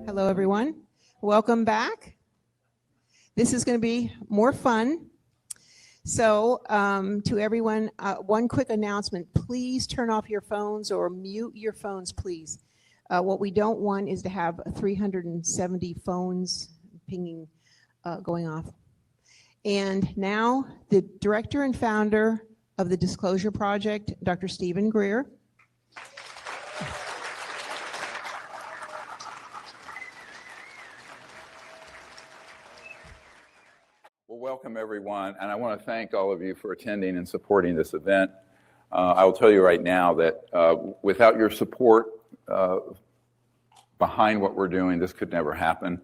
Hello, everyone. Welcome back. This is going to be more fun. So to everyone, one quick announcement. Please turn off your phones or mute your phones, please. What we don't want is to have 370 phones pinging going off. And now the director and founder of the Disclosure Project, Dr. Stephen Greer. Well, welcome everyone, and I want to thank all of you for attending and supporting this event. I will tell you right now that without your support behind what we're doing, this could never happen.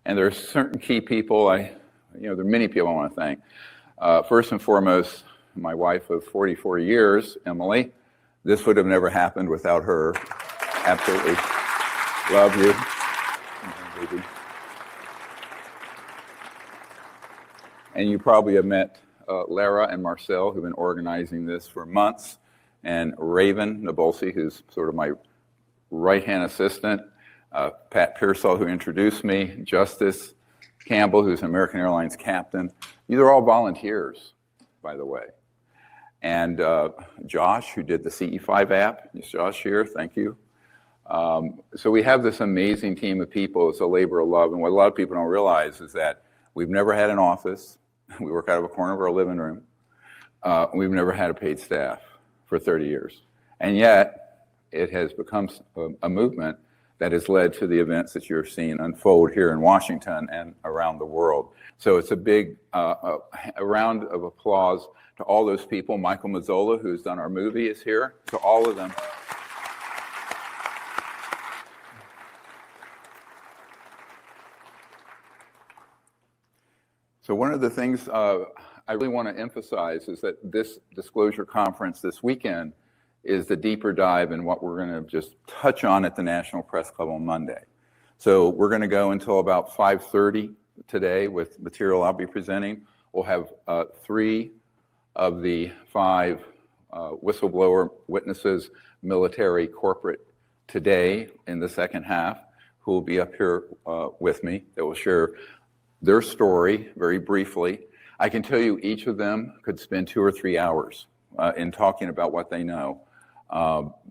And there are certain key people, there are many people I want to thank. First and foremost, my wife of 44 years, Emily. This would have never happened without her. Absolutely. Love you. And you probably have met Lara and Marcel, who've been organizing this for months, and Raven Nabolsi, who's sort of my right-hand assistant, Pat Pearsall, who introduced me, Justice Campbell, who's an American Airlines captain. These are all volunteers, by the way. And Josh, who did the CE5 app. Is Josh here? Thank you. So we have this amazing team of people. It's a labor of love. And what a lot of people don't realize is that we've never had an office. We work out of a corner of our living room. We've never had a paid staff for 30 years. And yet, it has become a movement that has led to the events that you're seeing unfold here in Washington and around the world. So it's a big a round of applause to all those people. Michael Mazzola, who's done our movie, is here. To all of them. So one of the things I really want to emphasize is that this disclosure conference this weekend is the deeper dive in what we're going to just touch on at the National Press Club on Monday. So we're going to go until about 5:30 today with material I'll be presenting. We'll have 3 of the 5 whistleblower witnesses, military, corporate, today in the second half, who will be up here with me. They will share their story very briefly. I can tell you each of them could spend 2 or 3 hours in talking about what they know.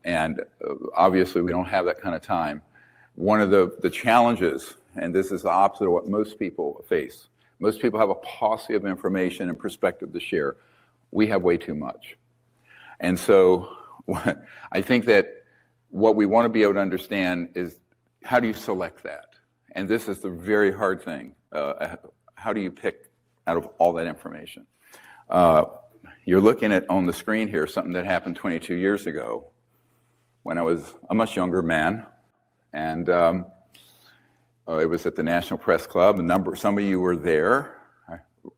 And obviously we don't have that kind of time. One of the challenges, and this is the opposite of what most people face, most people have a paucity of information and perspective to share. We have way too much. And so I think that what we want to be able to understand is, how do you select that? And this is the very hard thing. How do you pick out of all that information? You're looking at on the screen here something that happened 22 years ago when I was a much younger man, and it was at the National Press Club. Some of you were there,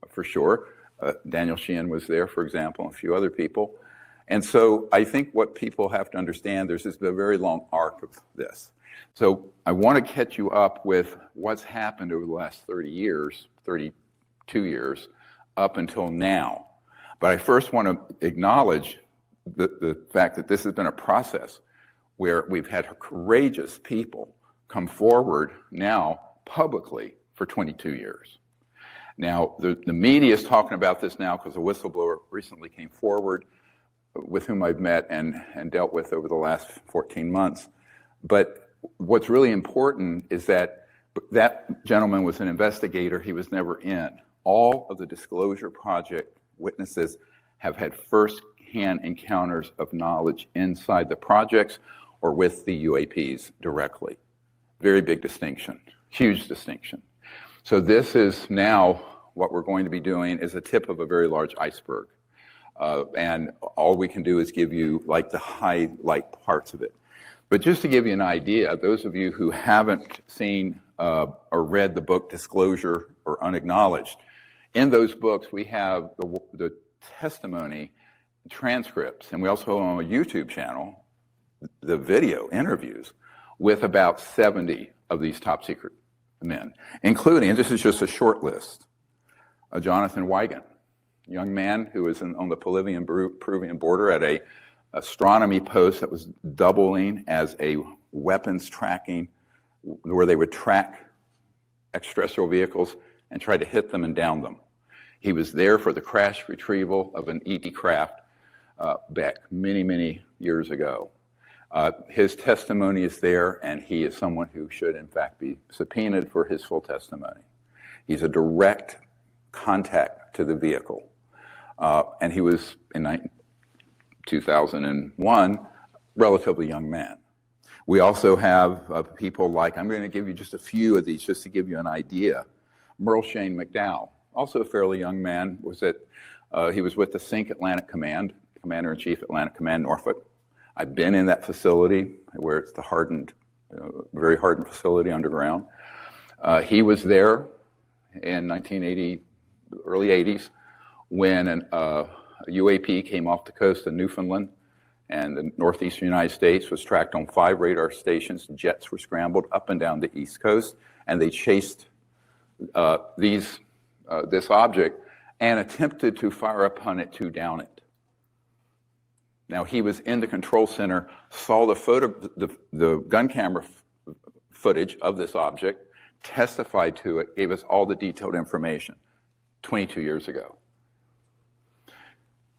for sure. Daniel Sheehan was there, for example, and a few other people. And so I think what people have to understand, there's a very long arc of this. So I want to catch you up with what's happened over the last 30 years, 32 years, up until now. But I first want to acknowledge the fact that this has been a process where we've had courageous people come forward now publicly for 22 years. Now, the media is talking about this now because a whistleblower recently came forward with whom I've met and dealt with over the last 14 months. But what's really important is that that gentleman was an investigator. He was never in. All of the Disclosure Project witnesses have had first-hand encounters of knowledge inside the projects or with the UAPs directly. Very big distinction, huge distinction. So this is now what we're going to be doing is a tip of a very large iceberg. And all we can do is give you like the highlight parts of it. But just to give you an idea, those of you who haven't seen or read the book Disclosure or Unacknowledged, in those books we have the testimony, transcripts, and we also have on a YouTube channel the video interviews with about 70 of these top secret men, including, and this is just a short list, Jonathan Wigan, young man who was on the Bolivian-Peruvian border at a astronomy post that was doubling as a weapons tracking where they would track extraterrestrial vehicles and try to hit them and down them. He was there for the crash retrieval of an ET craft back many, many years ago. His testimony is there, and he is someone who should, in fact, be subpoenaed for his full testimony. He's a direct contact to the vehicle. And he was, in 2001, relatively young man. We also have people like, I'm going to give you just a few of these just to give you an idea. Merle Shane McDowell, also a fairly young man, he was with the SINC Atlantic Command, Commander-in-Chief Atlantic Command, Norfolk. I've been in that facility where it's the hardened, very hardened facility underground. He was there in 1980, early 80s, when a UAP came off the coast of Newfoundland and the northeastern United States, was tracked on 5 radar stations. Jets were scrambled up and down the East Coast, and they chased this object and attempted to fire upon it to down it. Now, he was in the control center, saw the gun camera footage of this object, testified to it, gave us all the detailed information 22 years ago.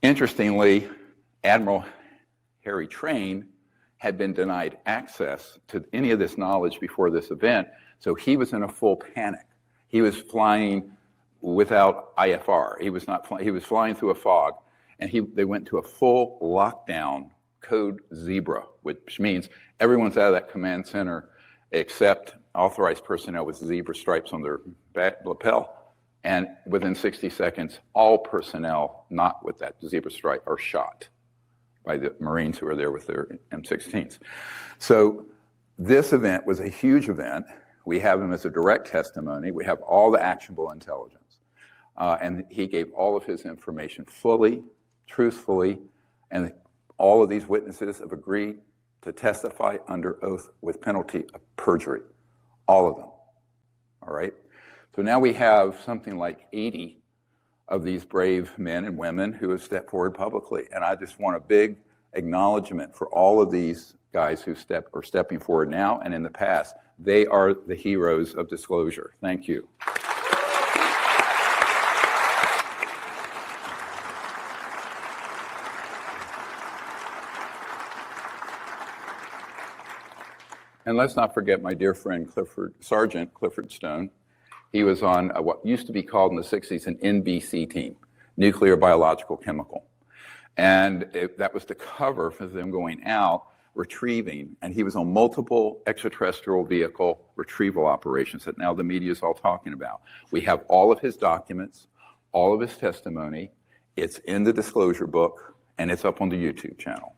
Interestingly, Admiral Harry Train had been denied access to any of this knowledge before this event, so he was in a full panic. He was flying without IFR. He was flying through a fog, and they went to a full lockdown, code zebra, which means everyone's out of that command center except authorized personnel with zebra stripes on their back lapel. And within 60 seconds, all personnel not with that zebra stripe are shot by the Marines who are there with their M16s. So this event was a huge event. We have him as a direct testimony. We have all the actionable intelligence. And he gave all of his information fully, truthfully, and all of these witnesses have agreed to testify under oath with penalty of perjury. All of them. All right? So now we have something like 80 of these brave men and women who have stepped forward publicly. And I just want a big acknowledgement for all of these guys who are stepping forward now and in the past. They are the heroes of disclosure. Thank you. And let's not forget my dear friend Sergeant Clifford Stone. He was on what used to be called in the 60s an NBC team, nuclear, biological, chemical. And that was the cover for them going out, retrieving, and he was on multiple extraterrestrial vehicle retrieval operations that now the media is all talking about. We have all of his documents, all of his testimony. It's in the disclosure book, and it's up on the YouTube channel.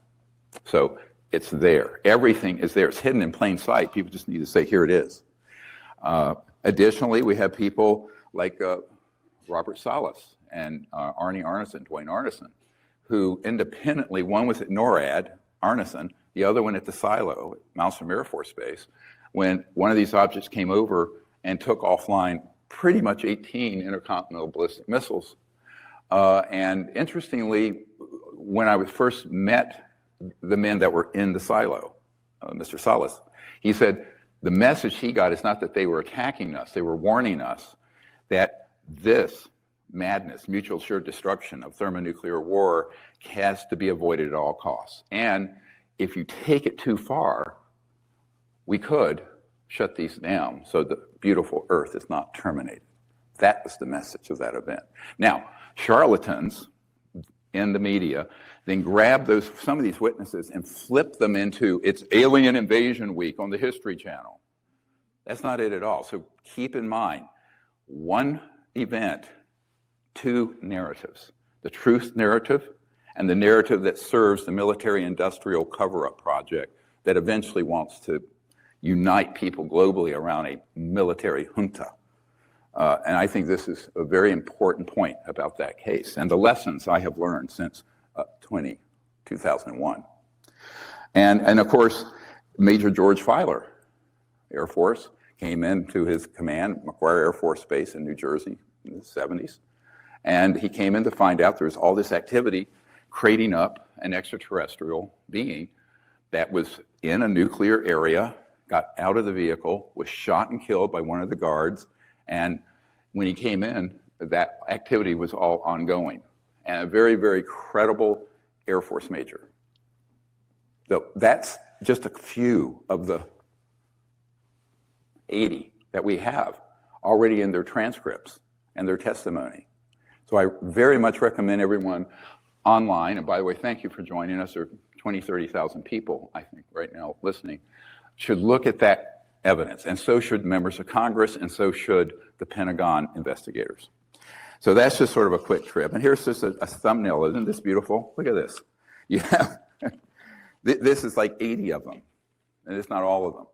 So it's there. Everything is there. It's hidden in plain sight. People just need to say, here it is. Additionally, we have people like Robert Salas and Dwayne Arneson, who independently, one was at NORAD, Arneson, the other one at the silo at Malmstrom Air Force Base, when one of these objects came over and took offline pretty much 18 intercontinental ballistic missiles. And interestingly, when I first met the men that were in the silo, Mr. Salas, he said, the message he got is not that they were attacking us, they were warning us that this madness, mutual assured destruction of thermonuclear war has to be avoided at all costs. And if you take it too far, we could shut these down so the beautiful Earth is not terminated. That was the message of that event. Now, charlatans in the media then grab some of these witnesses and flip them into it's Alien Invasion Week on the History Channel. That's not it at all. So keep in mind, one event, two narratives. The truth narrative and the narrative that serves the military-industrial cover-up project that eventually wants to unite people globally around a military junta. And I think this is a very important point about that case and the lessons I have learned since 2001. And of course, Major George Filer, Air Force, came into his command, McGuire Air Force Base in New Jersey in the 70s. And he came in to find out there was all this activity crating up an extraterrestrial being that was in a nuclear area got out of the vehicle, was shot and killed by one of the guards, and when he came in, that activity was all ongoing. And a very, very credible Air Force major. So that's just a few of the 80 that we have already in their transcripts and their testimony. So I very much recommend everyone online, and by the way, thank you for joining us. There are 20, 30,000 people, I think, right now listening, should look at that evidence, and so should members of Congress, and so should the Pentagon investigators. So that's just sort of a quick trip. And here's just a thumbnail. Isn't this beautiful? Look at this. You have, this is like 80 of them, and it's not all of them.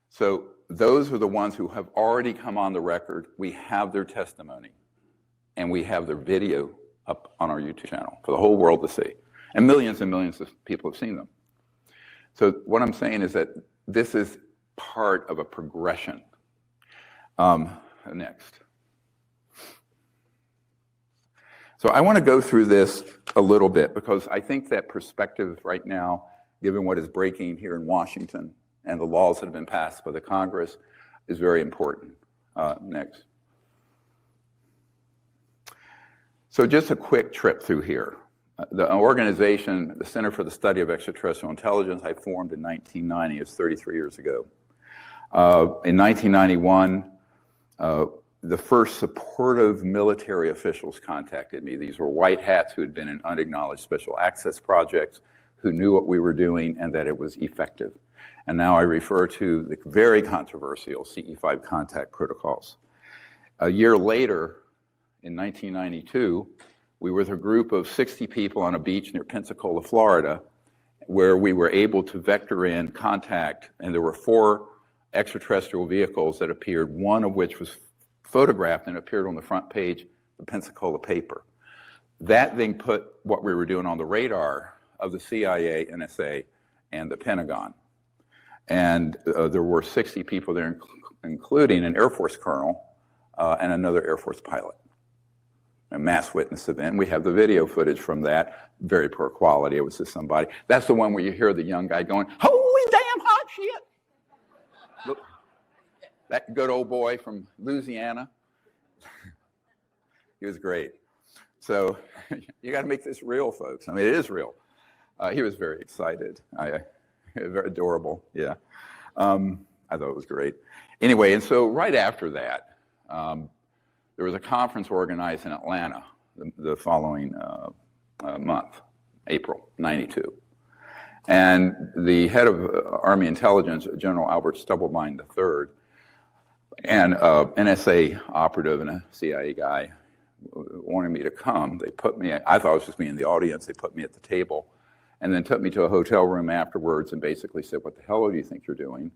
So those are the ones who have already come on the record. We have their testimony, and we have their video up on our YouTube channel for the whole world to see. And millions of people have seen them. So what I'm saying is that this is part of a progression. Next. So I want to go through this a little bit because I think that perspective right now, given what is breaking here in Washington and the laws that have been passed by the Congress, is very important. Next. So just a quick trip through here. The organization, the Center for the Study of Extraterrestrial Intelligence, I formed in 1990. It's 33 years ago. In 1991, the first supportive military officials contacted me. These were white hats who had been in unacknowledged special access projects, who knew what we were doing and that it was effective. And now I refer to the very controversial CE5 contact protocols. A year later, in 1992, we were with a group of 60 people on a beach near Pensacola, Florida, where we were able to vector in contact, and there were 4 extraterrestrial vehicles that appeared, one of which was photographed and appeared on the front page of the Pensacola paper. That then put what we were doing on the radar of the CIA, NSA, and the Pentagon. And there were 60 people there, including an Air Force colonel and another Air Force pilot. A mass witness event. We have the video footage from that. Very poor quality. It was just somebody. That's the one where you hear the young guy going, "Holy damn hot shit!" Look, that good old boy from Louisiana. He was great. So you got to make this real, folks. I mean, it is real. He was very excited. Very adorable. Yeah. I thought it was great. Anyway, and so right after that, there was a conference organized in Atlanta the following month, April '92. And the head of Army Intelligence, General Albert Stubblebine III, and NSA operative and a CIA guy wanted me to come. They put me, I thought it was just me in the audience, they put me at the table and then took me to a hotel room afterwards and basically said, "What the hell do you think you're doing?"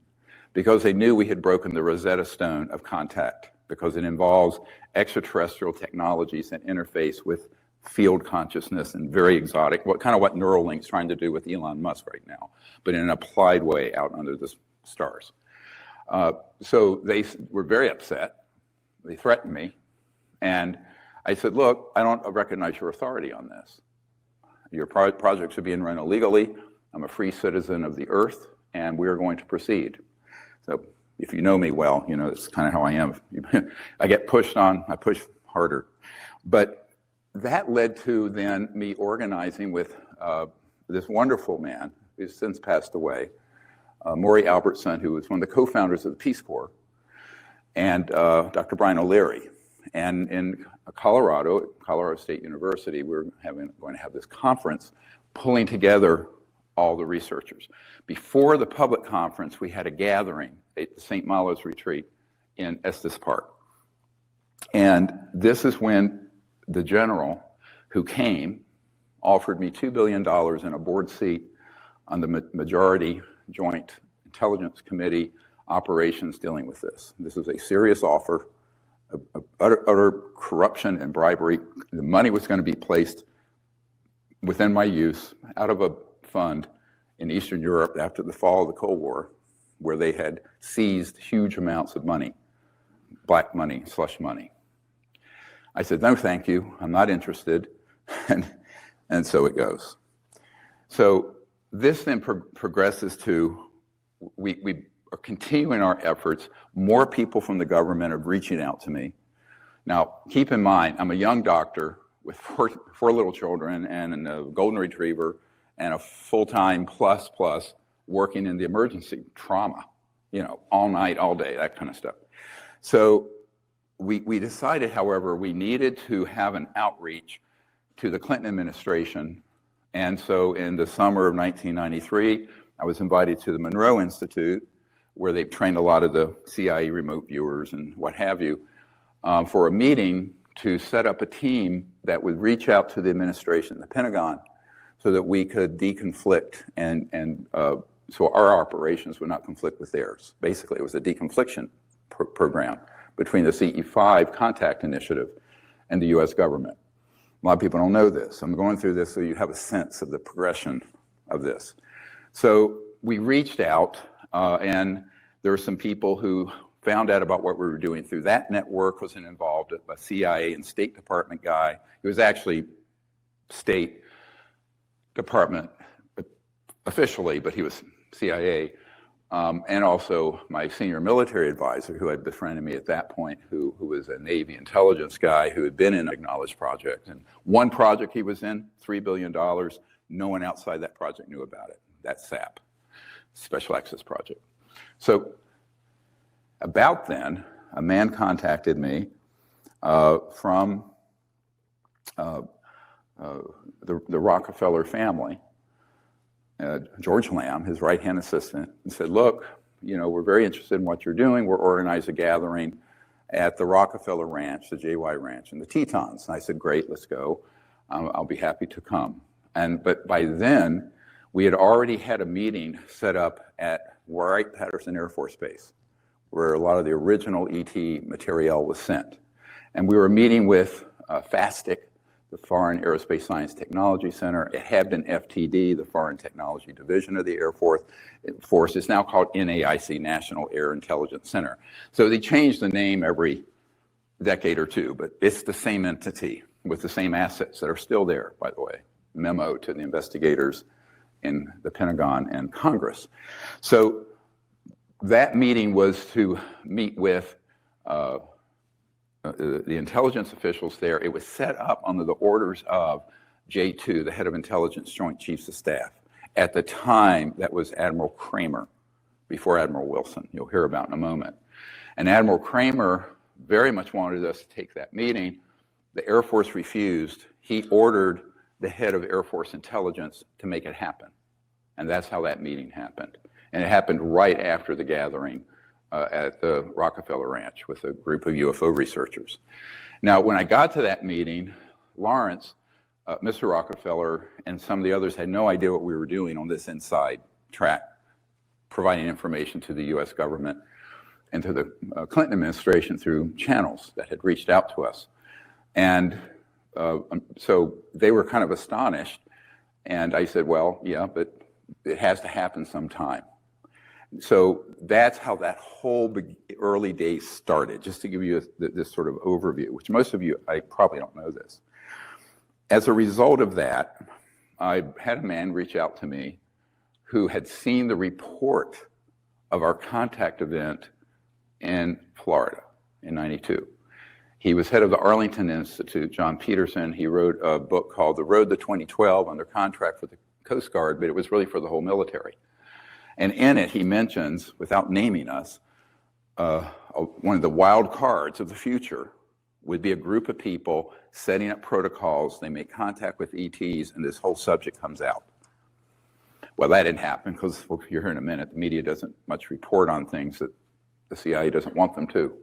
Because they knew we had broken the Rosetta Stone of contact, because it involves extraterrestrial technologies that interface with field consciousness and very exotic, what Neuralink's trying to do with Elon Musk right now, but in an applied way out under the stars. So they were very upset. They threatened me. And I said, "Look, I don't recognize your authority on this. Your projects are being run illegally. I'm a free citizen of the earth, and we are going to proceed." So if you know me well, you know that's kind of how I am. I get pushed on, I push harder. But that led to then me organizing with this wonderful man who's since passed away, Maury Albertson, who was one of the co-founders of the Peace Corps, and Dr. Brian O'Leary. And in Colorado State University, we're going to have this conference pulling together all the researchers. Before the public conference, we had a gathering at the St. Malo's retreat in Estes Park. And this is when the general who came offered me $2 billion and a board seat on the majority joint intelligence committee operations dealing with this. This is a serious offer of utter corruption and bribery. The money was going to be placed within my use out of a fund in Eastern Europe after the fall of the Cold War, where they had seized huge amounts of money, black money, slush money. I said, "No, thank you. I'm not interested." And so it goes. So this then progresses to we are continuing our efforts. More people from the government are reaching out to me. Now, keep in mind, I'm a young doctor with four little children and a golden retriever and a full-time plus working in the emergency trauma, all night, all day, that kind of stuff. So we decided, however, we needed to have an outreach to the Clinton administration. And so in the summer of 1993, I was invited to the Monroe Institute, where they've trained a lot of the CIA remote viewers and what have you, for a meeting to set up a team that would reach out to the administration, the Pentagon, so that we could deconflict and so our operations would not conflict with theirs. Basically, it was a deconfliction program between the CE5 contact initiative and the US government. A lot of people don't know this. I'm going through this so you have a sense of the progression of this. So we reached out and there were some people who found out about what we were doing through that network, wasn't involved, a CIA and State Department guy. He was actually State Department officially, but he was CIA. And also my senior military advisor, who had befriended me at that point, who was a Navy intelligence guy who had been in an acknowledged project. And one project he was in, $3 billion, no one outside that project knew about it. That's SAP, Special Access Project. So about then, a man contacted me from the Rockefeller family, George Lamb, his right-hand assistant, and said, look, we're very interested in what you're doing. We're organizing a gathering at the Rockefeller Ranch, the JY Ranch, in the Tetons. And I said, great, let's go. I'll be happy to come. But by then, we had already had a meeting set up at Wright-Patterson Air Force Base, where a lot of the original ET material was sent. And we were meeting with FASTIC, the Foreign Aerospace Science Technology Center. It had been FTD, the Foreign Technology Division of the Air Force. It's now called NAIC, National Air Intelligence Center. So they changed the name every decade or two, but it's the same entity with the same assets that are still there, by the way. Memo to the investigators in the Pentagon and Congress. So that meeting was to meet with the intelligence officials there. It was set up under the orders of J2, the head of Intelligence Joint Chiefs of Staff. At the time, that was Admiral Kramer, before Admiral Wilson, you'll hear about in a moment. And Admiral Kramer very much wanted us to take that meeting. The Air Force refused. He ordered the head of Air Force Intelligence to make it happen. And that's how that meeting happened. And it happened right after the gathering at the Rockefeller Ranch with a group of UFO researchers. Now, when I got to that meeting, Lawrence, Mr. Rockefeller, and some of the others had no idea what we were doing on this inside track, providing information to the US government and to the Clinton administration through channels that had reached out to us. And so they were kind of astonished. And I said, well, yeah, but it has to happen sometime. So that's how that whole early days started, just to give you this sort of overview, which most of you, I probably don't know this. As a result of that, I had a man reach out to me who had seen the report of our contact event in Florida in '92. He was head of the Arlington Institute, John Peterson. He wrote a book called The Road to 2012 under contract for the Coast Guard, but it was really for the whole military. And in it, he mentions, without naming us, one of the wild cards of the future would be a group of people setting up protocols. They make contact with ETs, and this whole subject comes out. Well, that didn't happen because you'll hear in a minute, the media doesn't much report on things that the CIA doesn't want them to.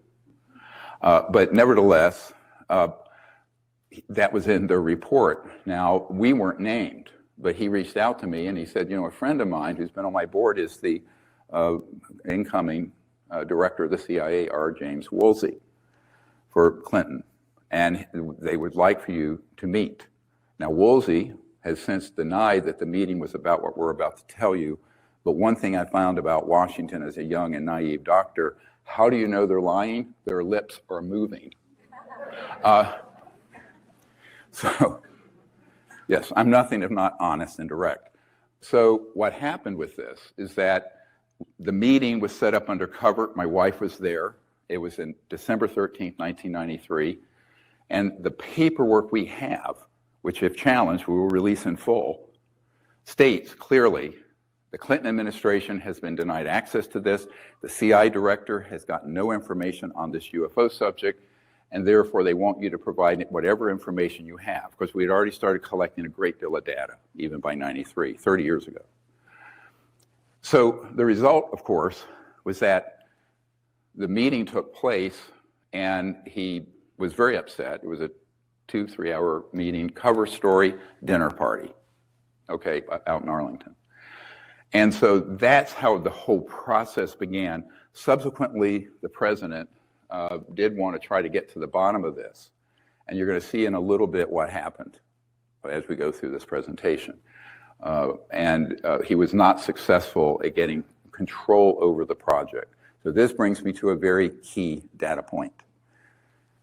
But nevertheless, that was in their report. Now, we weren't named. But he reached out to me and he said, a friend of mine who's been on my board is the incoming director of the CIA, R. James Woolsey, for Clinton. And they would like for you to meet. Now, Woolsey has since denied that the meeting was about what we're about to tell you. But one thing I found about Washington as a young and naive doctor, how do you know they're lying? Their lips are moving. Yes, I'm nothing if not honest and direct. So what happened with this is that The meeting was set up under covert. My wife was there. It was in December 13th, 1993. And the paperwork we have, which if challenged, we will release in full, states clearly the Clinton administration has been denied access to this. The CI director has gotten no information on this UFO subject, and therefore they want you to provide whatever information you have, because we had already started collecting a great deal of data, even by 93, 30 years ago. So the result, of course, was that the meeting took place, and he was very upset. It was a 2-3 hour meeting, cover story, dinner party, okay, out in Arlington. And so that's how the whole process began. Subsequently, the president did want to try to get to the bottom of this. And you're going to see in a little bit what happened as we go through this presentation. He was not successful at getting control over the project. So this brings me to a very key data point.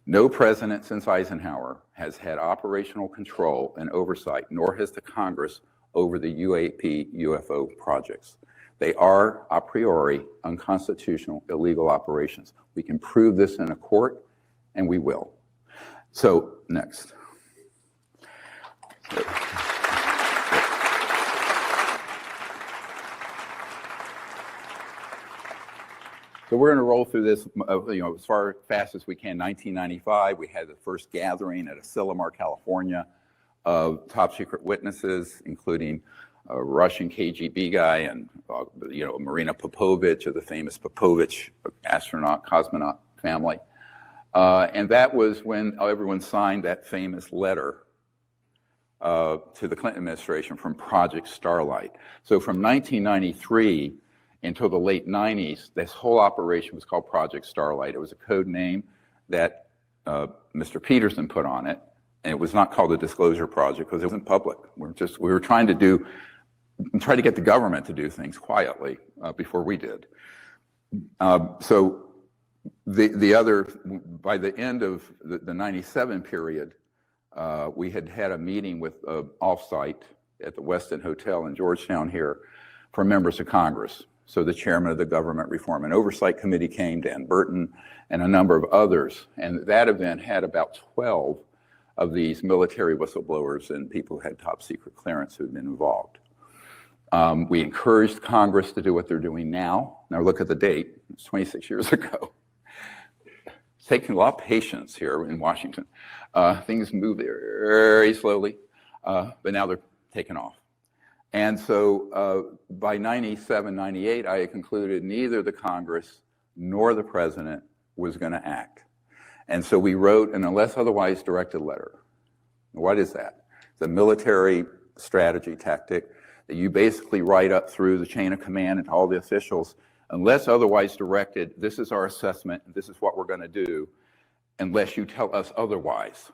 No president since Eisenhower has had operational control and oversight, nor has the Congress, over the UAP UFO projects. They are a priori unconstitutional, illegal operations. We can prove this in a court, and we will. So, next. So we're going to roll through this, as fast as we can. 1995, we had the first gathering at Asilomar, California, of top secret witnesses, including a Russian KGB guy and Marina Popovich of the famous Popovich astronaut, cosmonaut family. And that was when everyone signed that famous letter to the Clinton administration from Project Starlight. So from 1993 until the late 90s, this whole operation was called Project Starlight. It was a code name that Mr. Peterson put on it, and it was not called the Disclosure Project because it wasn't public. We were trying to try to get the government to do things quietly before we did. So by the end of the 97 period, we had a meeting with offsite at the Westin Hotel in Georgetown here for members of Congress. So the chairman of the Government Reform and Oversight Committee came, Dan Burton, and a number of others. And that event had about 12 of these military whistleblowers and people who had top secret clearance who had been involved. We encouraged Congress to do what they're doing now. Now look at the date, it's 26 years ago. It's taking a lot of patience here in Washington. Things move very slowly, but now they're taking off. And so by 97, 98, I had concluded neither the Congress nor the president was going to act. And so we wrote an unless otherwise directed letter. What is that? It's a military strategy tactic that you basically write up through the chain of command and all the officials. Unless otherwise directed, this is our assessment, and this is what we're going to do, unless you tell us otherwise.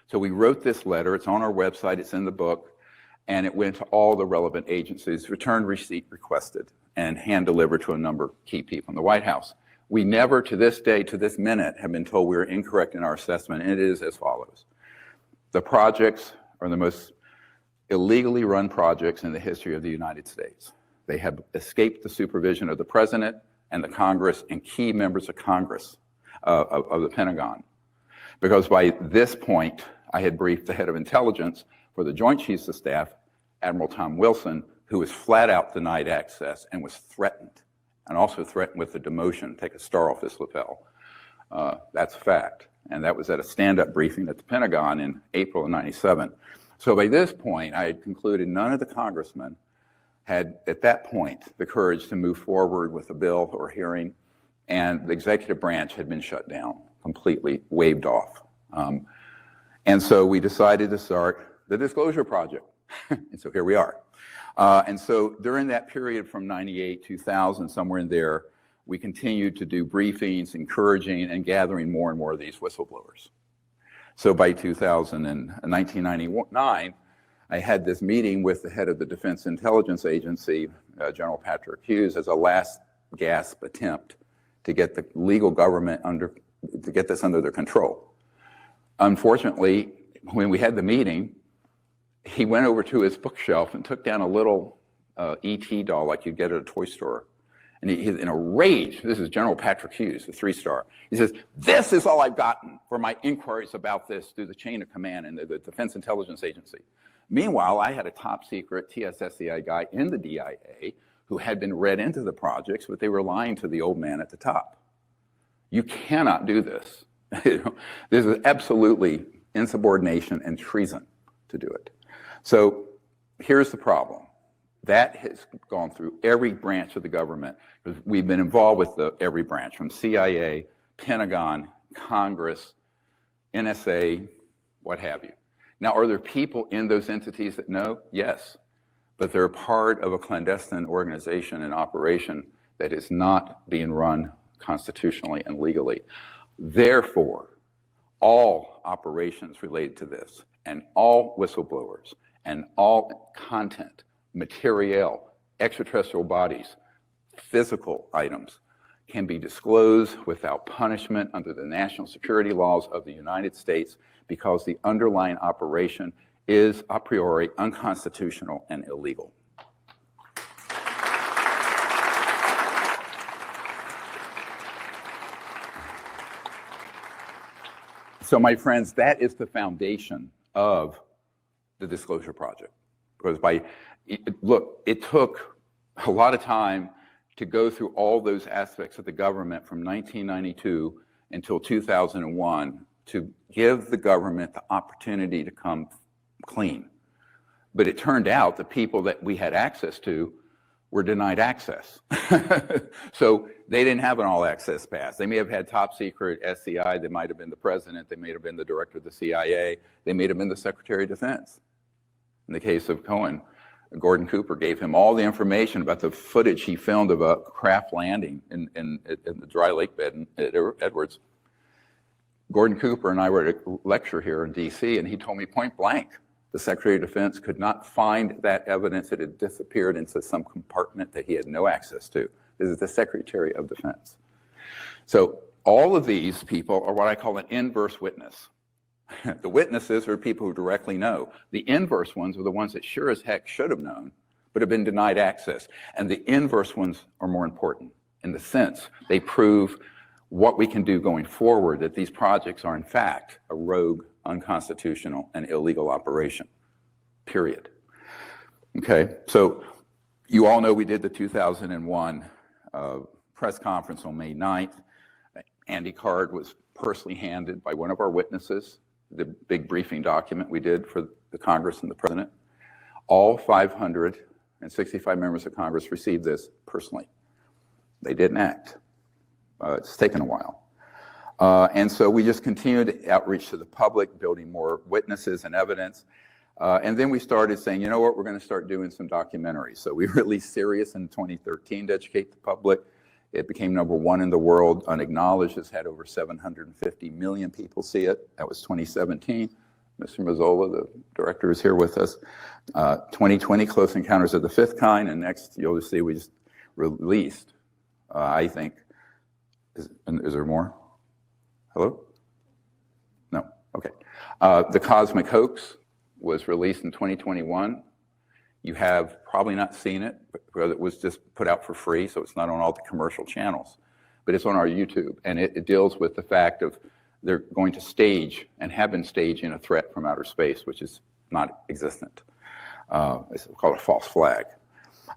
So we wrote this letter. It's on our website. It's in the book. And it went to all the relevant agencies, return receipt requested, and hand delivered to a number of key people in the White House. We never, to this day, to this minute, have been told we were incorrect in our assessment, and it is as follows. The projects are the most illegally run projects in the history of the United States. They have escaped the supervision of the president and the Congress and key members of Congress, of the Pentagon. Because by this point, I had briefed the head of intelligence for the Joint Chiefs of Staff, Admiral Tom Wilson, who was flat out denied access and was threatened, and also threatened with a demotion, take a star off his lapel. That's a fact. And that was at a stand-up briefing at the Pentagon in April of 97. So by this point, I had concluded none of the congressmen had, at that point, the courage to move forward with a bill or hearing, and the executive branch had been shut down, completely waved off. And so we decided to start the Disclosure Project. And so here we are. And so during that period from 98, 2000, somewhere in there, we continued to do briefings, encouraging and gathering more and more of these whistleblowers. So by 1999, I had this meeting with the head of the Defense Intelligence Agency, General Patrick Hughes, as a last gasp attempt to get the legal government to get this under their control. Unfortunately, when we had the meeting, he went over to his bookshelf and took down a little ET doll like you'd get at a toy store And he's in a rage. This is General Patrick Hughes, the 3-star. He says, "This is all I've gotten for my inquiries about this through the chain of command and the Defense Intelligence Agency." Meanwhile, I had a top secret TSSCI guy in the DIA who had been read into the projects, but they were lying to the old man at the top. You cannot do this. This is absolutely insubordination and treason to do it. So here's the problem. That has gone through every branch of the government. We've been involved with every branch, from CIA, Pentagon, Congress, NSA, what have you. Now, are there people in those entities that know? Yes, but they're part of a clandestine organization and operation that is not being run constitutionally and legally. Therefore, all operations related to this, and all whistleblowers, and all content, material, extraterrestrial bodies, physical items, can be disclosed without punishment under the national security laws of the United States, because the underlying operation is a priori unconstitutional and illegal. So, my friends, that is the foundation of the Disclosure Project. Because look, it took a lot of time to go through all those aspects of the government from 1992 until 2001 to give the government the opportunity to come clean. But it turned out the people that we had access to were denied access. So they didn't have an all-access pass. They may have had top secret SCI. They might have been the president. They may have been the director of the CIA. They may have been the Secretary of Defense. In the case of Cohen, Gordon Cooper gave him all the information about the footage he filmed of a craft landing in the dry lake bed at Edwards. Gordon Cooper and I were at a lecture here in DC, and he told me point blank, the Secretary of Defense could not find that evidence. It had disappeared into some compartment that he had no access to. This is the Secretary of Defense. So all of these people are what I call an inverse witness. The witnesses are people who directly know. The inverse ones are the ones that sure as heck should have known, but have been denied access. And the inverse ones are more important in the sense they prove what we can do going forward, that these projects are in fact a rogue, unconstitutional, and illegal operation, period. Okay, so you all know we did the 2001 press conference on May 9th. Andy Card was personally handed by one of our witnesses the big briefing document we did for the Congress and the President. All 565 members of Congress received this personally. They didn't act. It's taken a while. And so we just continued outreach to the public, building more witnesses and evidence. And then we started saying, you know what, we're going to start doing some documentaries. So we released Sirius in 2013 to educate the public. It became #1 in the world. Unacknowledged has had over 750 million people see it. That was 2017. Mr. Mazzola, the director, is here with us. 2020, Close Encounters of the Fifth Kind. And next, you'll see we just released, I think, is there more? Hello? No, okay. The Cosmic Hoax was released in 2021. You have probably not seen it because it was just put out for free, so it's not on all the commercial channels, but it's on our YouTube, and it deals with the fact of they're going to stage and have been staging a threat from outer space, which is not existent. It's called a false flag.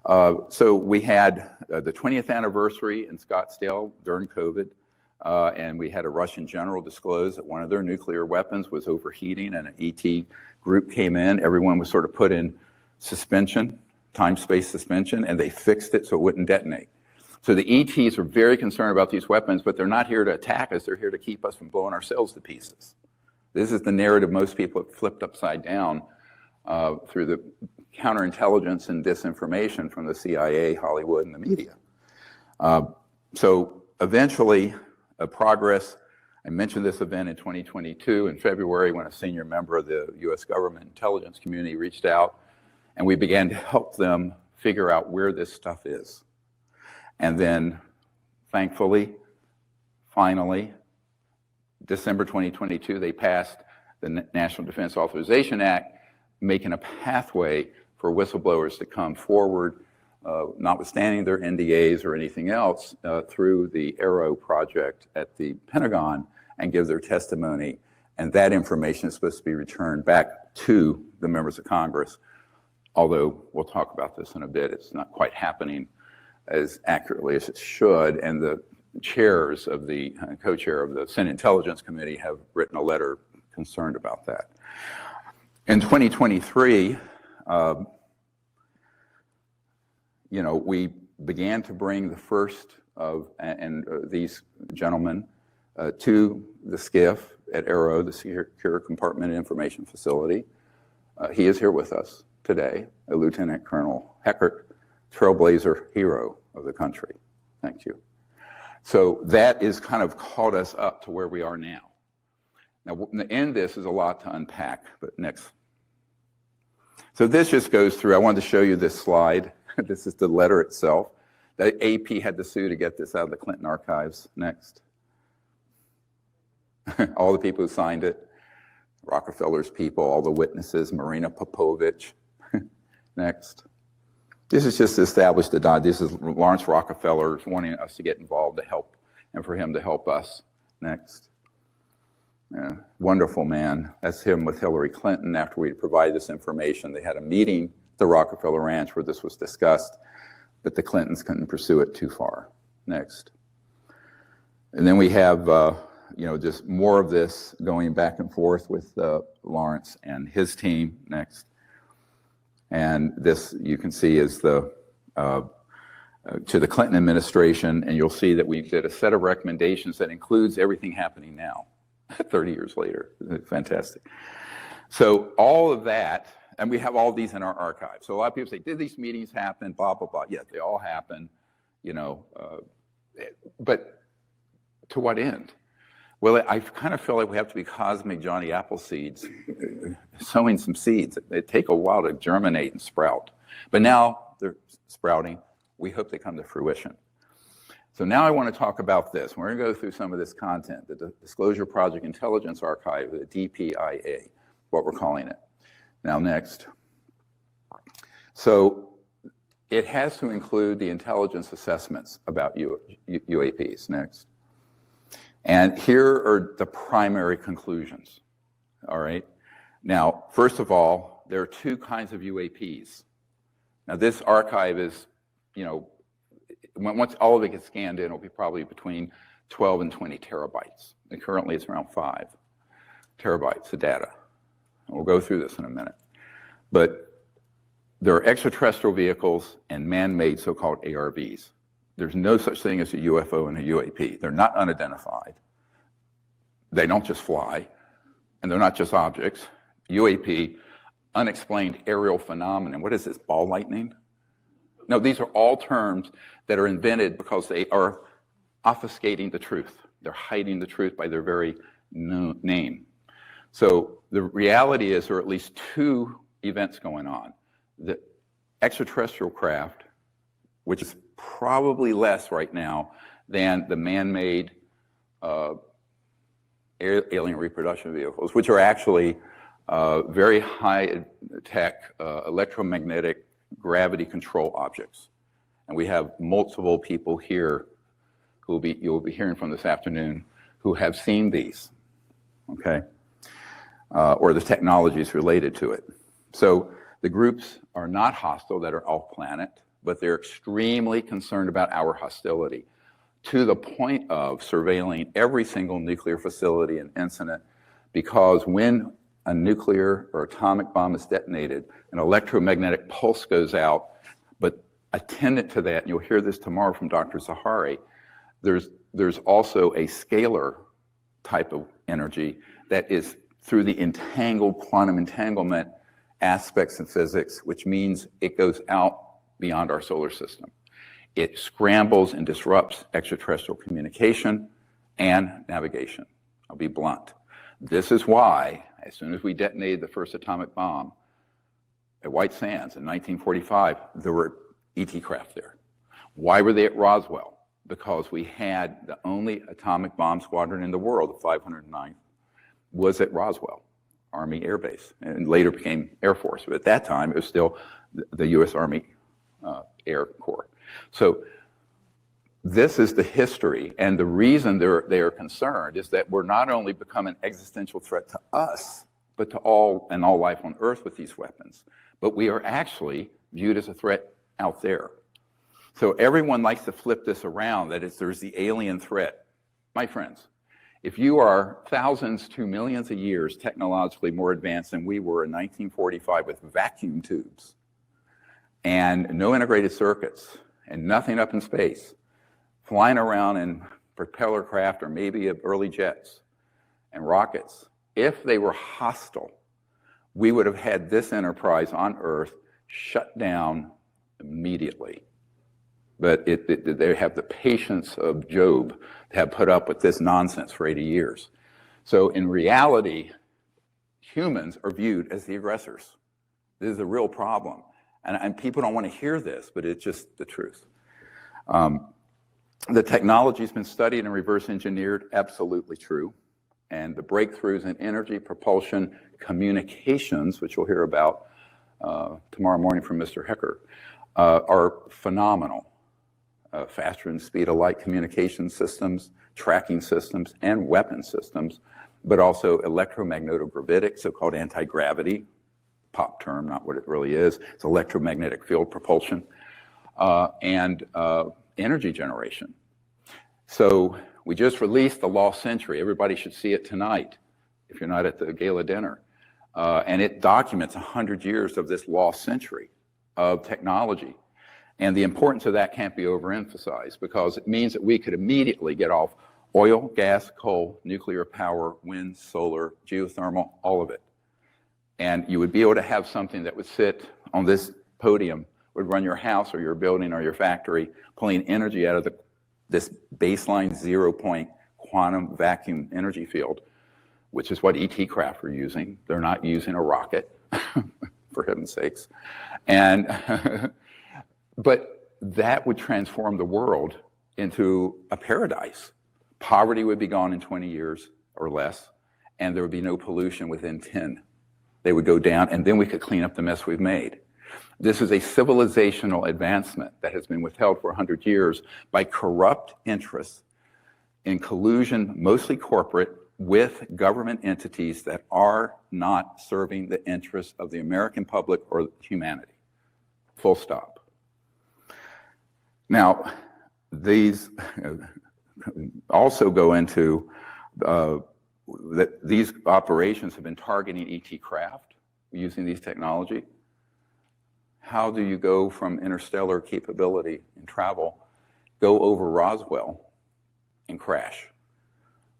So we had the 20th anniversary in Scottsdale during COVID, and we had a Russian general disclose that one of their nuclear weapons was overheating, and an ET group came in. Everyone was sort of put in suspension, time-space suspension, and they fixed it so it wouldn't detonate. So the ETs are very concerned about these weapons, but they're not here to attack us. They're here to keep us from blowing ourselves to pieces. This is the narrative most people have flipped upside down through the counterintelligence and disinformation from the CIA, Hollywood, and the media. So eventually, progress. I mentioned this event in 2022 in February when a senior member of the U.S. government intelligence community reached out, and we began to help them figure out where this stuff is. And then, thankfully, finally, December 2022, they passed the National Defense Authorization Act, making a pathway for whistleblowers to come forward notwithstanding their NDAs or anything else, through the Arrow project at the Pentagon and give their testimony. And that information is supposed to be returned back to the members of Congress. Although we'll talk about this in a bit, it's not quite happening as accurately as it should. And the chairs of the co-chair of the Senate Intelligence Committee have written a letter concerned about that. In 2023, we began to bring the first of these gentlemen to the SCIF at Arrow, the Secure Compartment Information Facility. He is here with us today, a Lieutenant Colonel Heckert, trailblazer hero of the country. Thank you. So that is kind of caught us up to where we are now. Now, in this is a lot to unpack, but next. So this just goes through, I wanted to show you this slide. This is the letter itself. The AP had to sue to get this out of the Clinton archives. Next. All the people who signed it, Rockefeller's people, all the witnesses, Marina Popovich. Next. This is just to establish the dot. This is Lawrence Rockefeller wanting us to get involved to help and for him to help us. Next. Yeah, wonderful man. That's him with Hillary Clinton. After we provided this information, they had a meeting at the Rockefeller Ranch where this was discussed, but the Clintons couldn't pursue it too far. Next. And then we have just more of this going back and forth with Lawrence and his team. Next. And this, you can see, is the to the Clinton administration, and you'll see that we did a set of recommendations that includes everything happening now, 30 years later. Fantastic. So all of that, and we have all these in our archive. So a lot of people say, did these meetings happen, blah, blah, blah. Yes, they all happen, but to what end? Well, I kind of feel like we have to be cosmic Johnny Appleseeds, sowing some seeds. They take a while to germinate and sprout. But now they're sprouting. We hope they come to fruition. So now I want to talk about this. We're going to go through some of this content, the Disclosure Project Intelligence Archive, the DPIA, what we're calling it. Now, next. So it has to include the intelligence assessments about UAPs. Next. And here are the primary conclusions, all right? Now, first of all, there are two kinds of UAPs. Now, this archive is, once all of it gets scanned in, it'll be probably between 12 and 20 terabytes. And currently, it's around 5 terabytes of data. And we'll go through this in a minute. But there are extraterrestrial vehicles and man-made so-called ARVs. There's no such thing as a UFO and a UAP. They're not unidentified. They don't just fly, and they're not just objects. UAP, unexplained aerial phenomenon. What is this, ball lightning? No, these are all terms that are invented because they are obfuscating the truth. They're hiding the truth by their very name. So the reality is there are at least two events going on. The extraterrestrial craft, which is probably less right now than the man-made alien reproduction vehicles, which are actually very high-tech electromagnetic gravity control objects. And we have multiple people here who you'll be hearing from this afternoon who have seen these, okay? Or the technologies related to it. So the groups are not hostile that are off-planet, but they're extremely concerned about our hostility to the point of surveilling every single nuclear facility and incident, because when a nuclear or atomic bomb is detonated, an electromagnetic pulse goes out, but attendant to that, and you'll hear this tomorrow from Dr. Zahari, there's also a scalar type of energy that is through the entangled quantum entanglement aspects in physics, which means it goes out beyond our solar system. It scrambles and disrupts extraterrestrial communication and navigation. I'll be blunt. This is why, as soon as we detonated the first atomic bomb at White Sands in 1945, there were ET craft there. Why were they at Roswell? Because we had the only atomic bomb squadron in the world, the 509th, was at Roswell Army Air Base, and later became Air Force. But at that time, it was still the U.S. Army Air Corps. So this is the history, and the reason they are concerned is that we're not only becoming an existential threat to us, but to all life on Earth with these weapons, but we are actually viewed as a threat out there. So everyone likes to flip this around, that there's the alien threat. My friends, if you are thousands to millions of years technologically more advanced than we were in 1945 with vacuum tubes and no integrated circuits and nothing up in space, flying around in propeller craft or maybe early jets and rockets, if they were hostile, we would have had this enterprise on Earth shut down immediately. But they have the patience of Job to have put up with this nonsense for 80 years. So in reality, humans are viewed as the aggressors. This is a real problem. And people don't want to hear this, but it's just the truth. The technology's been studied and reverse engineered, absolutely true. And the breakthroughs in energy, propulsion, communications, which we'll hear about tomorrow morning from Mr. Hecker, are phenomenal. Faster than speed of light communication systems, tracking systems, and weapon systems, but also electromagnetic-gravitic, so-called anti-gravity, pop term, not what it really is. It's electromagnetic field propulsion, and energy generation. So we just released the Lost Century. Everybody should see it tonight, if you're not at the gala dinner. And it documents 100 years of this lost century of technology. And the importance of that can't be overemphasized, because it means that we could immediately get off oil, gas, coal, nuclear power, wind, solar, geothermal, all of it. And you would be able to have something that would sit on this podium, would run your house or your building or your factory, pulling energy out of this baseline 0-point quantum vacuum energy field, which is what ET craft are using. They're not using a rocket, for heaven's sakes. And but that would transform the world into a paradise. Poverty would be gone in 20 years or less, and there would be no pollution within 10. They would go down, and then we could clean up the mess we've made. This is a civilizational advancement that has been withheld for 100 years by corrupt interests in collusion, mostly corporate, with government entities that are not serving the interests of the American public or humanity. Full stop. Now, these also go into that these operations have been targeting ET craft using these technology. How do you go from interstellar capability and travel, go over Roswell and crash?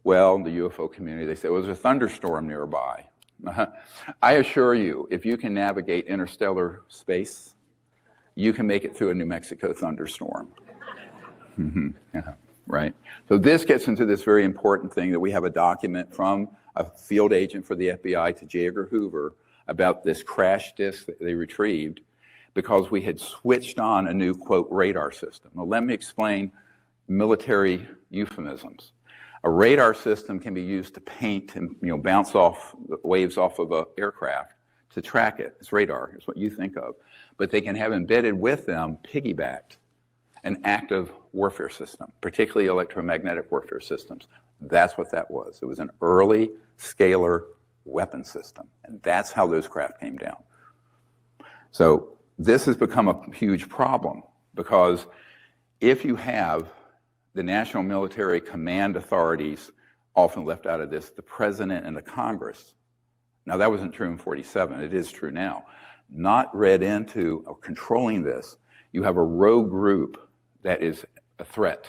Well, the UFO community, they say, well, there's a thunderstorm nearby. I assure you, if you can navigate interstellar space, you can make it through a New Mexico thunderstorm. Yeah, right? So this gets into this very important thing that we have a document from a field agent for the FBI to J. Edgar Hoover about this crash disk that they retrieved because we had switched on a new, quote, radar system. Now, let me explain military euphemisms. A radar system can be used to paint and bounce off waves off of an aircraft to track it. It's radar, is what you think of. But they can have embedded with them, piggybacked, an active warfare system, particularly electromagnetic warfare systems. That's what that was. It was an early scalar weapon system, and that's how those craft came down. So this has become a huge problem, because if you have the national military command authorities, often left out of this, the president and the Congress, now that wasn't true in 47, it is true now, not read into or controlling this, you have a rogue group that is a threat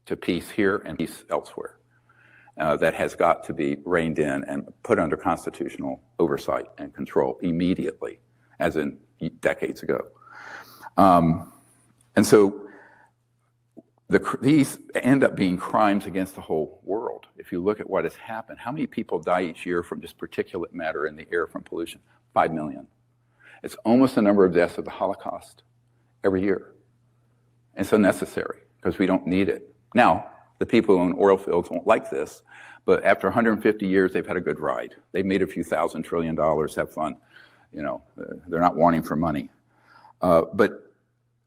to peace here and peace elsewhere. That has got to be reined in and put under constitutional oversight and control immediately, as in decades ago. And so these end up being crimes against the whole world. If you look at what has happened, how many people die each year from just particulate matter in the air from pollution? 5 million. It's almost the number of deaths of the Holocaust every year. It's unnecessary because we don't need it. Now, the people who own oil fields won't like this, but after 150 years, they've had a good ride. They've made a few $1,000 trillion, have fun. They're not wanting for money. But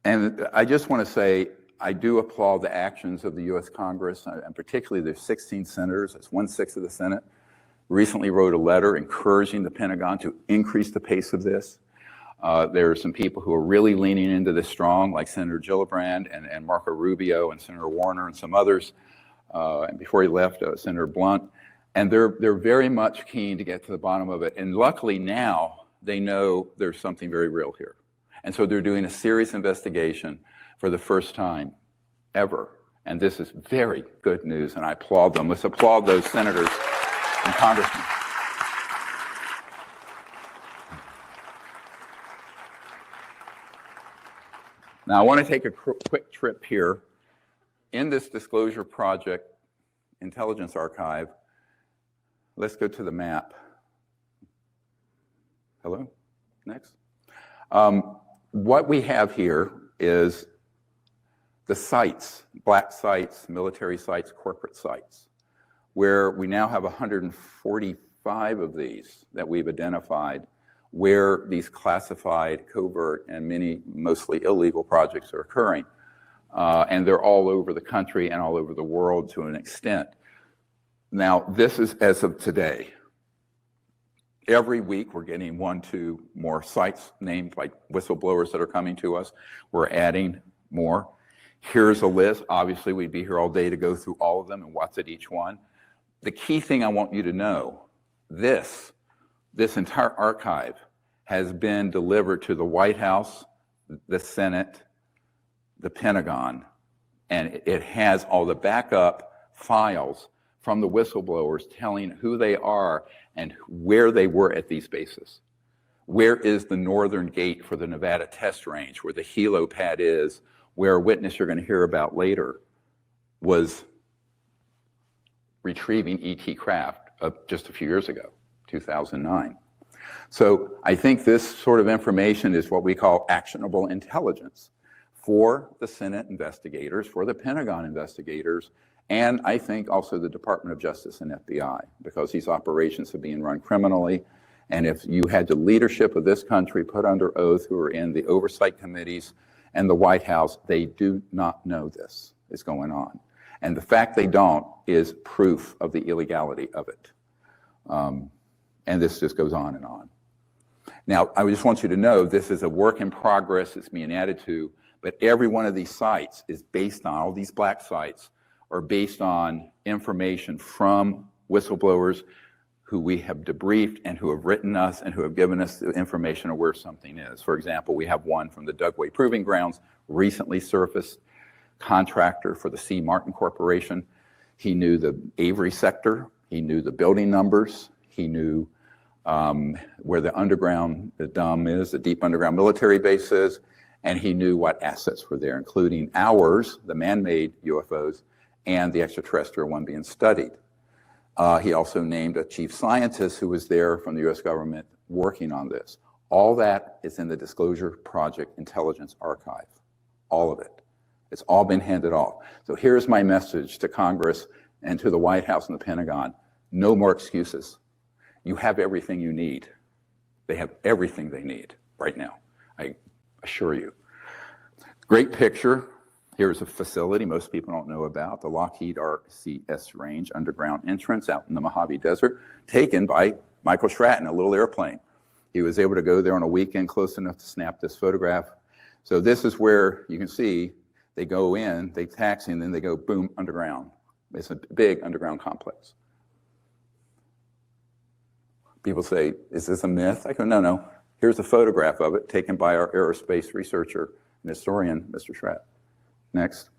And I just want to say, I do applaud the actions of the U.S. Congress, and particularly the 16 senators, that's 1/6 of the Senate, recently wrote a letter encouraging the Pentagon to increase the pace of this. There are some people who are really leaning into this strong, like Senator Gillibrand and Marco Rubio and Senator Warner and some others. And before he left, Senator Blunt. And they're very much keen to get to the bottom of it. And luckily now, they know there's something very real here. And so they're doing a serious investigation for the first time ever. And this is very good news, and I applaud them. Let's applaud those senators and congressmen. Now, I want to take a quick trip here. In this disclosure project, Intelligence Archive, let's go to the map. Hello? Next. What we have here is the sites, black sites, military sites, corporate sites, where we now have 145 of these that we've identified where these classified, covert, and mostly illegal projects are occurring. And they're all over the country and all over the world to an extent. Now, this is as of today. Every week, we're getting 1-2 more sites named, like whistleblowers that are coming to us. We're adding more. Here's a list. Obviously, we'd be here all day to go through all of them and what's at each one. The key thing I want you to know, this entire archive has been delivered to the White House, the Senate, the Pentagon, and it has all the backup files from the whistleblowers telling who they are and where they were at these bases. Where is the northern gate for the Nevada test range, where the helo pad is, where a witness you're going to hear about later was retrieving ET craft just a few years ago, 2009. So I think this sort of information is what we call actionable intelligence for the Senate investigators, for the Pentagon investigators, and I think also the Department of Justice and FBI, because these operations are being run criminally. And if you had the leadership of this country put under oath who are in the oversight committees and the White House, they do not know this is going on. And the fact they don't is proof of the illegality of it. And this just goes on and on. Now, I just want you to know this is a work in progress. It's being added to, but every one of these sites is based on, all these black sites are based on information from whistleblowers who we have debriefed and who have written us and who have given us the information of where something is. For example, we have one from the Dugway Proving Grounds, recently surfaced contractor for the C. Martin Corporation. He knew the Avery sector, he knew the building numbers, he knew where the underground, the DUM is, the deep underground military base is, and he knew what assets were there, including ours, the man-made UFOs, and the extraterrestrial one being studied. He also named a chief scientist who was there from the US government working on this. All that is in the Disclosure Project Intelligence Archive, all of it. It's all been handed off. So here's my message to Congress and to the White House and the Pentagon. No more excuses. You have everything you need. They have everything they need right now, I assure you. Great picture. Here's a facility most people don't know about, the Lockheed RCS Range underground entrance out in the Mojave Desert, taken by Michael Stratton, a little airplane. He was able to go there on a weekend close enough to snap this photograph. So this is where you can see they go in, they taxi, and then they go boom, underground. It's a big underground complex. People say, is this a myth? I go, no. Here's a photograph of it taken by our aerospace researcher and historian, Mr. Stratton. Next.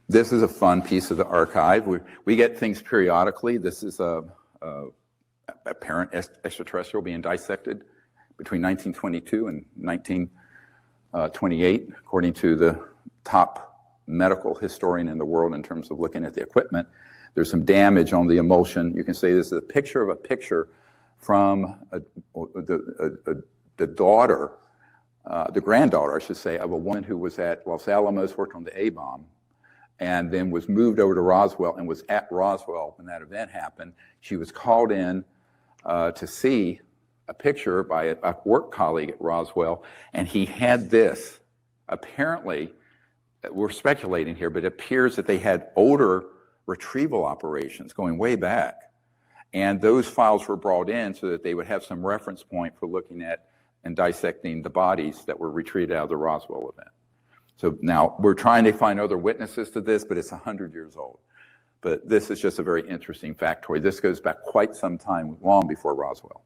This is a fun piece of the archive. We get things periodically. This is a apparent extraterrestrial being dissected between 1922 and 1928, according to the top medical historian in the world in terms of looking at the equipment. There's some damage on the emulsion. You can say this is a picture of a picture from the daughter, the granddaughter, I should say, of a woman who was at Los Alamos, worked on the A-bomb, and then was moved over to Roswell and was at Roswell when that event happened. She was called in to see a picture by a work colleague at Roswell, and he had this. Apparently, we're speculating here, but it appears that they had older retrieval operations going way back. And those files were brought in so that they would have some reference point for looking at and dissecting the bodies that were retrieved out of the Roswell event. So now we're trying to find other witnesses to this, but it's 100 years old. But this is just a very interesting factoid. This goes back quite some time, long before Roswell.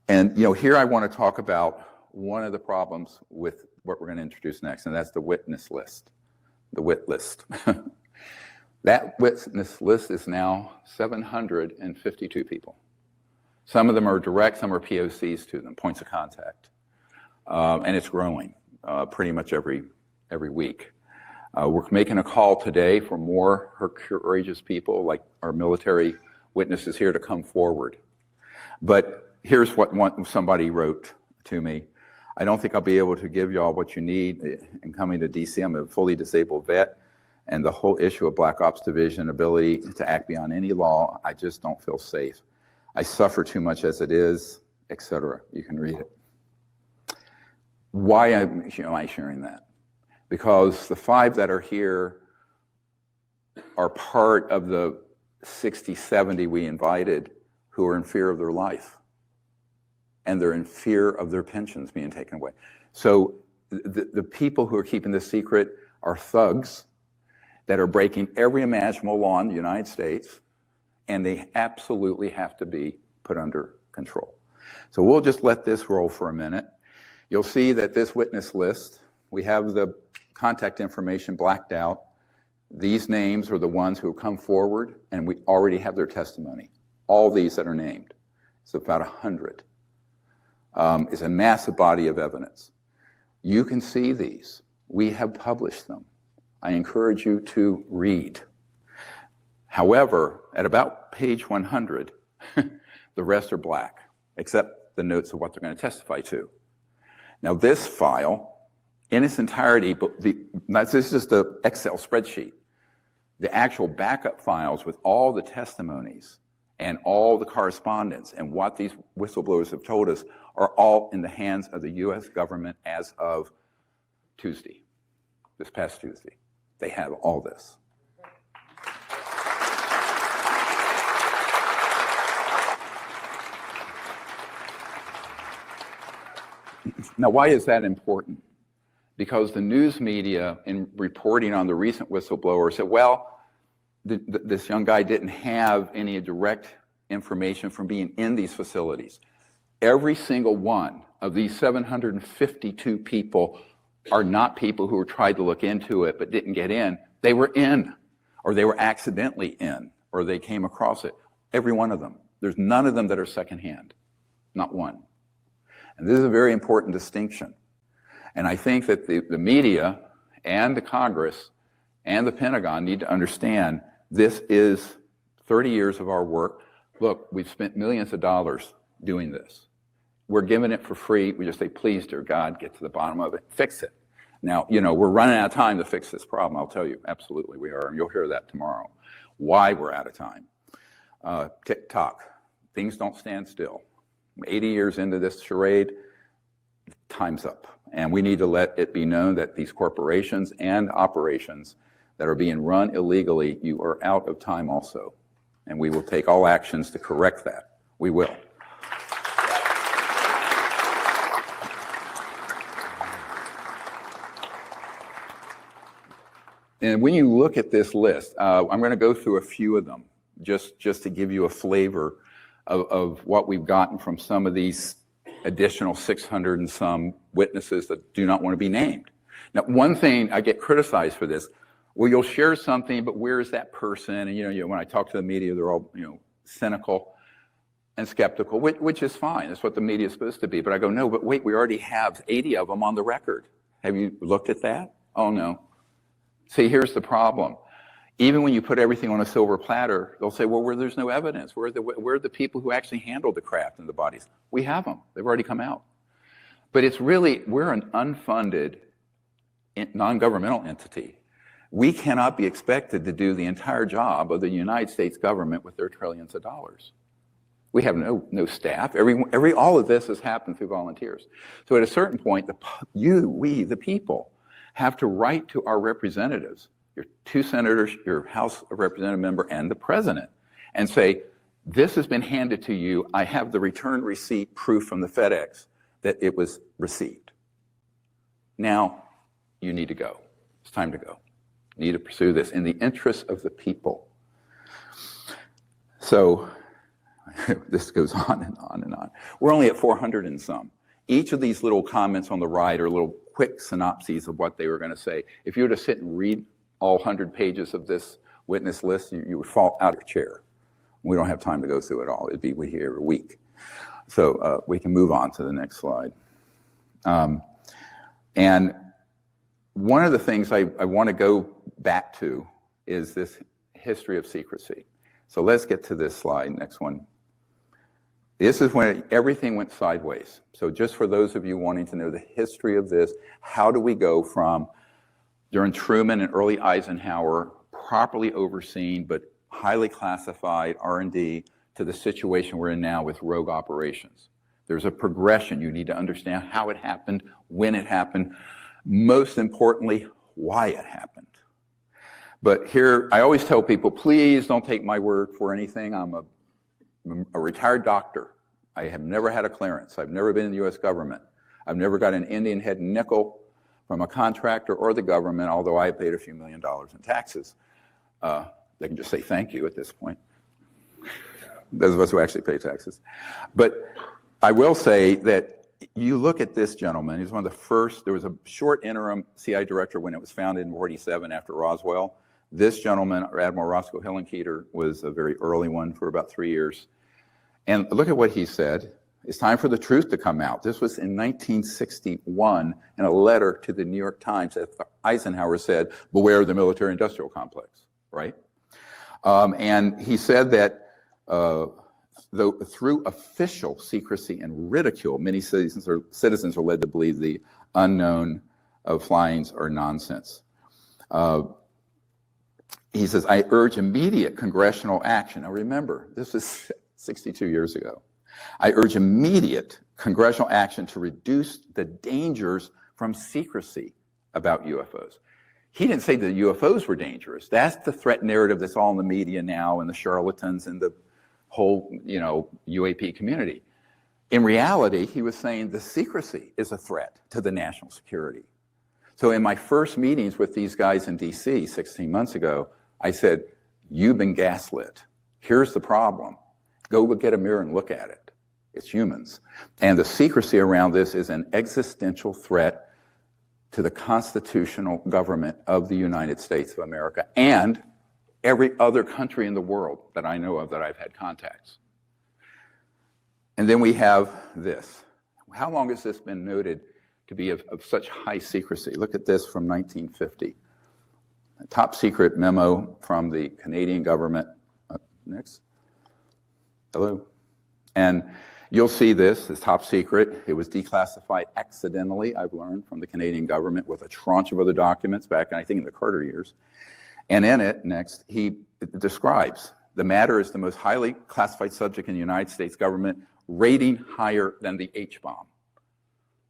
And here I want to talk about one of the problems with what we're going to introduce next, and that's the witness list, the WIT list. That witness list is now 752 people. Some of them are direct, some are POCs to them, points of contact. And it's growing pretty much every week. We're making a call today for more courageous people like our military witnesses here to come forward. But here's what somebody wrote to me. I don't think I'll be able to give y'all what you need in coming to DC. I'm a fully disabled vet, and the whole issue of Black Ops Division ability to act beyond any law, I just don't feel safe. I suffer too much as it is, etc. You can read it. Why am I sharing that? Because the 5 that are here are part of the 60, 70 we invited who are in fear of their life. And they're in fear of their pensions being taken away. So the people who are keeping this secret are thugs that are breaking every imaginable law in the United States, and they absolutely have to be put under control. So we'll just let this roll for a minute. You'll see that this witness list, we have the contact information blacked out. These names are the ones who have come forward, and we already have their testimony. All these that are named. It's about 100. It's a massive body of evidence. You can see these. We have published them. I encourage you to read. However, at about page 100, the rest are black, except the notes of what they're going to testify to. Now this file, in its entirety, this is just an Excel spreadsheet. The actual backup files with all the testimonies and all the correspondence and what these whistleblowers have told us are all in the hands of the U.S. government as of Tuesday, this past Tuesday. They have all this. Now, why is that important? Because the news media, in reporting on the recent whistleblower, said, well, this young guy didn't have any direct information from being in these facilities. Every single one of these 752 people are not people who were tried to look into it but didn't get in. They were in, or they were accidentally in, or they came across it. Every one of them. There's none of them that are secondhand. Not one. And this is a very important distinction. And I think that the media and the Congress and the Pentagon need to understand this is 30 years of our work. Look, we've spent millions of dollars doing this. We're giving it for free. We just say, please, dear God, get to the bottom of it, fix it. Now, we're running out of time to fix this problem. I'll tell you, absolutely we are, and you'll hear that tomorrow. Why we're out of time. Tick-tock, things don't stand still. 80 years into this charade, time's up. And we need to let it be known that these corporations and operations that are being run illegally, you are out of time also. And we will take all actions to correct that. We will. And when you look at this list, I'm going to go through a few of them just to give you a flavor of what we've gotten from some of these additional 600 and some witnesses that do not want to be named. Now, one thing I get criticized for this, well, you'll share something, but where is that person? And when I talk to the media, they're all cynical and skeptical, which is fine. That's what the media is supposed to be. But I go, no, but wait, we already have 80 of them on the record. Have you looked at that? Oh, no. See, here's the problem. Even when you put everything on a silver platter, they'll say, well, there's no evidence. Where are the people who actually handled the craft and the bodies? We have them. They've already come out. But it's really, we're an unfunded, non-governmental entity. We cannot be expected to do the entire job of the United States government with their trillions of dollars. We have no staff. All of this has happened through volunteers. So at a certain point, we, the people, have to write to our representatives, your 2 senators, your House of Representative member, and the president, and say, this has been handed to you. I have the return receipt proof from the FedEx that it was received. Now, you need to go. It's time to go. You need to pursue this in the interest of the people. So, this goes on and on and on. We're only at 400 and some. Each of these little comments on the right are little quick synopses of what they were going to say. If you were to sit and read all 100 pages of this witness list, you would fall out of your chair. We don't have time to go through it all. It'd be here a week. So we can move on to the next slide. And one of the things I want to go back to is this history of secrecy. So let's get to this slide, next one. This is when everything went sideways. So just for those of you wanting to know the history of this, how do we go from during Truman and early Eisenhower, properly overseen but highly classified R&D, to the situation we're in now with rogue operations? There's a progression. You need to understand how it happened, when it happened, most importantly, why it happened. But here, I always tell people, please don't take my word for anything. I'm a retired doctor. I have never had a clearance. I've never been in the U.S. government. I've never got an Indian head nickel from a contractor or the government, although I paid a few $1 million in taxes. They can just say thank you at this point. Those of us who actually pay taxes. But I will say that you look at this gentleman, he's one of the first. There was a short interim CIA director when it was founded in 47 after Roswell. This gentleman, Admiral Roscoe Hillenkoetter, was a very early one for about 3 years. And look at what he said. It's time for the truth to come out. This was in 1961 in a letter to the New York Times that Eisenhower said, beware of the military-industrial complex, right? And he said that through official secrecy and ridicule, many citizens are led to believe the unknown of flyings are nonsense. He says, I urge immediate congressional action. Now remember, this is 62 years ago. I urge immediate congressional action to reduce the dangers from secrecy about UFOs. He didn't say that UFOs were dangerous. That's the threat narrative that's all in the media now, and the charlatans and the whole, UAP community. In reality, he was saying the secrecy is a threat to the national security. So in my first meetings with these guys in DC 16 months ago, I said, you've been gaslit. Here's the problem. Go get a mirror and look at it. It's humans. And the secrecy around this is an existential threat to the constitutional government of the United States of America and every other country in the world that I know of that I've had contacts. And then we have this. How long has this been noted to be of such high secrecy? Look at this from 1950. A top secret memo from the Canadian government. Next. Hello. And you'll see this is top secret. It was declassified accidentally, I've learned, from the Canadian government with a tranche of other documents back, I think, in the Carter years. And in it, next, he describes the matter is the most highly classified subject in the United States government, rating higher than the H-bomb.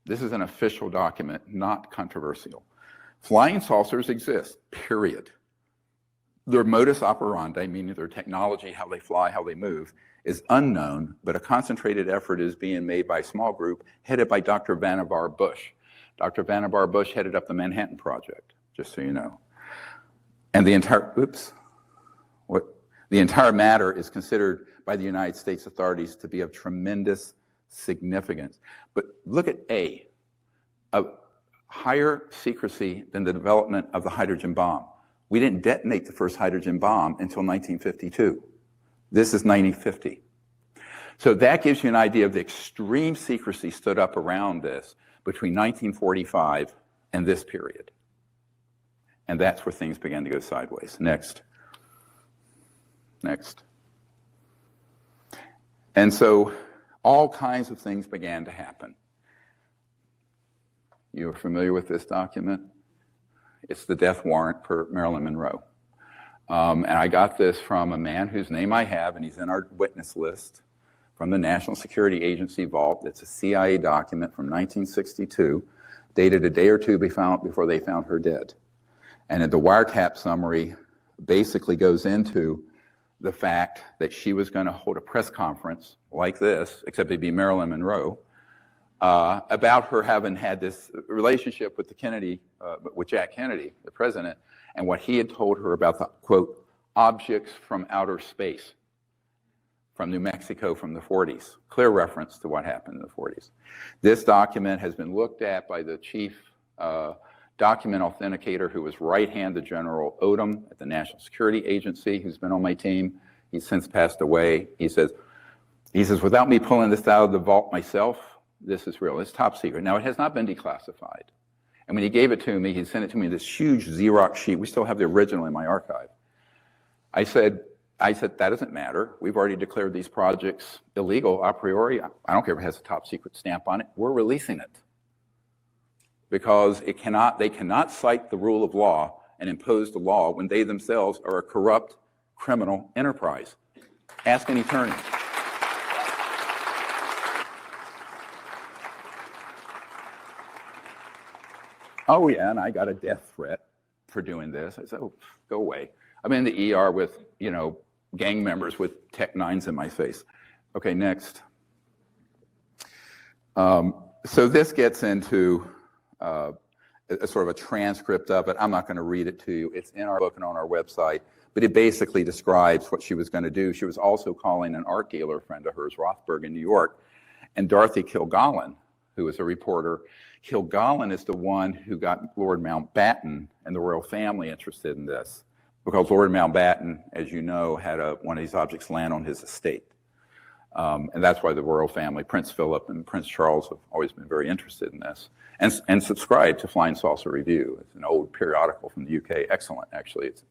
This is an official document, not controversial. Flying saucers exist, period. Their modus operandi, meaning their technology, how they fly, how they move, is unknown, but a concentrated effort is being made by a small group headed by Dr. Vannevar Bush. Dr. Vannevar Bush headed up the Manhattan Project, just so you know. And the entire matter is considered by the United States authorities to be of tremendous significance. But look at A, of higher secrecy than the development of the hydrogen bomb. We didn't detonate the first hydrogen bomb until 1952. This is 1950. So that gives you an idea of the extreme secrecy stood up around this between 1945 and this period. And that's where things began to go sideways. Next. Next. And so all kinds of things began to happen. You're familiar with this document? It's the death warrant for Marilyn Monroe. And I got this from a man whose name I have, and he's in our witness list, from the National Security Agency vault. It's a CIA document from 1962, dated a day or two before they found her dead. And the wiretap summary basically goes into the fact that she was going to hold a press conference like this, except it'd be Marilyn Monroe, about her having had this relationship with with Jack Kennedy, the president, and what he had told her about the, quote, objects from outer space from New Mexico from the 40s. Clear reference to what happened in the 40s. This document has been looked at by the chief document authenticator, who was right-hand to General Odom at the National Security Agency, who's been on my team. He's since passed away. He says, without me pulling this out of the vault myself, this is real. It's top secret. Now, it has not been declassified. And when he gave it to me, he sent it to me in this huge Xerox sheet. We still have the original in my archive. I said, that doesn't matter. We've already declared these projects illegal a priori. I don't care if it has a top secret stamp on it. We're releasing it. Because they cannot cite the rule of law and impose the law when they themselves are a corrupt criminal enterprise. Ask an attorney. Oh yeah, and I got a death threat for doing this. I said, oh, go away. I'm in the ER with, gang members with Tech 9s in my face. Okay, next. So this gets into a sort of a transcript of it. I'm not going to read it to you. It's in our book and on our website, but it basically describes what she was going to do. She was also calling an art dealer friend of hers, Rothberg, in New York, and Dorothy Kilgallen, who was a reporter. Kilgallen is the one who got Lord Mountbatten and the royal family interested in this, because Lord Mountbatten, as you know, had one of these objects land on his estate. And that's why the royal family, Prince Philip and Prince Charles, have always been very interested in this and subscribed to Flying Saucer Review. It's an old periodical from the UK, excellent, actually. It's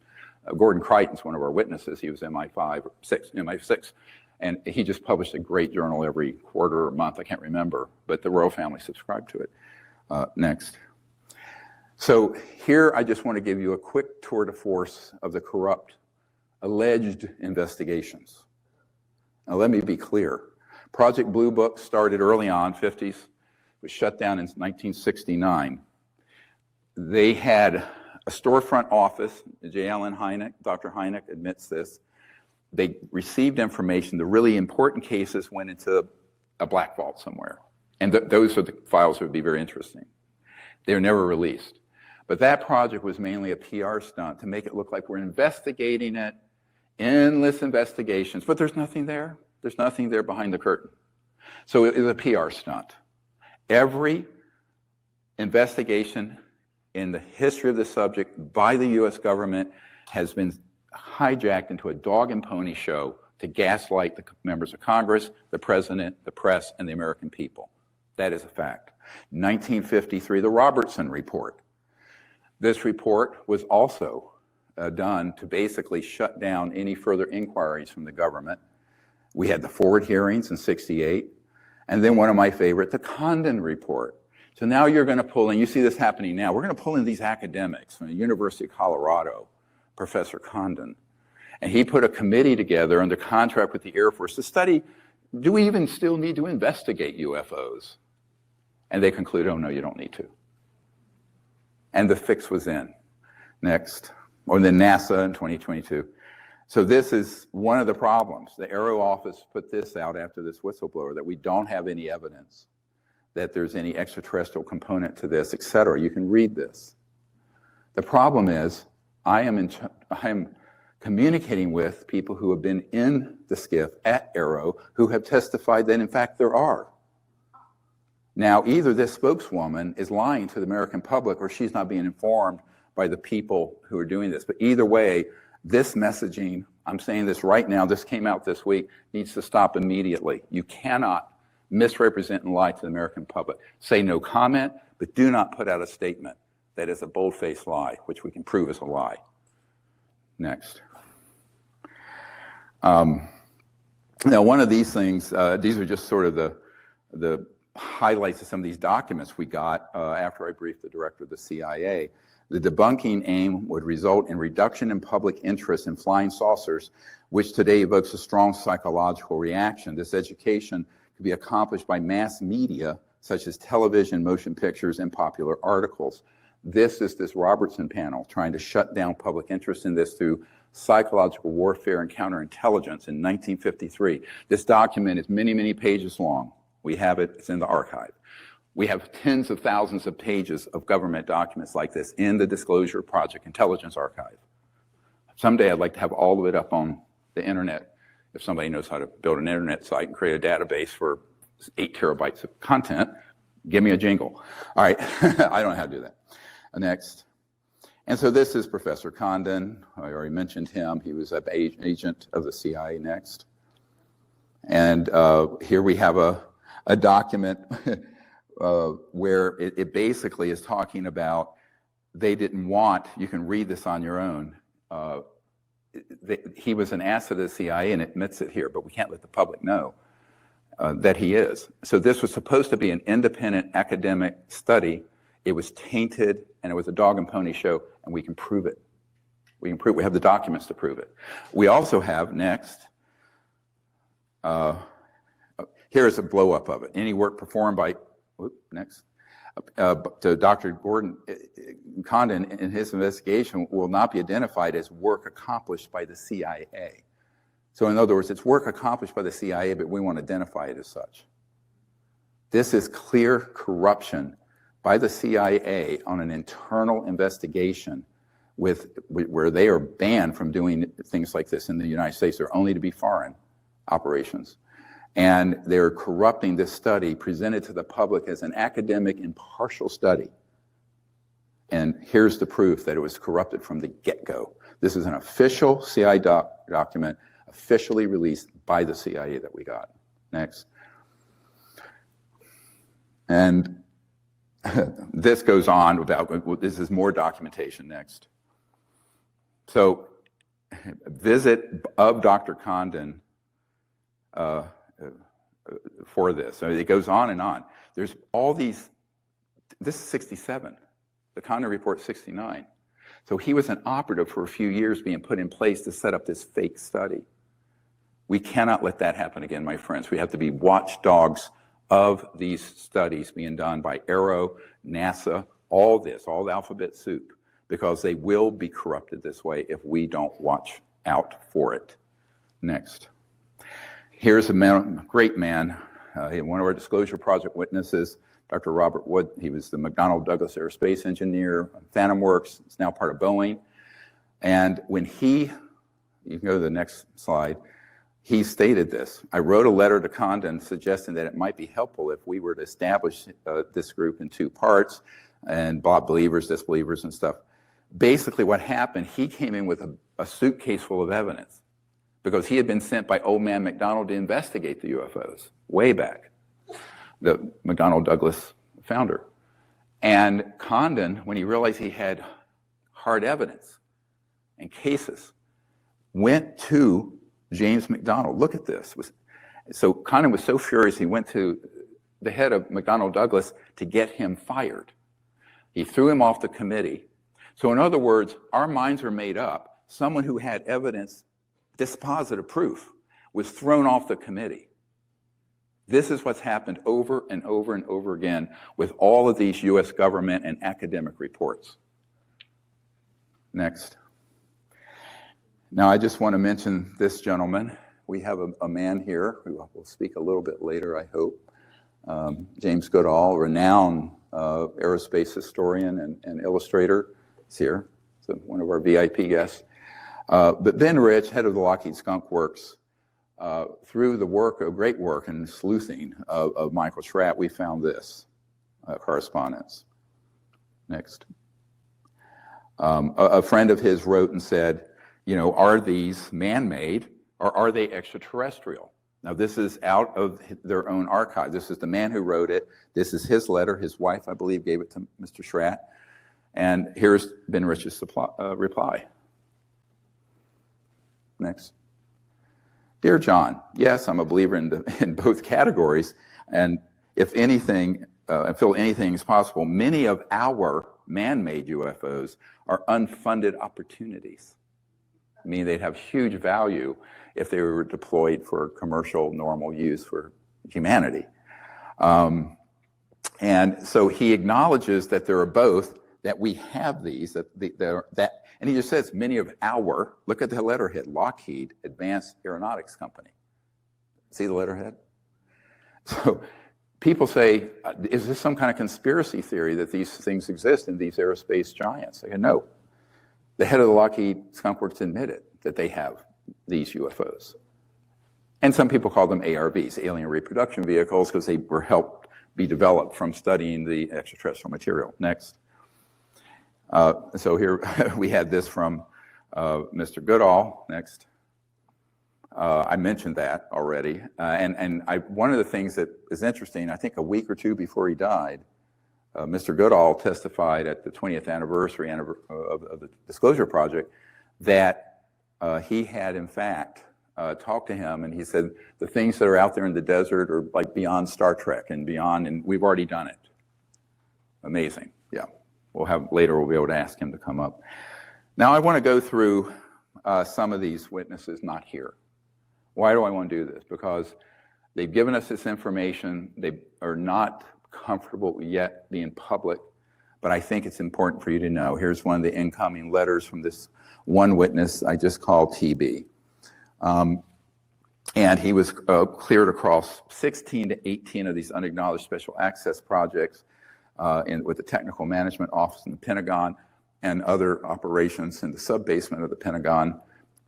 Gordon Crichton's one of our witnesses. He was MI6, and he just published a great journal every quarter or month, I can't remember, but the royal family subscribed to it. Next. So here I just want to give you a quick tour de force of the corrupt alleged investigations. Now let me be clear. Project Blue Book started early on, 50s, was shut down in 1969. They had a storefront office, J. Allen Hynek, Dr. Hynek admits this. They received information. The really important cases went into a black vault somewhere. And those are the files that would be very interesting. They were never released. But that project was mainly a PR stunt to make it look like we're investigating it, endless investigations, but there's nothing there. There's nothing there behind the curtain. So it is a PR stunt. Every investigation in the history of the subject by the US government has been hijacked into a dog and pony show to gaslight the members of Congress, the president, the press, and the American people. That is a fact. 1953, the Robertson Report. This report was also done to basically shut down any further inquiries from the government. We had the forward hearings in 68, and then one of my favorite, the Condon Report. So now you're going to pull in, you see this happening now, we're going to pull in these academics from the University of Colorado, Professor Condon, and he put a committee together under contract with the Air Force to study, do we even still need to investigate UFOs? And they concluded, oh no, you don't need to. And the fix was in. Next. Or then NASA in 2022. So this is one of the problems. The Aero office put this out after this whistleblower, that we don't have any evidence that there's any extraterrestrial component to this, et cetera. You can read this. The problem is, I am communicating with people who have been in the skiff at Aero who have testified that in fact there are. Now, either this spokeswoman is lying to the American public or she's not being informed by the people who are doing this. But either way, this messaging, I'm saying this right now, this came out this week, needs to stop immediately. You cannot misrepresent and lie to the American public. Say no comment, but do not put out a statement that is a bold-faced lie, which we can prove is a lie. Next. Now, one of these things, these are just sort of the highlights of some of these documents we got after I briefed the director of the CIA. The debunking aim would result in reduction in public interest in flying saucers, which today evokes a strong psychological reaction. This education could be accomplished by mass media, such as television, motion pictures, and popular articles. This is this Robertson panel trying to shut down public interest in this through psychological warfare and counterintelligence in 1953. This document is many, many pages long. We have it, it's in the archive. We have tens of thousands of pages of government documents like this in the Disclosure Project Intelligence Archive. Someday I'd like to have all of it up on the internet. If somebody knows how to build an internet site and create a database for 8 terabytes of content, give me a jingle. All right, I don't know how to do that. Next. And so this is Professor Condon. I already mentioned him. He was an agent of the CIA next. And here we have a document where it basically is talking about they didn't want, you can read this on your own, he was an asset of the CIA and admits it here, but we can't let the public know that he is. So this was supposed to be an independent academic study. It was tainted and it was a dog and pony show, and we can prove it. We have the documents to prove it. We also have next, here is a blow up of it. Any work performed by, next, to Dr. Gordon Condon in his investigation will not be identified as work accomplished by the CIA. So in other words, it's work accomplished by the CIA, but we won't identify it as such. This is clear corruption by the CIA on an internal investigation where they are banned from doing things like this in the United States. They're only to be foreign operations. And they're corrupting this study presented to the public as an academic impartial study. And here's the proof that it was corrupted from the get-go. This is an official CIA document, officially released by the CIA that we got. Next. And this goes on about, this is more documentation next. So, visit of Dr. Condon for this. So it goes on and on. There's all these, this is 67. The Condon report 69. So he was an operative for a few years being put in place to set up this fake study. We cannot let that happen again, my friends. We have to be watchdogs of these studies being done by Aero, NASA, all this, all the alphabet soup, because they will be corrupted this way if we don't watch out for it. Next. Here's a man, great man, one of our Disclosure Project witnesses, Dr. Robert Wood. He was the McDonnell Douglas aerospace engineer, Phantom Works, it's now part of Boeing. And when you can go to the next slide, he stated this: I wrote a letter to Condon suggesting that it might be helpful if we were to establish this group in 2 parts, and believers, disbelievers, and stuff. Basically what happened, he came in with a suitcase full of evidence because he had been sent by old man McDonnell to investigate the UFOs way back, the McDonnell Douglas founder. And Condon, when he realized he had hard evidence and cases, went to James McDonnell. Look at this. So Condon was so furious, he went to the head of McDonnell Douglas to get him fired. He threw him off the committee. So in other words, our minds are made up. Someone who had evidence, dispositive proof, was thrown off the committee. This is what's happened over and over and over again with all of these US government and academic reports. Next. Now, I just want to mention this gentleman. We have a man here who will speak a little bit later, I hope. James Goodall, renowned aerospace historian and illustrator, is here. So one of our VIP guests. But Ben Rich, head of the Lockheed Skunk Works, through the great work in sleuthing of Michael Schratt, we found this correspondence. Next. A friend of his wrote and said, you know, are these man-made or are they extraterrestrial? Now, this is out of their own archive. This is the man who wrote it. This is his letter. His wife, I believe, gave it to Mr. Schratt. And here's Ben Rich's reply. Next. Dear John, yes, I'm a believer in both categories. And if anything, I feel anything is possible. Many of our man-made UFOs are unfunded opportunities. I mean, they'd have huge value if they were deployed for commercial, normal use for humanity. And so he acknowledges that there are both, that we have these, and he just says many of our, look at the letterhead, Lockheed Advanced Aeronautics Company. See the letterhead? So people say, is this some kind of conspiracy theory that these things exist in these aerospace giants? I go, no. The head of the Lockheed Skunk Works admitted that they have these UFOs. And some people call them ARVs, alien reproduction vehicles, because they were helped be developed from studying the extraterrestrial material. Next. So here we had this from Mr. Goodall. Next. I mentioned that already. One of the things that is interesting, I think a week or two before he died, Mr. Goodall testified at the 20th anniversary of the Disclosure Project that he had, in fact, talked to him, and he said, the things that are out there in the desert are like beyond Star Trek and beyond, and we've already done it. Amazing, yeah. Later we'll be able to ask him to come up. Now I want to go through some of these witnesses not here. Why do I want to do this? Because they've given us this information. They are not comfortable yet being public, but I think it's important for you to know. Here's one of the incoming letters from this one witness I just called TB. And he was cleared across 16 to 18 of these unacknowledged special access projects with the Technical Management Office in the Pentagon and other operations in the sub-basement of the Pentagon.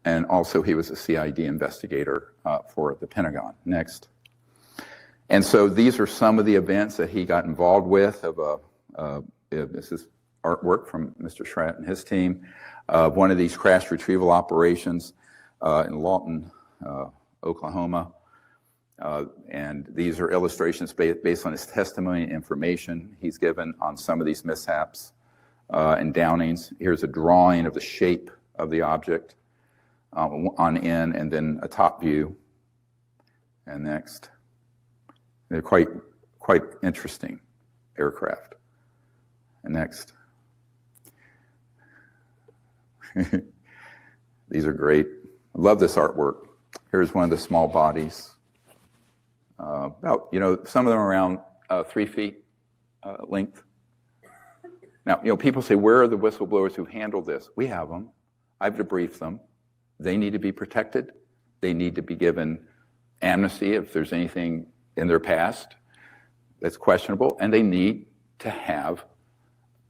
And also he was a CID investigator for the Pentagon. Next. And so these are some of the events that he got involved with. This is artwork from Mr. Schratt and his team. One of these crash retrieval operations in Lawton, Oklahoma. And these are illustrations based on his testimony and information he's given on some of these mishaps and downings. Here's a drawing of the shape of the object on in, and then a top view. And next. They're quite interesting aircraft. And next. These are great. I love this artwork. Here's one of the small bodies. About, some of them around 3 feet length. Now, people say, where are the whistleblowers who handled this? We have them. I've debriefed them. They need to be protected. They need to be given amnesty if there's anything in their past that's questionable, and they need to have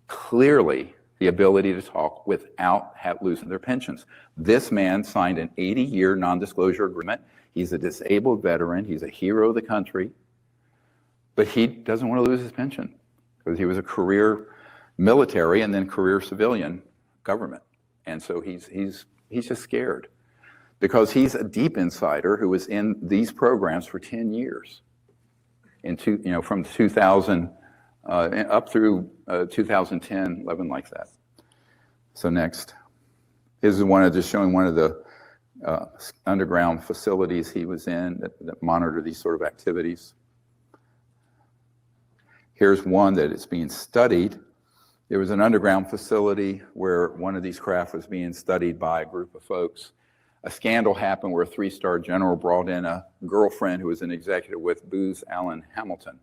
clearly the ability to talk without losing their pensions. This man signed an 80-year non-disclosure agreement. He's a disabled veteran. He's a hero of the country, but he doesn't want to lose his pension because he was a career military and then career civilian government. And so he's just scared because he's a deep insider who was in these programs for 10 years. From 2000 up through 2010, 11, like that. So next. This is just showing one of the underground facilities he was in that monitor these sort of activities. Here's one that is being studied. There was an underground facility where one of these craft was being studied by a group of folks. A scandal happened where a 3-star general brought in a girlfriend who was an executive with Booz Allen Hamilton,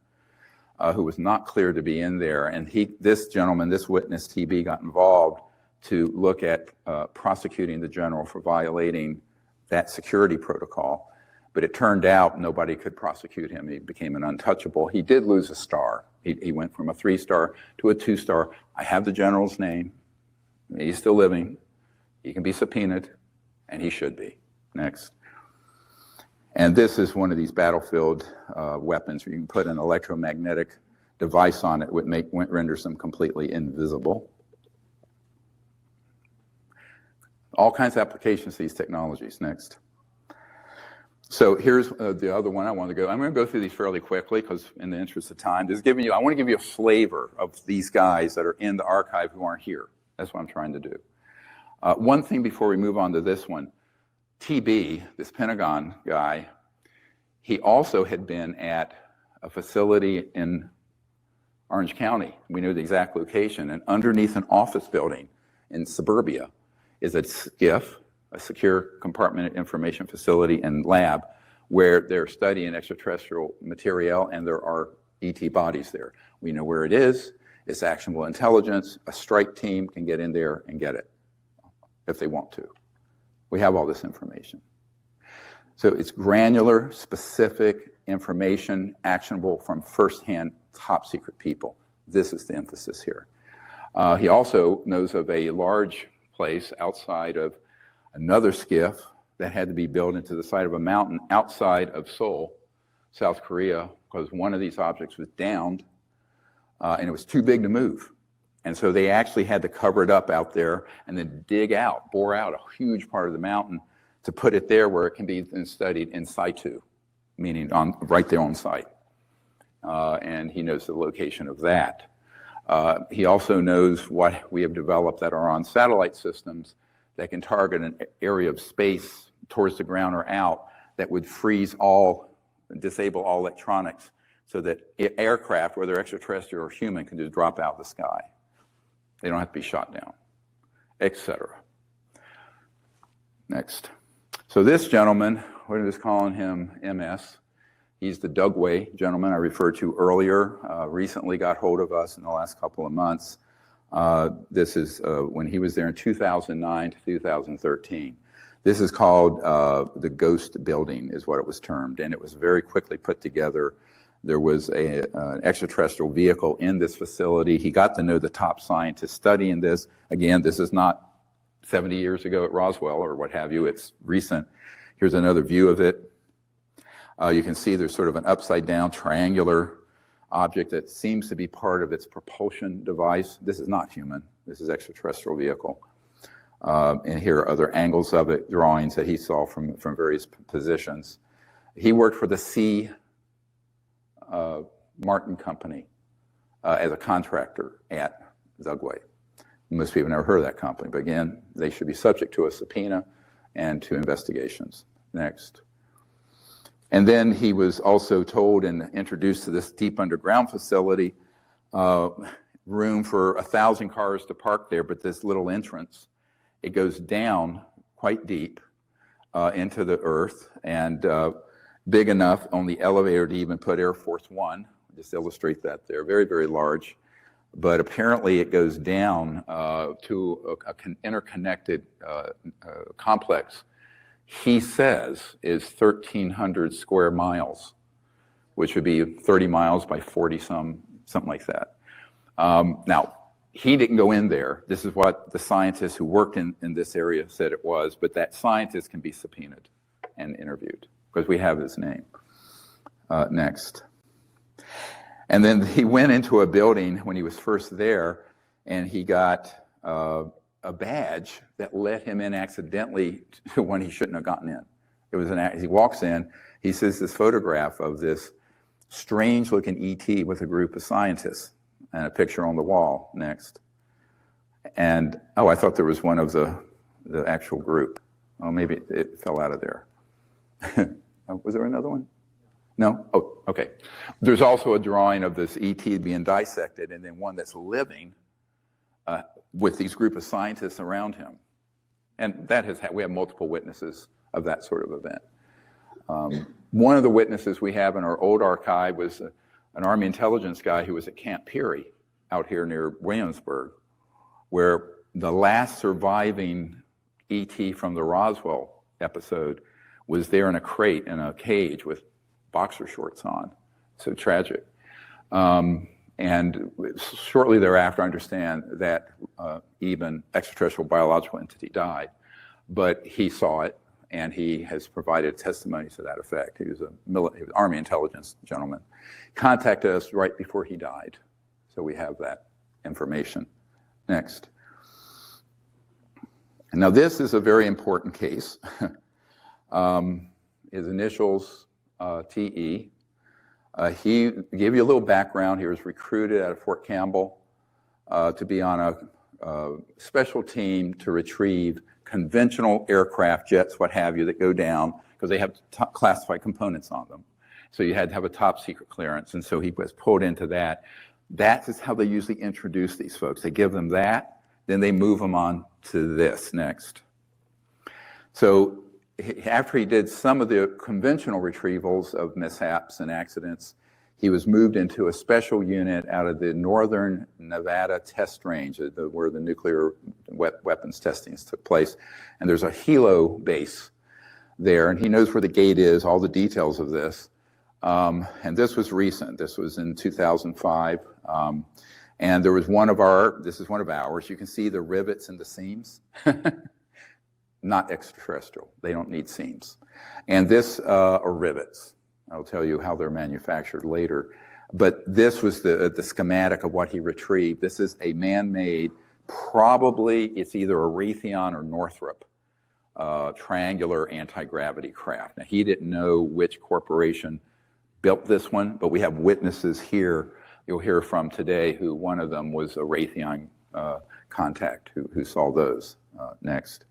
who was not cleared to be in there. And this witness, TB, got involved to look at prosecuting the general for violating that security protocol. But it turned out nobody could prosecute him. He became an untouchable. He did lose a star. He went from a 3-star to a 2-star. I have the general's name. He's still living. He can be subpoenaed. And he should be. Next. And this is one of these battlefield weapons where you can put an electromagnetic device on it, which renders them completely invisible. All kinds of applications to these technologies. Next. So here's the other one I want to go. I'm going to go through these fairly quickly because in the interest of time, I want to give you a flavor of these guys that are in the archive who aren't here. That's what I'm trying to do. One thing before we move on to this one, TB, this Pentagon guy, he also had been at a facility in Orange County. We know the exact location. And underneath an office building in suburbia is a SCIF, a secure compartment information facility and lab, where they're studying extraterrestrial material, and there are ET bodies there. We know where it is. It's actionable intelligence. A strike team can get in there and get it if they want to. We have all this information. So it's granular, specific information, actionable from firsthand, top secret people. This is the emphasis here. He also knows of a large place outside of another SCIF that had to be built into the side of a mountain outside of Seoul, South Korea, because one of these objects was downed and it was too big to move. And so they actually had to cover it up out there and then bore out a huge part of the mountain to put it there where it can be then studied in situ, meaning right there on site. And he knows the location of that. He also knows what we have developed that are on satellite systems that can target an area of space towards the ground or out that would disable all electronics so that aircraft, whether extraterrestrial or human, can just drop out of the sky. They don't have to be shot down, etc. Next. So this gentleman, we're just calling him MS. He's the Dugway gentleman I referred to earlier, recently got hold of us in the last couple of months. This is when he was there in 2009 to 2013. This is called the Ghost Building is what it was termed, and it was very quickly put together. There was an extraterrestrial vehicle in this facility. He got to know the top scientists studying this. Again, this is not 70 years ago at Roswell or what have you. It's recent. Here's another view of it. You can see there's sort of an upside down triangular object that seems to be part of its propulsion device. This is not human. This is extraterrestrial vehicle. And here are other angles of it, drawings that he saw from various positions. He worked for the C. Martin Company as a contractor at Dugway. Most people never heard of that company, but again, they should be subject to a subpoena and to investigations. Next. And then he was also told and introduced to this deep underground facility, room for 1,000 cars to park there, but this little entrance, it goes down quite deep into the earth and big enough on the elevator to even put Air Force One. Just illustrate that there, very, very large. But apparently it goes down to an interconnected complex. He says is 1,300 square miles, which would be 30 miles by 40 something like that. Now, he didn't go in there. This is what the scientists who worked in this area said it was, but that scientist can be subpoenaed and interviewed because we have his name. Next. And then he went into a building when he was first there, and he got a badge that let him in accidentally to when he shouldn't have gotten in. It was he walks in, he sees this photograph of this strange-looking ET with a group of scientists and a picture on the wall. Next. And, I thought there was one of the actual group. Oh, maybe it fell out of there. Was there another one? No? Oh, okay. There's also a drawing of this ET being dissected and then one that's living with these group of scientists around him. And we have multiple witnesses of that sort of event. One of the witnesses we have in our old archive was an Army intelligence guy who was at Camp Peary out here near Williamsburg, where the last surviving ET from the Roswell episode was there in a crate in a cage with boxer shorts on. So tragic. And shortly thereafter, I understand that even extraterrestrial biological entity died, but he saw it and he has provided testimony to that effect. He was an Army intelligence gentleman. Contacted us right before he died. So we have that information. Next. Now this is a very important case. His initials, TE. He gave you a little background. He was recruited out of Fort Campbell to be on a special team to retrieve conventional aircraft, jets, what have you, that go down because they have classified components on them. So you had to have a top secret clearance. And so he was pulled into that. That is how they usually introduce these folks. They give them that, then they move them on to this next. So after he did some of the conventional retrievals of mishaps and accidents, he was moved into a special unit out of the Northern Nevada test range, where the nuclear weapons testings took place. And there's a helo base there, and he knows where the gate is, all the details of this. And this was recent. This was in 2005. And there was this is one of ours. You can see the rivets and the seams. Not extraterrestrial. They don't need seams. And this are rivets. I'll tell you how they're manufactured later. But this was the schematic of what he retrieved. This is a man-made, probably it's either a Raytheon or Northrop triangular anti-gravity craft. Now, he didn't know which corporation built this one, but we have witnesses here you'll hear from today who one of them was a Raytheon contact who saw those next.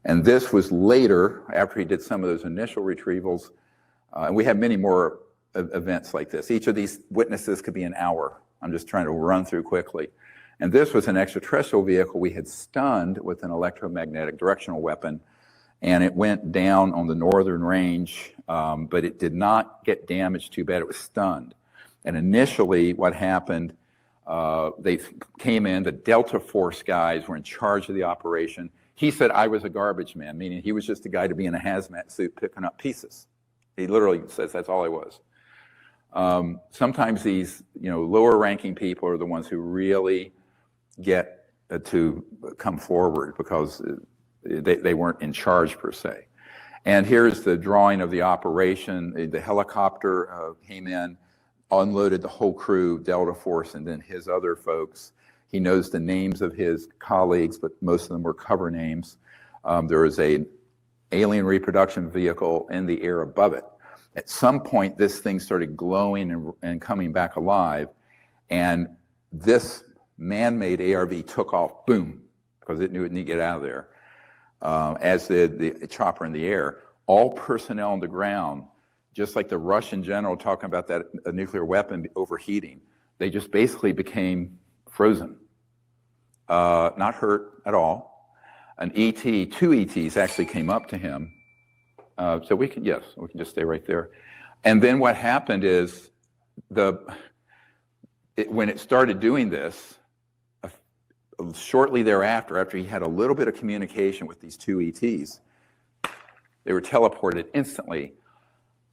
And this was later, after he did some of those initial retrievals, and we have many more events like this. Each of these witnesses could be an hour. I'm just trying to run through quickly. And this was an extraterrestrial vehicle we had stunned with an electromagnetic directional weapon, and it went down on the northern range, but it did not get damaged too bad. It was stunned. And initially what happened, they came in, the Delta Force guys were in charge of the operation. He said I was a garbage man, meaning he was just a guy to be in a hazmat suit picking up pieces. He literally says that's all I was. Sometimes these, lower ranking people are the ones who really get to come forward because they weren't in charge per se. And here's the drawing of the operation. The helicopter came in, unloaded the whole crew, Delta Force, and then his other folks. He knows the names of his colleagues, but most of them were cover names. There was an alien reproduction vehicle in the air above it. At some point, this thing started glowing and coming back alive, and this man-made ARV took off, boom, because it knew it needed to get out of there. As the chopper in the air, all personnel on the ground, just like the Russian general talking about that a nuclear weapon overheating, they just basically became frozen, not hurt at all. An ET, two ETs actually came up to him. So we can just stay right there. And then what happened is when it started doing this, shortly thereafter, after he had a little bit of communication with these two ETs, they were teleported instantly.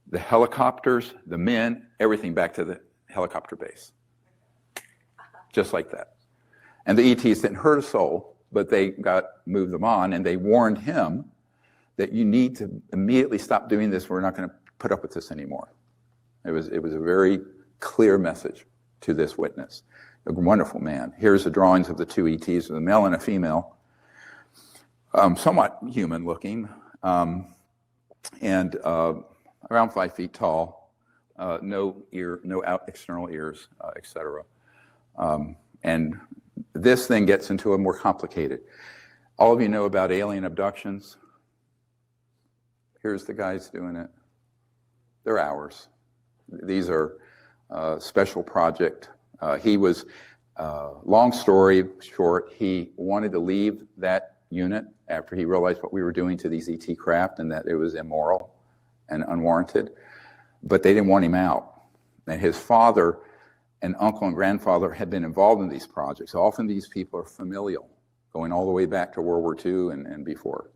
The helicopters, the men, everything back to the helicopter base. Just like that. And the ETs didn't hurt a soul, but they moved them on, and they warned him that you need to immediately stop doing this. We're not going to put up with this anymore. It was a very clear message to this witness. A wonderful man. Here's the drawings of the two ETs, a male and a female, somewhat human looking, and around 5 feet tall, no external ears, etc. And this thing gets into a more complicated. All of you know about alien abductions. Here's the guys doing it. They're ours. These are special project. He was, long story short, he wanted to leave that unit after he realized what we were doing to these ET craft and that it was immoral and unwarranted, but they didn't want him out. And his father and uncle and grandfather had been involved in these projects. Often these people are familial, going all the way back to World War II and before.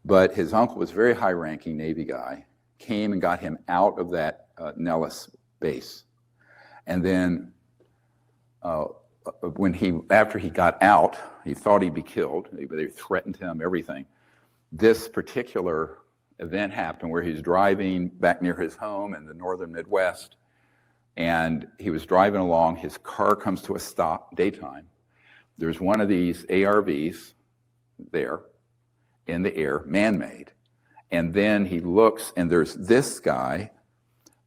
But his uncle was a very high-ranking Navy guy, came and got him out of that Nellis base. And then after he got out, he thought he'd be killed. They threatened him, everything. This particular event happened where he was driving back near his home in the northern Midwest, and he was driving along. His car comes to a stop, daytime. There's one of these ARVs there in the air, man-made. And then he looks, and there's this guy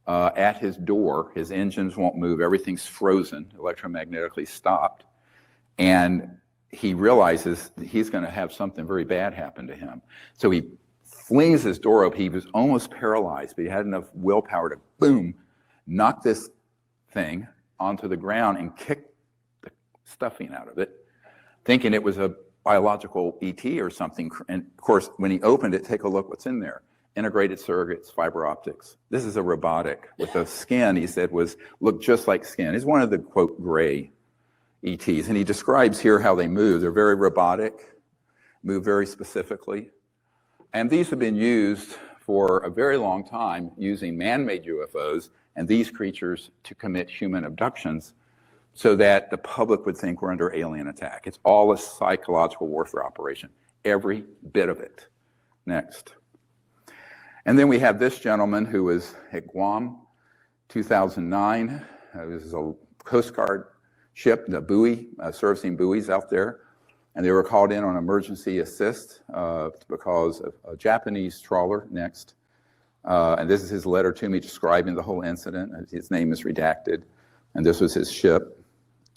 at his door. His engines won't move. Everything's frozen, electromagnetically stopped. And he realizes he's going to have something very bad happen to him. So he flings his door open. He was almost paralyzed, but he had enough willpower to, boom, knock this thing onto the ground and kicked the stuffing out of it, thinking it was a biological ET or something. And of course, when he opened it, take a look what's in there. Integrated circuits, fiber optics. This is a robotic with a skin, he said, looked just like skin. It's one of the, quote, gray ETs. And he describes here how they move. They're very robotic, move very specifically. And these have been used for a very long time using man-made UFOs and these creatures to commit human abductions so that the public would think we're under alien attack. It's all a psychological warfare operation, every bit of it. Next. And then we have this gentleman who was at Guam, 2009. This is a Coast Guard ship, the buoy, servicing buoys out there. And they were called in on emergency assist because of a Japanese trawler, next. And this is his letter to me describing the whole incident. His name is redacted. And this was his ship.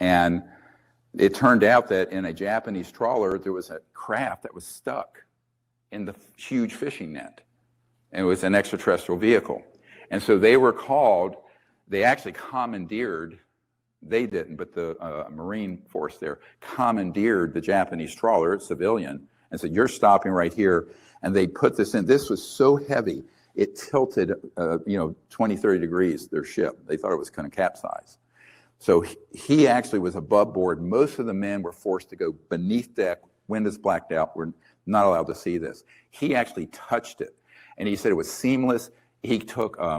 And it turned out that in a Japanese trawler, there was a craft that was stuck in the huge fishing net. And it was an extraterrestrial vehicle. And so they were called, they actually commandeered, they didn't, but the Marine Force there commandeered the Japanese trawler, civilian, and said, you're stopping right here. And they put this in. This was so heavy, it tilted, 20, 30 degrees, their ship. They thought it was going to capsize. So he actually was above board. Most of the men were forced to go beneath deck. Windows blacked out. We're not allowed to see this. He actually touched it. And he said it was seamless. He took, I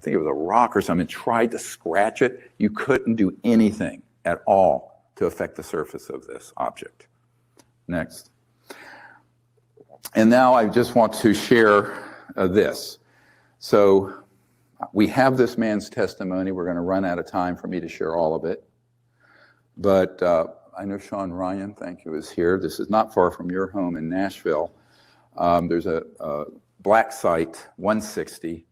think it was a rock or something, tried to scratch it. You couldn't do anything at all to affect the surface of this object. Next. And now I just want to share this. So we have this man's testimony. We're going to run out of time for me to share all of it. But I know Sean Ryan, thank you, is here. This is not far from your home in Nashville. There's a black site, 160,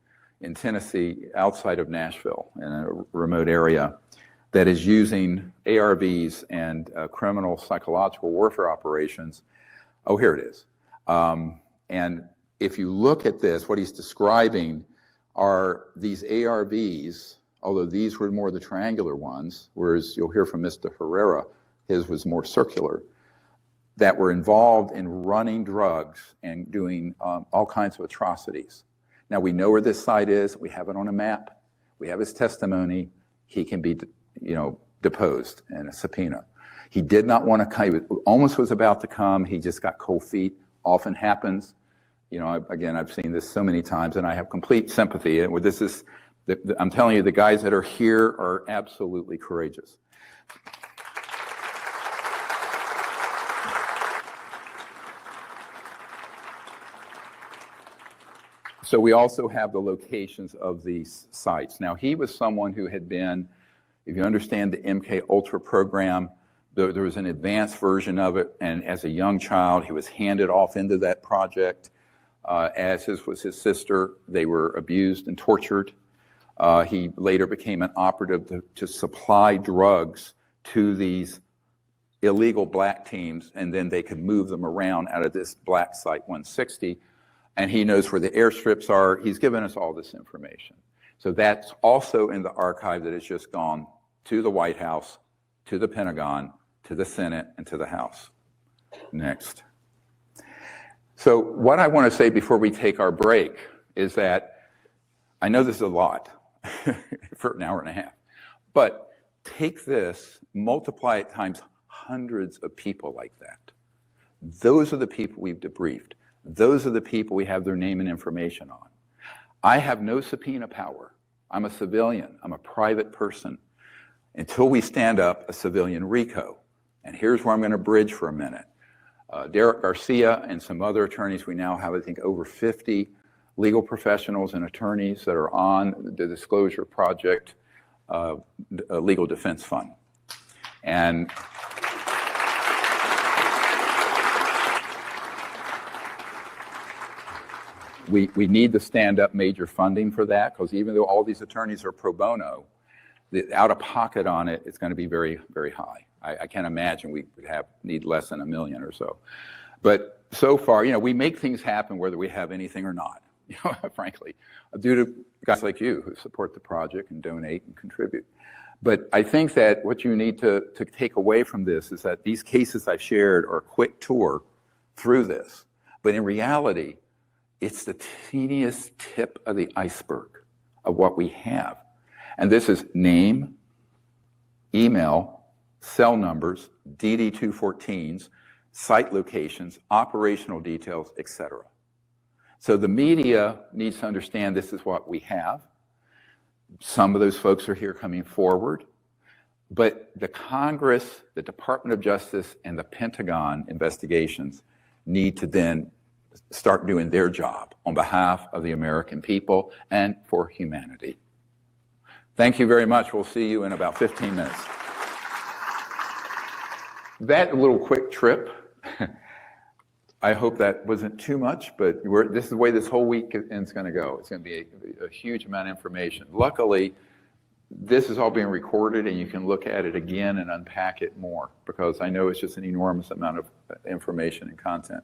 in Tennessee, outside of Nashville, in a remote area, that is using ARVs and criminal psychological warfare operations. Oh, here it is. And if you look at this, what he's describing are these ARVs, although these were more the triangular ones, whereas you'll hear from Mr. Herrera, his was more circular, that were involved in running drugs and doing all kinds of atrocities. Now we know where this site is. We have it on a map. We have his testimony. He can be, deposed in a subpoena. He did not want to come. He almost was about to come. He just got cold feet. Often happens. Again, I've seen this so many times, and I have complete sympathy. And this is, I'm telling you, the guys that are here are absolutely courageous. So we also have the locations of these sites. Now, he was someone who had been, if you understand the MK Ultra program, there was an advanced version of it, and as a young child, he was handed off into that project. As was his sister, they were abused and tortured. He later became an operative to supply drugs to these illegal black teams, and then they could move them around out of this black site 160. And he knows where the airstrips are. He's given us all this information. So that's also in the archive that has just gone to the White House, to the Pentagon, to the Senate, and to the House. Next. So what I want to say before we take our break is that I know this is a lot for an hour and a half, but take this, multiply it times hundreds of people like that. Those are the people we've debriefed. Those are the people we have their name and information on. I have no subpoena power. I'm a civilian. I'm a private person until we stand up a civilian RICO. And here's where I'm going to bridge for a minute. Derek Garcia and some other attorneys, we now have, I think, over 50 legal professionals and attorneys that are on the Disclosure Project Legal Defense Fund. And we need to stand up major funding for that, because even though all these attorneys are pro bono, the out-of-pocket on it is going to be very, very high. I can't imagine we would need less than $1 million or so. But so far, we make things happen whether we have anything or not, frankly, due to guys like you who support the project and donate and contribute. But I think that what you need to take away from this is that these cases I shared are a quick tour through this. But in reality, it's the teeniest tip of the iceberg of what we have. And this is name, email, cell numbers, DD-214s, site locations, operational details, etc. So the media needs to understand this is what we have. Some of those folks are here coming forward. But the Congress, the Department of Justice, and the Pentagon investigations need to then start doing their job on behalf of the American people and for humanity. Thank you very much. We'll see you in about 15 minutes. That little quick trip, I hope that wasn't too much, but this is the way this whole weekend's going to go. It's going to be a huge amount of information. Luckily, this is all being recorded, and you can look at it again and unpack it more, because I know it's just an enormous amount of information and content.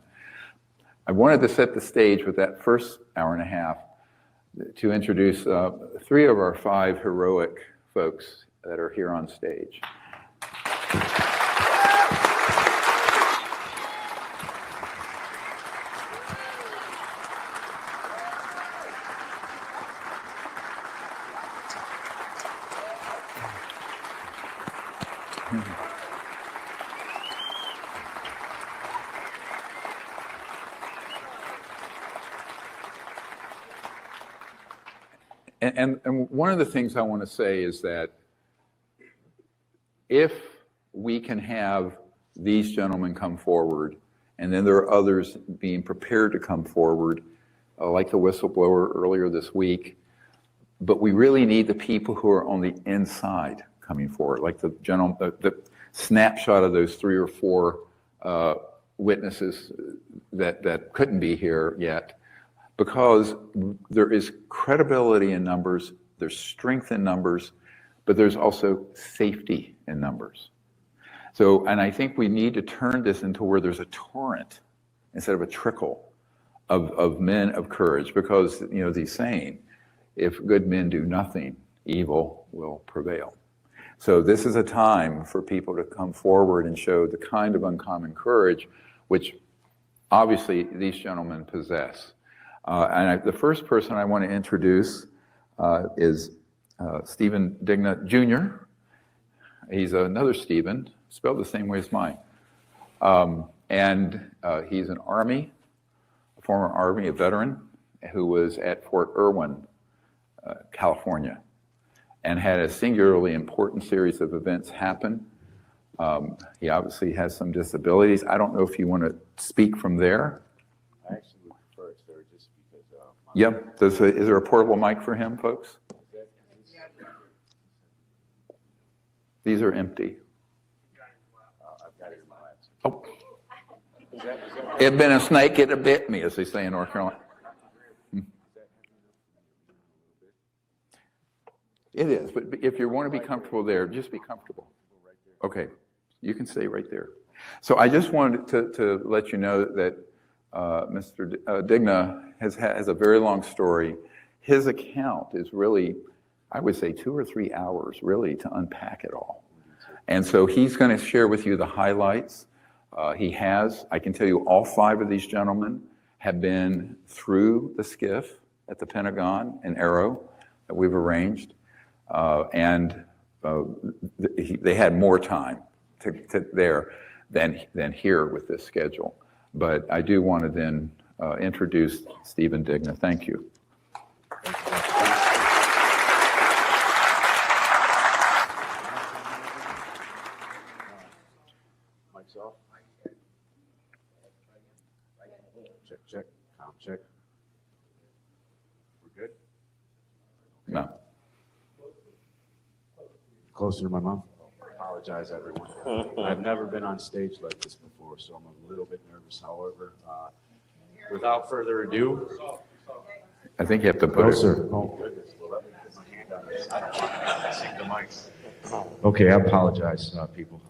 I wanted to set the stage with that first hour and a half to introduce 3 of our 5 heroic folks that are here on stage. And one of the things I want to say is that if we can have these gentlemen come forward, and then there are others being prepared to come forward, like the whistleblower earlier this week, but we really need the people who are on the inside coming forward, like the gentleman, the snapshot of those 3 or 4 witnesses that couldn't be here yet. Because there is credibility in numbers, there's strength in numbers, but there's also safety in numbers. So, and I think we need to turn this into where there's a torrent instead of a trickle of men of courage, because, you know, the saying, if good men do nothing, evil will prevail. So this is a time for people to come forward and show the kind of uncommon courage which obviously these gentlemen possess. The first person I want to introduce is Stephen Digna, Jr. He's another Stephen, spelled the same way as mine. He's an Army, a former Army, a veteran, who was at Fort Irwin, California, and had a singularly important series of events happen. He obviously has some disabilities. I don't know if you want to speak from there. I actually would prefer it, sir, just because. Yep. Is there a portable mic for him, folks? These are empty. I've got it in my lap. Oh. It'd been a snake, it'd have bit me, as they say in North Carolina. It is, but if you want to be comfortable there, just be comfortable. Okay, you can stay right there. So I just wanted to let you know that Mr. Digna has a very long story. His account is really, I would say, 2 or 3 hours, really, to unpack it all. And so he's going to share with you the highlights. I can tell you, all 5 of these gentlemen have been through the SCIF at the Pentagon and Arrow that we've arranged. They had more time there than here with this schedule. But I do want to then introduce Stephen Digna. Thank you. Mic's off. Check, check, check. We're good? No. Closer to my mouth. I apologize, everyone. I've never been on stage like this before, so I'm a little bit nervous. However, without further ado. I think you have to put it. Sir. Oh, goodness. Well, let me put my hand on this. I don't want to sing the mics. Okay, I apologize, people.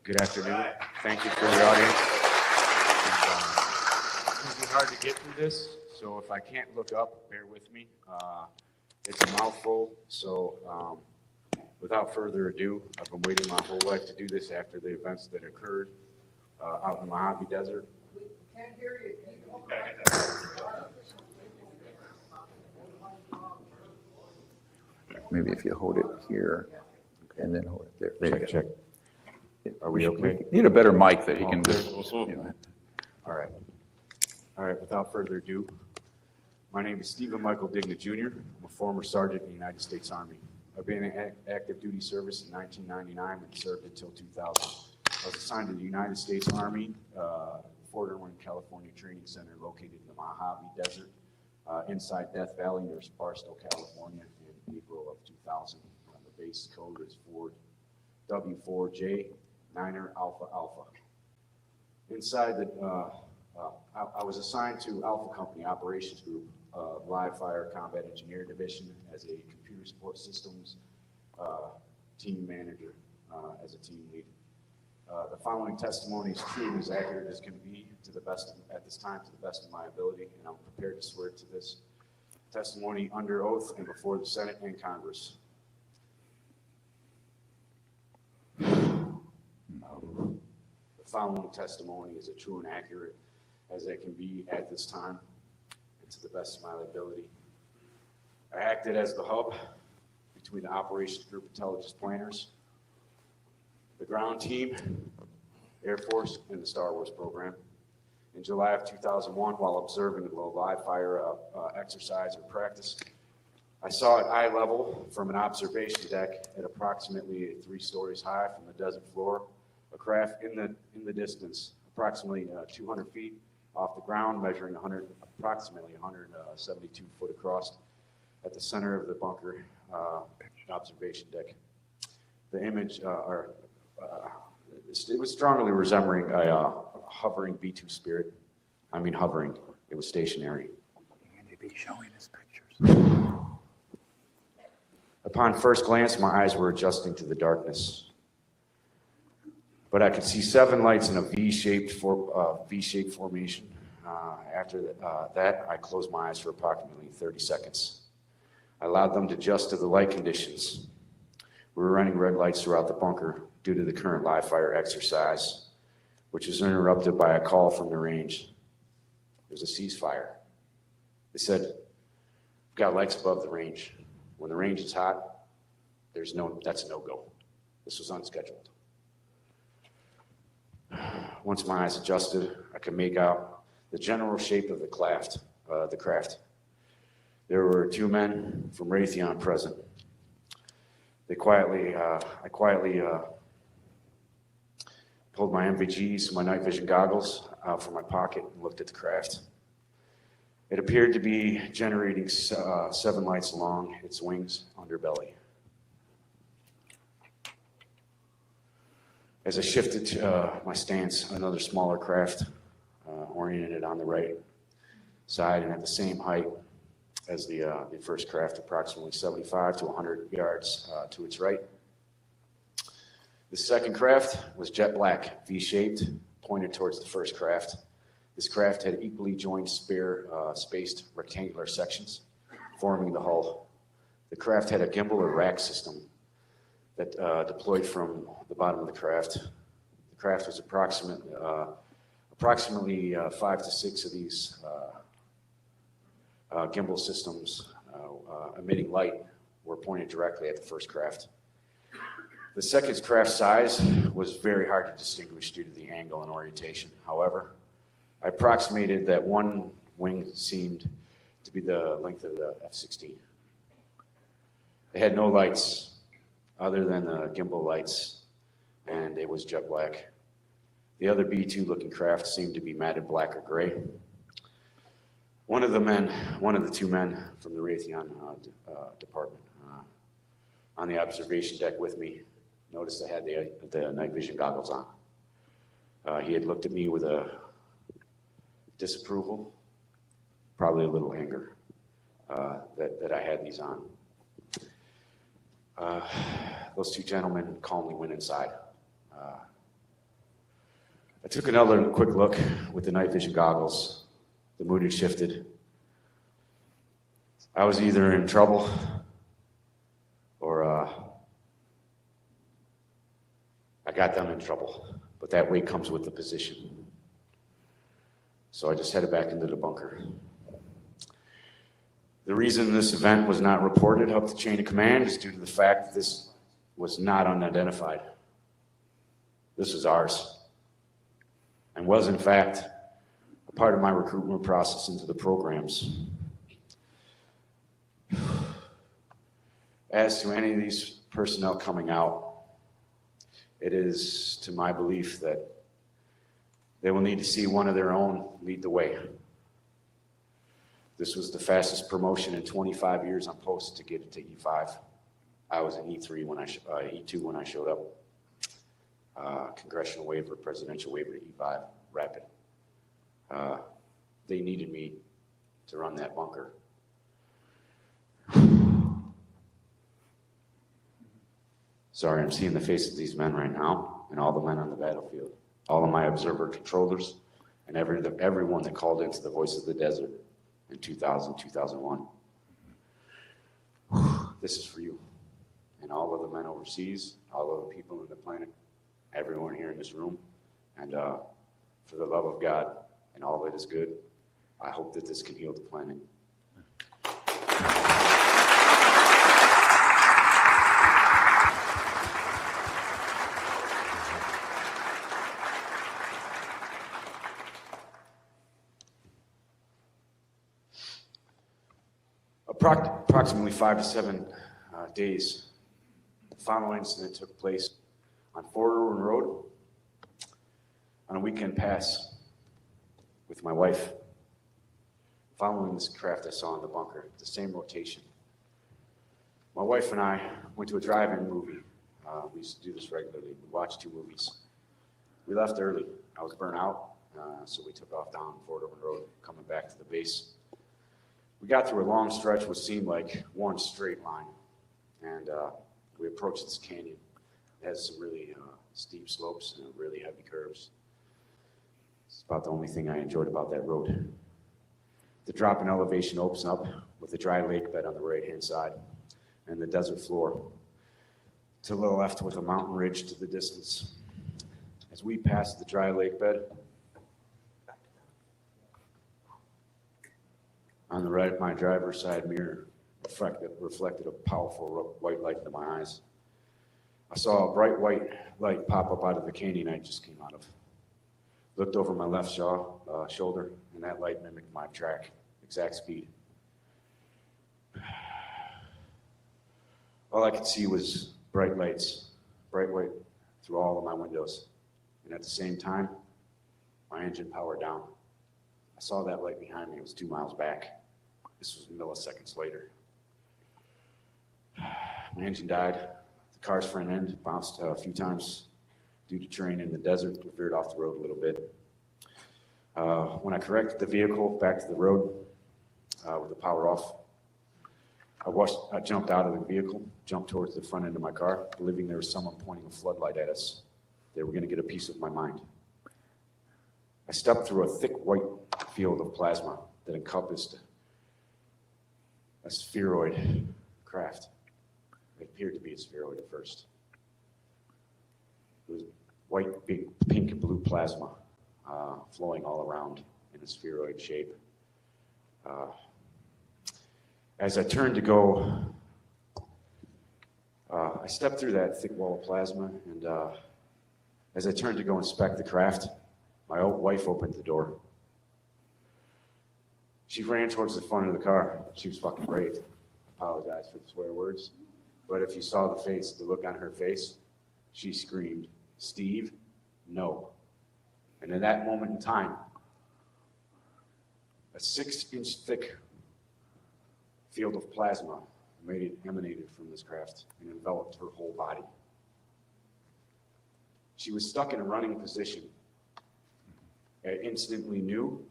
Good afternoon. Thank you for the audience. It's going to be hard to get through this, so if I can't look up, bear with me. It's a mouthful, so Without further ado, I've been waiting my whole life to do this after the events that occurred out in the Mojave Desert. Maybe if you hold it here and then hold it there. There you Check, go. check. Are we okay? Need a better mic that he can Okay. just, you know. All right. All right, without further ado, my name is Stephen Michael Digna Jr. I'm a former sergeant in the United States Army. I've been in active duty service in 1999 and served until 2000. I was assigned to the United States Army, Fort Irwin, California Training Center located in the Mojave Desert, inside Death Valley near Barstow, California in April of 2000. The base code is W4J 9er Alpha Alpha. Inside the, I was assigned to Alpha Company Operations Group, Live Fire Combat Engineer Division as a computer support systems team manager, as a team lead. The following testimony is true and as accurate as can be to the best of, at this time, to the best of my ability, and I'm prepared to swear to this testimony under oath and before the Senate and Congress. The following testimony is as true and accurate as it can be at this time and to the best of my ability. I acted as the hub between the operations group intelligence planners, the ground team, Air Force, and the Star Wars program. In July of 2001, while observing a live fire exercise or practice, I saw at eye level from an observation deck at approximately 3 stories high from the desert floor, a craft in the distance, approximately 200 feet off the ground, measuring approximately 172 foot across at the center of the bunker observation deck. The image, it was strongly resembling a hovering B-2 Spirit. I mean hovering, it was stationary. Andy be showing his pictures. Upon first glance, my eyes were adjusting to the darkness. But I could see 7 lights in a V-shaped formation. After that, I closed my eyes for approximately 30 seconds. I allowed them to adjust to the light conditions. We were running red lights throughout the bunker due to the current live fire exercise, which was interrupted by a call from the range. There's a ceasefire. They said, "We've got lights above the range. When the range is hot, that's a no-go." This was unscheduled. Once my eyes adjusted, I could make out the general shape of the craft. There were 2 men from Raytheon present. I quietly pulled my MVGs, my night vision goggles, out from my pocket and looked at the craft. It appeared to be generating 7 lights along its wings underbelly. As I shifted to my stance, another smaller craft oriented on the right side and at the same height as the first craft, approximately 75 to 100 yards to its right. The second craft was jet black, V-shaped, pointed towards the first craft. This craft had equally joined spaced rectangular sections forming the hull. The craft had a gimbal or rack system that deployed from the bottom of the craft. The craft was approximately 5 to 6 of these gimbal systems emitting light were pointed directly at the first craft. The second craft size was very hard to distinguish due to the angle and orientation. However, I approximated that one wing seemed to be the length of the F-16. It had no lights other than the gimbal lights, and it was jet black. The other B-2 looking craft seemed to be matted black or gray. One of the 2 men from the Raytheon department on the observation deck with me noticed I had the night vision goggles on. He had looked at me with a disapproval, probably a little anger that I had these on. Those 2 gentlemen calmly went inside. I took another quick look with the night vision goggles. The mood had shifted. I was either in trouble or got them in trouble, but that weight comes with the position. So I just headed back into the bunker. The reason this event was not reported up the chain of command is due to the fact that this was not unidentified. This was ours, and was in fact a part of my recruitment process into the programs. As to any of these personnel coming out, it is to my belief that they will need to see one of their own lead the way. This was the fastest promotion in 25 years on post to get it to E5. I was in E3 when E2 when I showed up. Congressional waiver, presidential waiver to E5, rapid. They needed me to run that bunker. Sorry, I'm seeing the faces of these men right now, and all the men on the battlefield, all of my observer controllers, and everyone that called into the Voice of the Desert in 2000, 2001. This is for you, and all of the men overseas, all of the people on the planet, everyone here in this room, and for the love of God and all that is good, I hope that this can heal the planet. Approximately 5 to 7 days, the following incident took place on Fort Irwin Road on a weekend pass with my wife. Following this craft I saw in the bunker, the same rotation. My wife and I went to a drive-in movie. We used to do this regularly. We watched 2 movies. We left early. I was burnt out, so we took off down Fort Irwin Road, coming back to the base. We got through a long stretch which seemed like one straight line, and we approached this canyon. It has some really steep slopes and really heavy curves. It's about the only thing I enjoyed about that road. The drop in elevation opens up with a dry lake bed on the right-hand side and the desert floor. To the left with a mountain ridge to the distance. As we passed the dry lake bed, on the right, my driver's side mirror reflected a powerful white light into my eyes. I saw a bright white light pop up out of the canyon I just came out of. Looked over my left shoulder, and that light mimicked my track, exact speed. All I could see was bright lights, bright white through all of my windows. And at the same time, my engine powered down. I saw that light behind me. It was 2 miles back. This was milliseconds later. My engine died. The car's front end bounced a few times due to terrain in the desert. We veered off the road a little bit. When I corrected the vehicle back to the road with the power off, I jumped out of the vehicle, jumped towards the front end of my car, believing there was someone pointing a floodlight at us. They were going to get a piece of my mind. I stepped through a thick white field of plasma that encompassed a spheroid craft. It appeared to be a spheroid at first. It was white, big, pink, and blue plasma flowing all around in a spheroid shape. As I turned to go, I stepped through that thick wall of plasma, and as I turned to go inspect the craft, my old wife opened the door. She ran towards the front of the car. She was fucking brave. I apologize for the swear words. But if you saw the face, the look on her face, she screamed, "Steve, no." And in that moment in time, a 6-inch thick field of plasma emanated from this craft and enveloped her whole body. She was stuck in a running position. I instantly knew,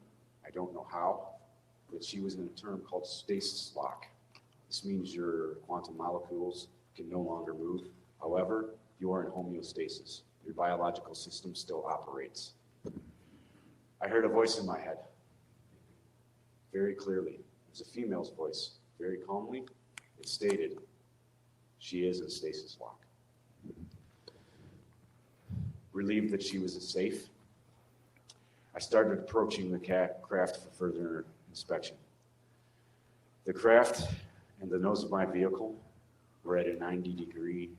I don't know how, that she was in a term called stasis lock. This means your quantum molecules can no longer move. However, you are in homeostasis. Your biological system still operates. I heard a voice in my head, very clearly. It was a female's voice, very calmly. It stated, "She is in stasis lock." Relieved that she was safe, I started approaching the craft for further inspection. The craft and the nose of my vehicle were at a 90-degree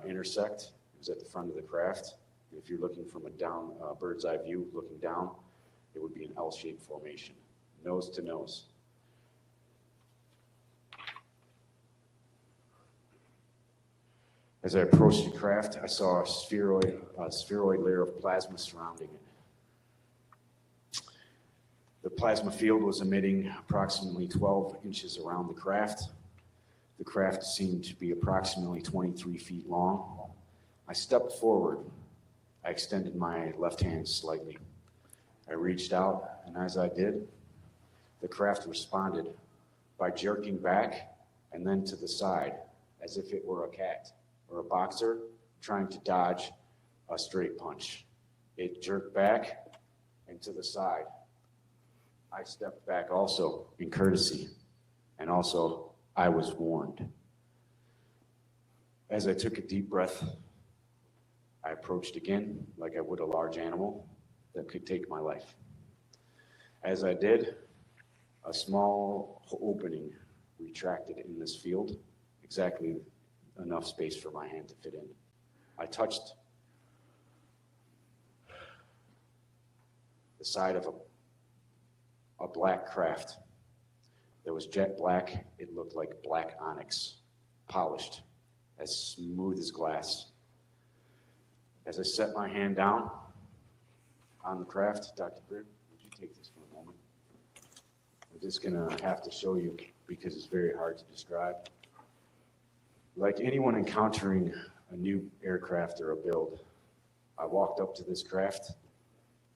intersect. It was at the front of the craft. If you're looking from a bird's eye view, looking down, it would be an L-shaped formation, nose to nose. As I approached the craft, I saw a spheroid layer of plasma surrounding it. The plasma field was emitting approximately 12 inches around the craft. The craft seemed to be approximately 23 feet long. I stepped forward. I extended my left hand slightly. I reached out, and as I did, the craft responded by jerking back and then to the side, as if it were a cat or a boxer trying to dodge a straight punch. It jerked back and to the side. I stepped back also in courtesy, and also I was warned. As I took a deep breath, I approached again like I would a large animal that could take my life. As I did, a small opening retracted in this field, exactly enough space for my hand to fit in. I touched the side of a black craft that was jet black. It looked like black onyx, polished, as smooth as glass. As I set my hand down on the craft, Dr. Greer, would you take this for a moment? I'm just gonna have to show you because it's very hard to describe. Like anyone encountering a new aircraft or a build, I walked up to this craft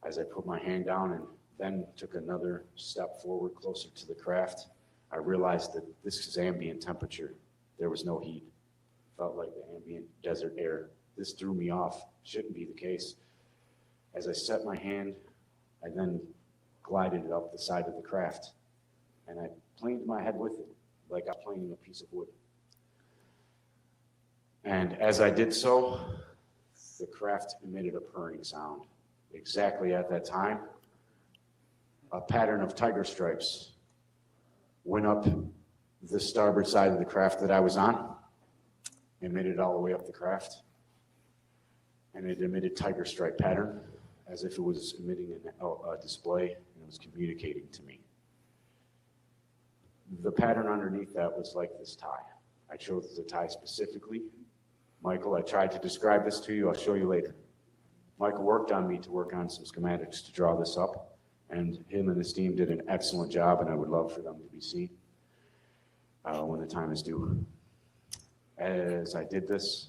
as I put my hand down and then took another step forward closer to the craft. I realized that this is ambient temperature. There was no heat. Felt like the ambient desert air. This threw me off. Shouldn't be the case. As I set my hand, I then glided it up the side of the craft, and I planed my head with it like I'm planing a piece of wood. And as I did so, the craft emitted a purring sound. Exactly at that time, a pattern of tiger stripes went up the starboard side of the craft that I was on, emitted all the way up the craft, and it emitted tiger stripe pattern as if it was emitting a display and it was communicating to me. The pattern underneath that was like this tie. I chose the tie specifically. Michael, I tried to describe this to you. I'll show you later. Michael worked on me to work on some schematics to draw this up, and him and his team did an excellent job, and I would love for them to be seen when the time is due. As I did this,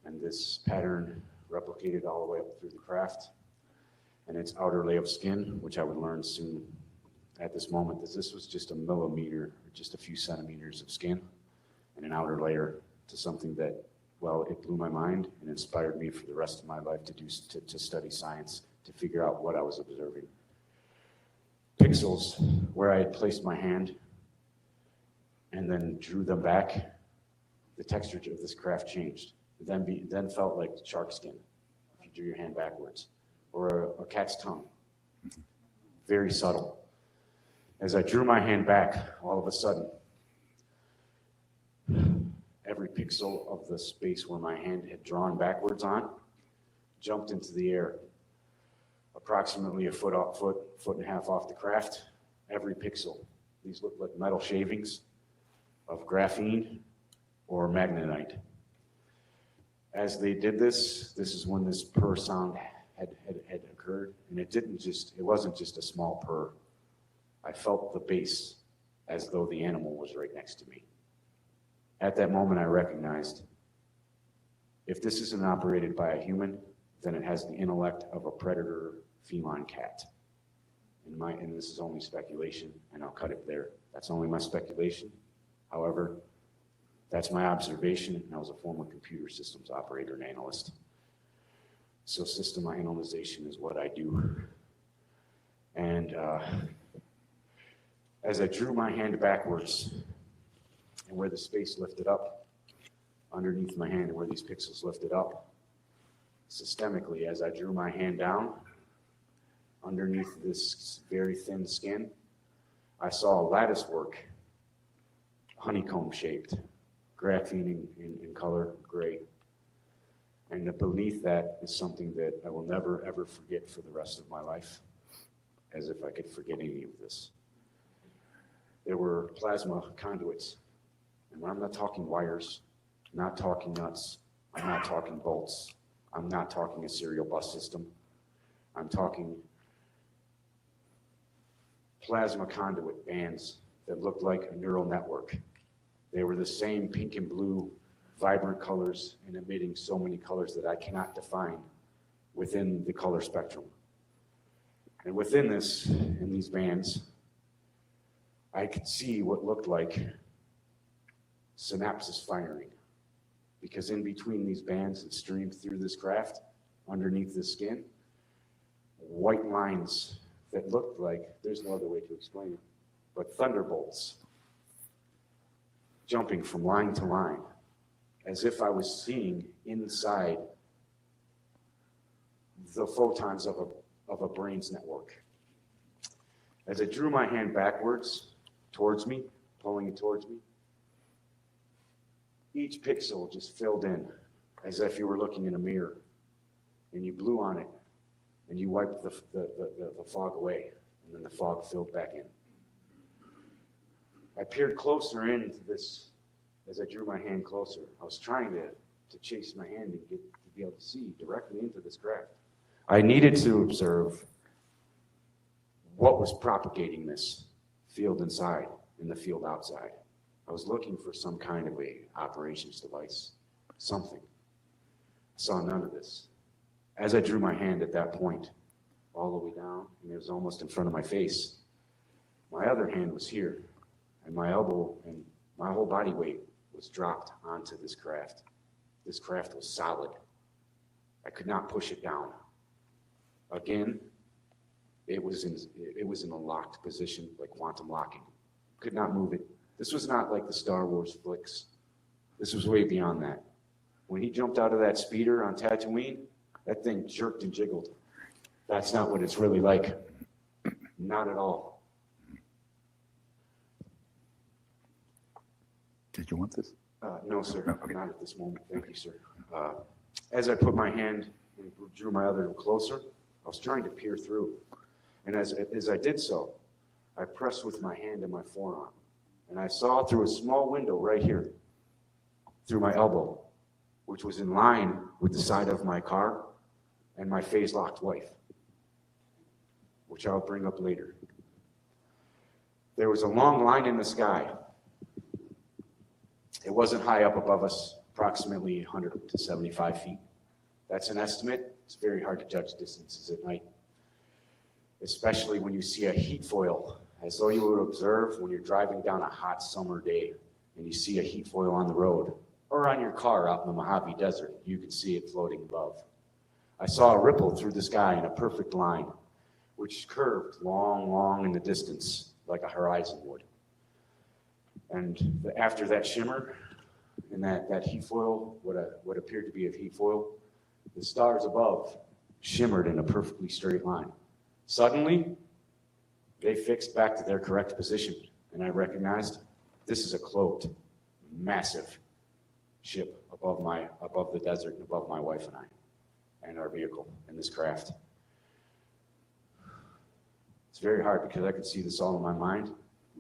and this pattern replicated all the way up through the craft, and its outer layer of skin, which I would learn soon at this moment, that this was just a millimeter, or just a few centimeters of skin, and an outer layer to something that, well, it blew my mind and inspired me for the rest of my life to study science, to figure out what I was observing. Pixels where I had placed my hand and then drew them back, the texture of this craft changed. It then felt like shark skin if you drew your hand backwards, or a cat's tongue. Very subtle. As I drew my hand back, all of a sudden, every pixel of the space where my hand had drawn backwards on jumped into the air, approximately a foot and a half off the craft. Every pixel. These look like metal shavings of graphene or magnetite. As they did this is when this purr sound had occurred, and it wasn't just a small purr. I felt the bass as though the animal was right next to me. At that moment, I recognized if this isn't operated by a human, then it has the intellect of a predator feline cat. And this is only speculation, and I'll cut it there. That's only my speculation. However, that's my observation, and I was a former computer systems operator and analyst. So system analyzation is what I do. And as I drew my hand backwards, and where the space lifted up underneath my hand and where these pixels lifted up, systemically as I drew my hand down underneath this very thin skin. I saw lattice work, honeycomb shaped, graphene in color, gray. And beneath that is something that I will never, ever forget for the rest of my life, as if I could forget any of this. There were plasma conduits. And I'm not talking wires, I'm not talking nuts, I'm not talking bolts, I'm not talking a serial bus system. I'm talking plasma conduit bands that looked like a neural network. They were the same pink and blue, vibrant colors and emitting so many colors that I cannot define within the color spectrum. And within this, in these bands, I could see what looked like synapses firing, because in between these bands that streamed through this craft, underneath the skin, white lines that looked like, there's no other way to explain it, but thunderbolts jumping from line to line, as if I was seeing inside the photons of a brain's network. As I drew my hand backwards towards me, pulling it towards me, each pixel just filled in as if you were looking in a mirror, and you blew on it and you wiped the fog away, and then the fog filled back in. I peered closer into this as I drew my hand closer. I was trying to chase my hand and get to be able to see directly into this craft. I needed to observe what was propagating this field inside and the field outside. I was looking for some kind of a operations device, something. I saw none of this. As I drew my hand at that point, all the way down, and it was almost in front of my face, my other hand was here, and my elbow and my whole body weight was dropped onto this craft. This craft was solid. I could not push it down. Again, it was in a locked position, like quantum locking. Could not move it. This was not like the Star Wars flicks. This was way beyond that. When he jumped out of that speeder on Tatooine, that thing jerked and jiggled. That's not what it's really like. Not at all. Did you want this? No, sir. No, okay. Not at this moment. Thank you, sir. As I put my hand and drew my other closer, I was trying to peer through. And as I did so, I pressed with my hand and my forearm. And I saw through a small window right here, through my elbow, which was in line with the side of my car and my phase-locked wife, which I'll bring up later. There was a long line in the sky. It wasn't high up above us, approximately 100 to 75 feet. That's an estimate. It's very hard to judge distances at night, especially when you see a heat foil, as though you would observe when you're driving down a hot summer day and you see a heat foil on the road or on your car out in the Mojave Desert. You can see it floating above. I saw a ripple through the sky in a perfect line, which curved long in the distance like a horizon would. And after that shimmer and that heat foil, what appeared to be a heat foil, the stars above shimmered in a perfectly straight line. Suddenly, they fixed back to their correct position, and I recognized this is a cloaked, massive ship above the desert and above my wife and I, and our vehicle and this craft. It's very hard because I can see this all in my mind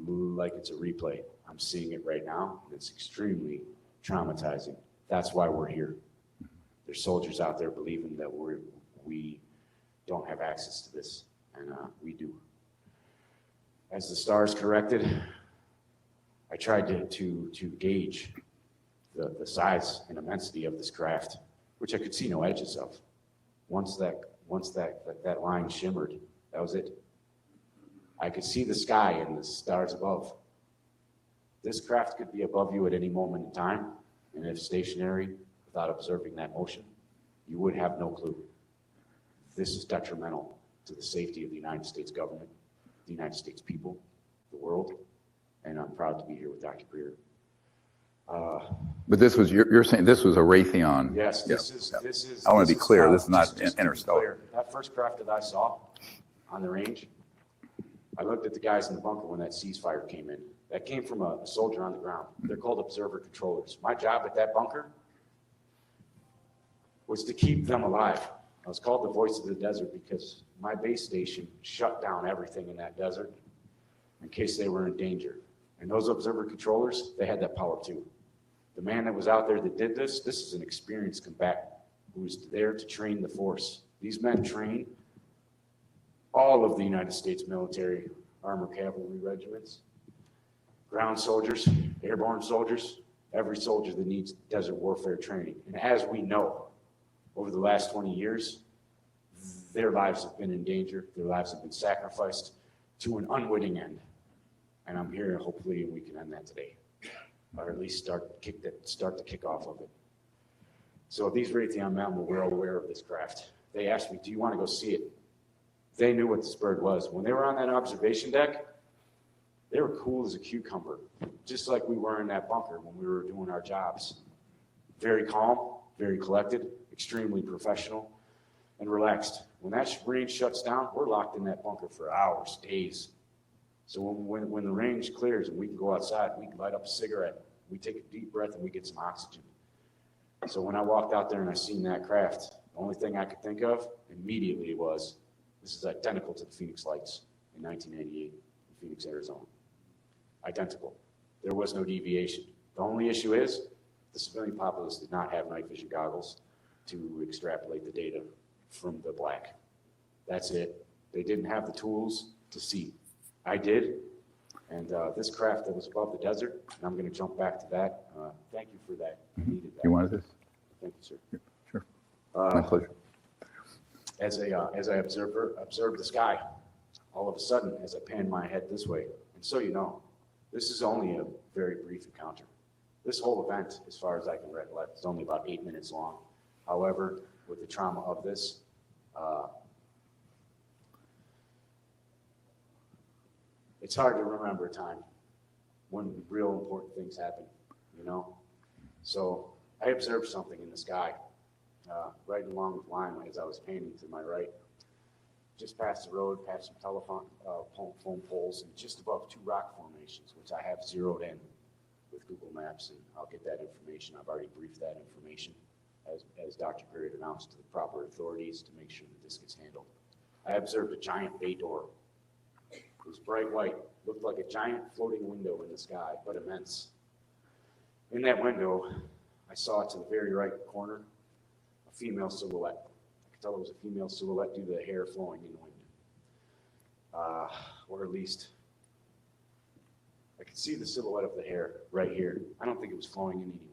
like it's a replay. I'm seeing it right now, and it's extremely traumatizing. That's why we're here. There's soldiers out there believing that we don't have access to this, and we do. As the stars corrected, I tried to gauge the size and immensity of this craft, which I could see no edges of. Once that line shimmered, that was it. I could see the sky and the stars above. This craft could be above you at any moment in time, and if stationary, without observing that motion, you would have no clue. This is detrimental to the safety of the United States government, the United States people, the world, and I'm proud to be here with Dr. Greer. But this was, you're saying this was a Raytheon? Yes, Yeah. this is. I want to this be is, clear, this is not just to be interstellar. clear, that first craft that I saw on the range, I looked at the guys in the bunker when that ceasefire came in. That came from a soldier on the ground. They're called observer controllers. My job at that bunker was to keep them alive. I was called the voice of the desert because my base station shut down everything in that desert in case they were in danger. And those observer controllers, they had that power too. The man that was out there that did this is an experienced combatant who was there to train the force. These men train all of the United States military armor cavalry regiments, ground soldiers, airborne soldiers, every soldier that needs desert warfare training. And as we know, over the last 20 years, their lives have been in danger, their lives have been sacrificed to an unwitting end. And I'm here, hopefully we can end that today, or at least start the kickoff of it. So these Raytheon men were well aware of this craft. They asked me, do you want to go see it? They knew what this bird was. When they were on that observation deck, they were cool as a cucumber, just like we were in that bunker when we were doing our jobs. Very calm, very collected, extremely professional, and relaxed. When that range shuts down, we're locked in that bunker for hours, days. So when the range clears and we can go outside, we can light up a cigarette, we take a deep breath and we get some oxygen. So when I walked out there and I seen that craft, the only thing I could think of immediately was, this is identical to the Phoenix Lights in 1988 in Phoenix, Arizona. Identical. There was no deviation. The only issue is the civilian populace did not have night vision goggles to extrapolate the data from the black. That's it. They didn't have the tools to see. I did. And this craft that was above the desert, and I'm going to jump back to that. Thank you for that. I needed that. You wanted this? Thank you, sir. Yeah, sure. My pleasure. As I observed the sky, all of a sudden, as I panned my head this way, and so you know, this is only a very brief encounter. This whole event, as far as I can recollect, is only about 8 minutes long. However, with the trauma of this, it's hard to remember a time when real important things happen, you know? So I observed something in the sky, right along the line as I was panning to my right, just past the road, past some telephone phone poles, and just above 2 rock formations, which I have zeroed in with Google Maps, and I'll get that information. I've already briefed that information as Dr. Greer announced to the proper authorities to make sure that this gets handled. I observed a giant bay door. It was bright white, looked like a giant floating window in the sky, but immense. In that window, I saw to the very right corner a female silhouette. I could tell it was a female silhouette due to the hair flowing in the wind. Or at least, I could see the silhouette of the hair right here. I don't think it was flowing in any wind.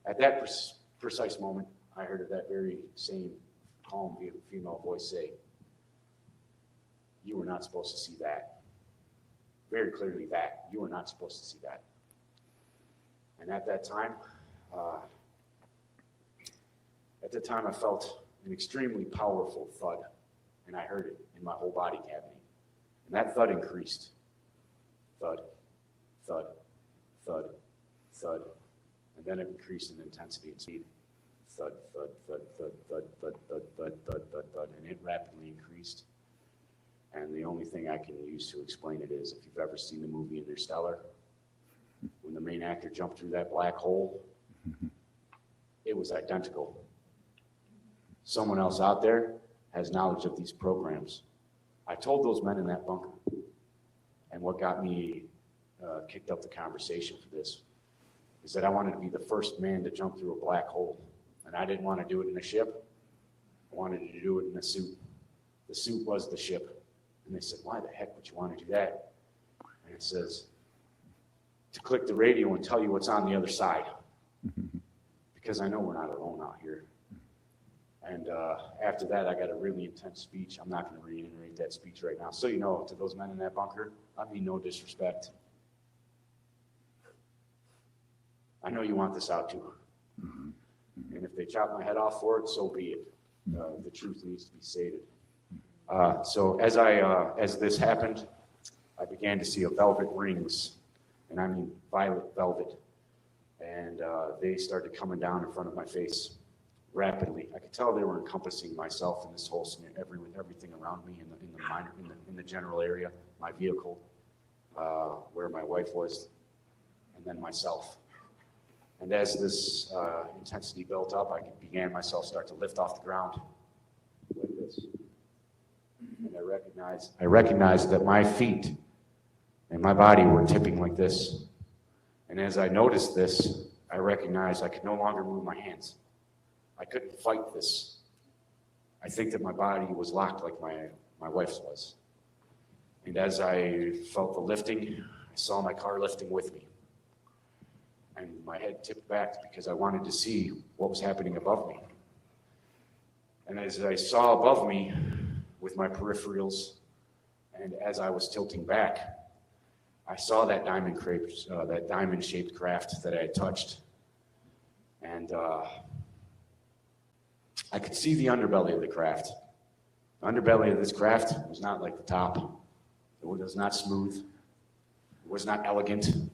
At that precise moment, I heard that very same calm female voice say, "You were not supposed to see that." Very clearly that. You were not supposed to see that. And at that time, I felt an extremely powerful thud, and I heard it in my whole body cavity. And that thud increased. Thud, thud, thud, thud. And then it increased in intensity and speed. Thud, thud, thud, thud, thud, thud, thud, thud, thud, thud, thud. And it rapidly increased. And the only thing I can use to explain it is if you've ever seen the movie Interstellar, when the main actor jumped through that black hole, it was identical. Someone else out there has knowledge of these programs. I told those men in that bunker, and what got me kicked up the conversation for this is that I wanted to be the first man to jump through a black hole, and I didn't want to do it in a ship. I wanted to do it in a suit. The suit was the ship. And they said, "Why the heck would you want to do that?" And it says, "To click the radio and tell you what's on the other side." Because I know we're not alone out here. And after that, I got a really intense speech. I'm not going to reiterate that speech right now. So you know, to those men in that bunker, I mean no disrespect. I know you want this out too. And if they chop my head off for it, so be it. The truth needs to be stated. So as this happened, I began to see velvet rings, and and I mean violet velvet. And they started coming down in front of my face rapidly. I could tell they were encompassing myself in this whole scenario, everything around me in the general area, my vehicle, where my wife was, and then myself. And as this intensity built up, I began myself start to lift off the ground like this. And I recognized that my feet and my body were tipping like this. And as I noticed this, I recognized I could no longer move my hands. I couldn't fight this. I think that my body was locked like my wife's was. And as I felt the lifting, I saw my car lifting with me. And my head tipped back because I wanted to see what was happening above me. And as I saw above me with my peripherals, and as I was tilting back, I saw that diamond-shaped craft that I had touched. And I could see the underbelly of the craft. The underbelly of this craft was not like the top. It was not smooth. It was not elegant.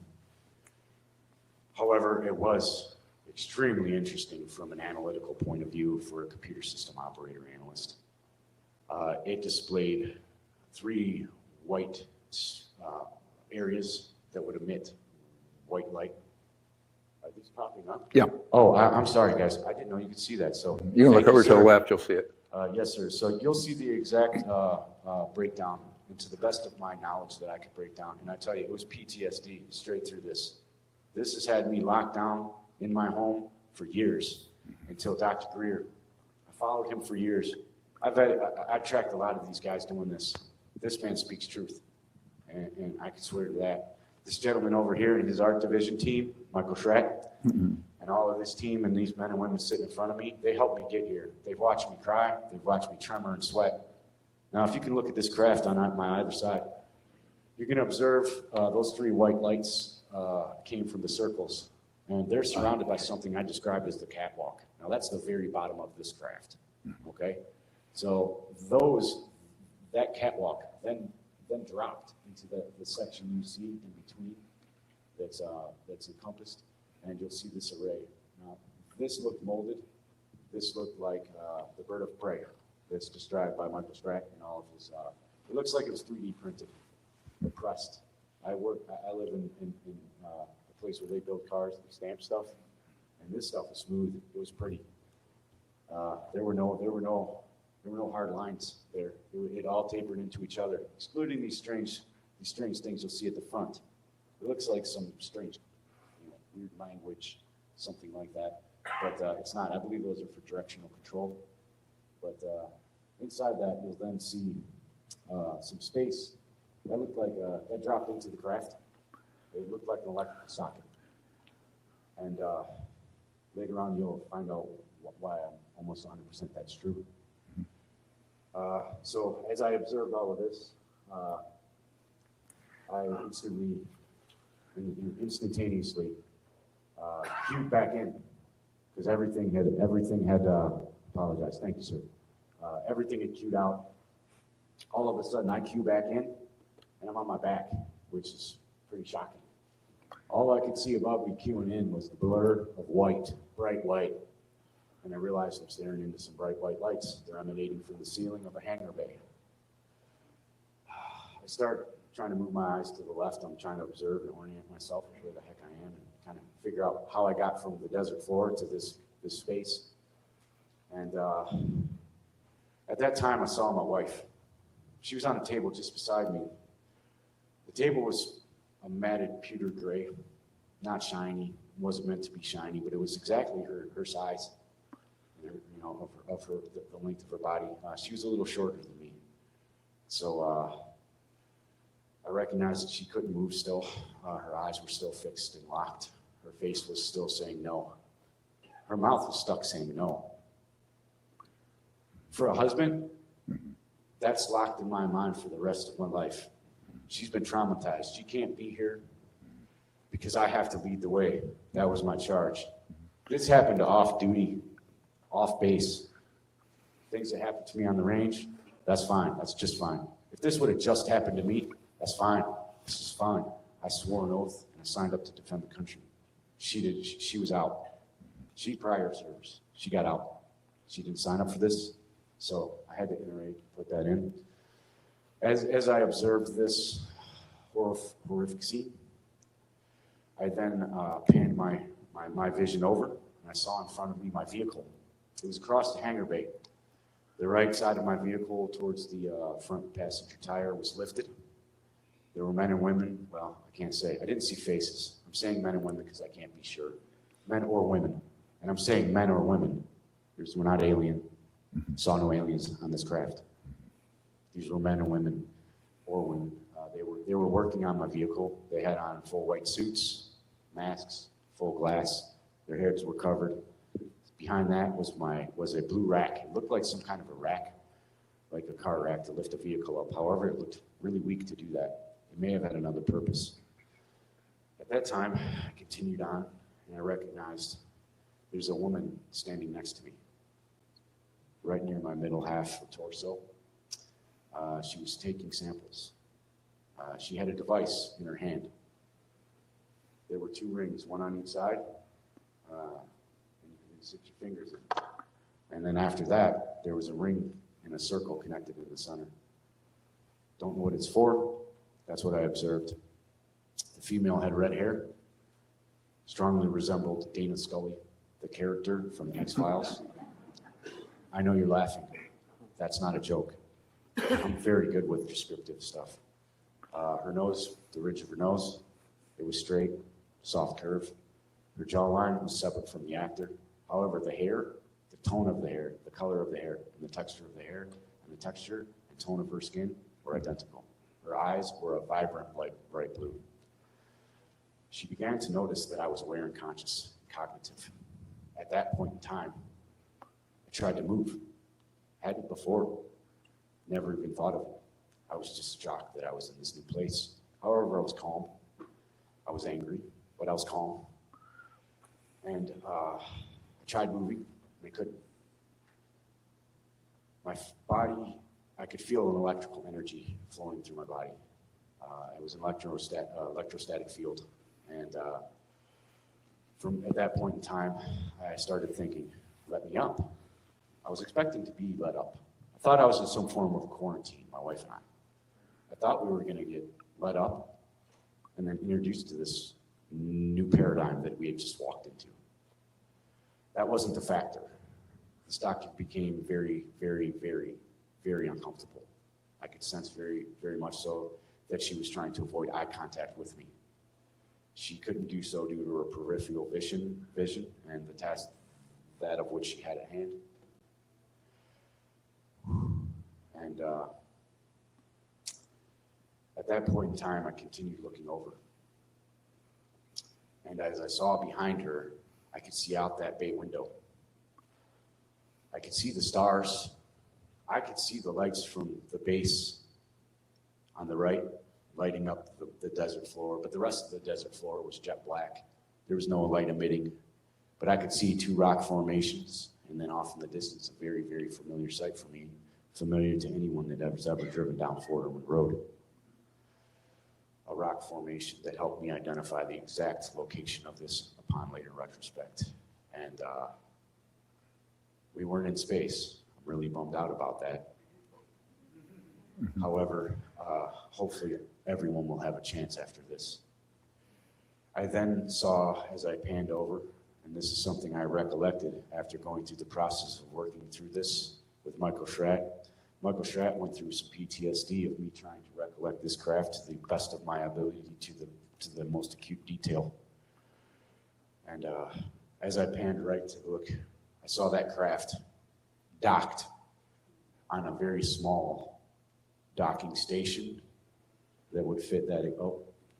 However, it was extremely interesting from an analytical point of view for a computer system operator analyst. It displayed 3 white areas that would emit white light. Are these popping up? Yeah. Oh, I'm sorry, guys. I didn't know you could see that. So You can look thank over to the sir. left, you'll see it. Yes, sir. So you'll see the exact breakdown, and to the best of my knowledge that I could break down. And I tell you, it was PTSD straight through this. This has had me locked down in my home for years until Dr. Greer. I followed him for years. I've tracked a lot of these guys doing this. This man speaks truth, and I can swear to that. This gentleman over here in his art division team, Michael Schratt, and all of this team and these men and women sitting in front of me, they helped me get here. They've watched me cry. They've watched me tremor and sweat. Now, if you can look at this craft on my other side, you're going to observe those 3 white lights came from the circles, and they're surrounded by something I described as the catwalk. Now, that's the very bottom of this craft, okay? So that catwalk then dropped into the section you see in between that's encompassed, and you'll see this array. Now, this looked molded. This looked like the bird of prey that's described by Michael Strack and all of his. It looks like it was 3D printed, or pressed. I live in a place where they build cars, they stamp stuff, and this stuff was smooth. It was pretty. There were no hard lines there. It all tapered into each other, excluding these strange things you'll see at the front. It looks like some strange, weird language, something like that. But it's not. I believe those are for directional control. But inside that, you'll then see some space. That looked like that dropped into the craft. It looked like an electrical socket. And later on, you'll find out why I'm almost 100% that's true. So as I observed all of this, I instantaneously queued back in because everything had apologize. Thank you, sir. Everything had queued out. All of a sudden, I queue back in, and I'm on my back, which is pretty shocking. All I could see above me queuing in was the blur of white, bright light. And I realized I'm staring into some bright white lights. They're emanating from the ceiling of a hangar bay. I start trying to move my eyes to the left. I'm trying to observe and orient myself where the heck I am and kind of figure out how I got from the desert floor to this space. And at that time, I saw my wife. She was on a table just beside me. The table was a matted pewter gray, not shiny. It wasn't meant to be shiny, but it was exactly her size. Of her, the length of her body. She was a little shorter than me. So I recognized that she couldn't move still. Her eyes were still fixed and locked. Her face was still saying no. Her mouth was stuck saying no. For a husband, that's locked in my mind for the rest of my life. She's been traumatized. She can't be here because I have to lead the way. That was my charge. This happened to off-duty, off-base. Things that happened to me on the range, that's fine. That's just fine. If this would have just happened to me, that's fine. This is fine. I swore an oath, and I signed up to defend the country. She did. She was out. She prior service. She got out. She didn't sign up for this, so I had to iterate, put that in. As I observed this horrific scene, I then panned my vision over, and I saw in front of me my vehicle. It was across the hangar bay. The right side of my vehicle towards the front passenger tire was lifted. There were men and women. Well, I can't say. I didn't see faces. I'm saying men and women because I can't be sure. Men or women. And I'm saying men or women. We're not alien. Saw no aliens on this craft. These were men and women or women. They were working on my vehicle. They had on full white suits, masks, full glass. Their heads were covered. Behind that was a blue rack. It looked like some kind of a rack, like a car rack to lift a vehicle up. However, it looked really weak to do that. It may have had another purpose. At that time, I continued on, and I recognized there's a woman standing next to me, right near my middle half of torso. She was taking samples. She had a device in her hand. There were 2 rings, one on each side. And you can stick your fingers in. And then after that, there was a ring in a circle connected in the center. Don't know what it's for. That's what I observed. The female had red hair, strongly resembled Dana Scully, the character from the X-Files. I know you're laughing. That's not a joke. I'm very good with descriptive stuff. Her nose, the ridge of her nose, it was straight, soft curve. Her jawline was separate from the actor. However, the hair, the tone of the hair, the color of the hair, and the texture of the hair, and the texture and tone of her skin were identical. Her eyes were a vibrant, bright blue. She began to notice that I was aware and conscious, cognitive. At that point in time, I tried to move. Hadn't before, never even thought of it. I was just shocked that I was in this new place. However, I was calm. I was angry, but I was calm. And I tried moving, and I couldn't. My body, I could feel an electrical energy flowing through my body. It was an electrostatic field. And from at that point in time, I started thinking, let me up. I was expecting to be let up. I thought I was in some form of quarantine, my wife and I. I thought we were going to get let up and then introduced to this new paradigm that we had just walked into. That wasn't the factor. This doctor became very, very, very, very uncomfortable. I could sense very, very much so that she was trying to avoid eye contact with me. She couldn't do so due to her peripheral vision and the task that of which she had at hand. And at that point in time, I continued looking over. And as I saw behind her, I could see out that bay window. I could see the stars. I could see the lights from the base on the right, lighting up the desert floor, but the rest of the desert floor was jet black. There was no light emitting, but I could see 2 rock formations, and then off in the distance, a very, very familiar sight for me, familiar to anyone that has ever driven down Fort Irwin Road. A rock formation that helped me identify the exact location of this upon later retrospect. And we weren't in space. I'm really bummed out about that. However, hopefully everyone will have a chance after this. I then saw, as I panned over, and this is something I recollected after going through the process of working through this with Michael Schratt. Michael Schratt went through some PTSD of me trying to recollect this craft to the best of my ability to the most acute detail. And as I panned right to look, I saw that craft docked on a very small docking station that would fit that.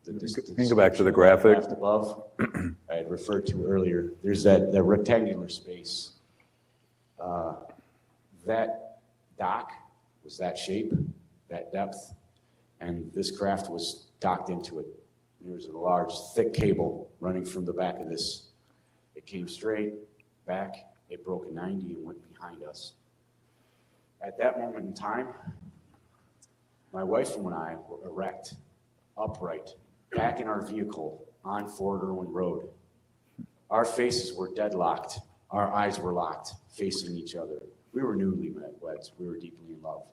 Can you go back to the graphic? Above, I had referred to earlier. There's that rectangular space. That dock was that shape, that depth, and this craft was docked into it. There was a large, thick cable running from the back of this. It came straight back, it broke a 90 and went behind us. At that moment in time, my wife and I were erect, upright, back in our vehicle, on Fort Irwin Road. Our faces were deadlocked. Our eyes were locked, facing each other. We were newlyweds. We were deeply in love.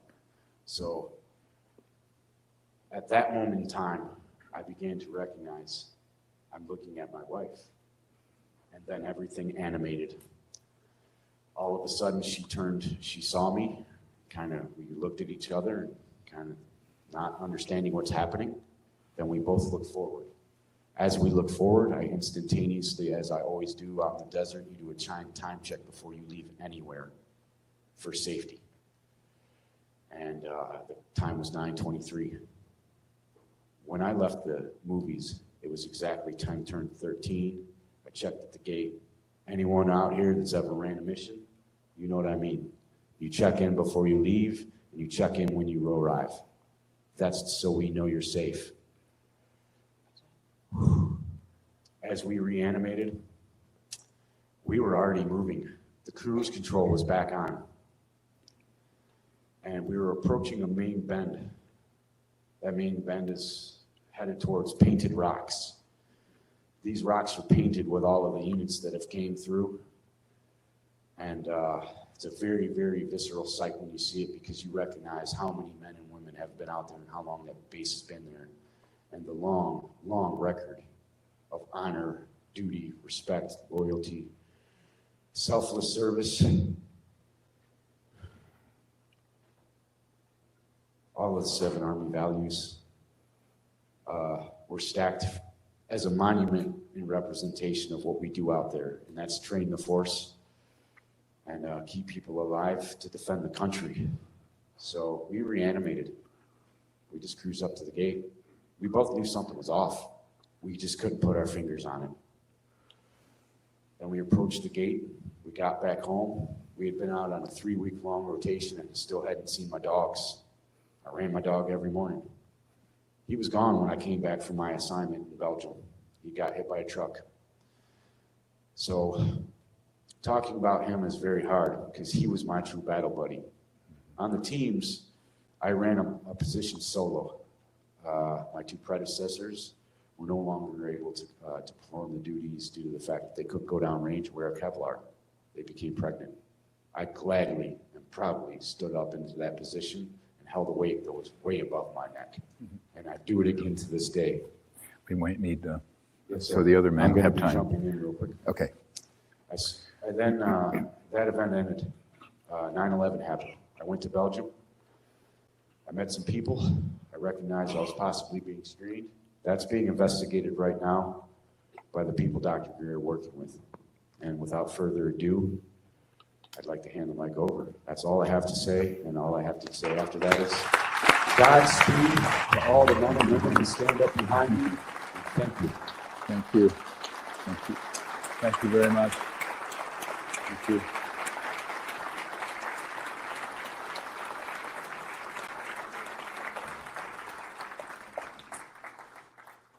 So at that moment in time, I began to recognize I'm looking at my wife. And then everything animated. All of a sudden, she turned, she saw me, we looked at each other and kind of not understanding what's happening. Then we both looked forward. As we look forward, I instantaneously, as I always do out in the desert, you do a time check before you leave anywhere for safety. And the time was 9:23. When I left the movies, it was exactly time turned 13. I checked at the gate. Anyone out here that's ever ran a mission, you know what I mean. You check in before you leave, and you check in when you arrive. That's so we know you're safe. As we reanimated, we were already moving. The cruise control was back on. And we were approaching a main bend. That main bend is headed towards Painted Rocks. These rocks are painted with all of the units that have came through. And it's a very, very visceral sight when you see it, because you recognize how many men and women have been out there and how long that base has been there. And the long, long record of honor, duty, respect, loyalty, selfless service. All of the 7 Army values were stacked as a monument in representation of what we do out there. And that's train the force and keep people alive to defend the country. So we reanimated. We just cruised up to the gate. We both knew something was off. We just couldn't put our fingers on it. Then we approached the gate. We got back home. We had been out on a 3-week-long rotation and still hadn't seen my dogs. I ran my dog every morning. He was gone when I came back from my assignment in Belgium. He got hit by a truck. So talking about him is very hard because he was my true battle buddy. On the teams, I ran a position solo. My 2 predecessors were no longer able to perform the duties due to the fact that they couldn't go down range and wear a Kevlar. They became pregnant. I gladly and proudly stood up into that position and held a weight that was way above my neck. And I do it again to this day. We might need to, Yes, so the other men have time. Jumping in real quick. Okay. And then that event ended. 9/11 happened. I went to Belgium. I met some people. I recognized I was possibly being screened. That's being investigated right now by the people Dr. Greer working with. And without further ado, I'd like to hand the mic over. That's all I have to say, and all I have to say after that is Godspeed to all the men and women who stand up behind me. Thank you. Thank you. Thank you. Thank you very much. Thank you.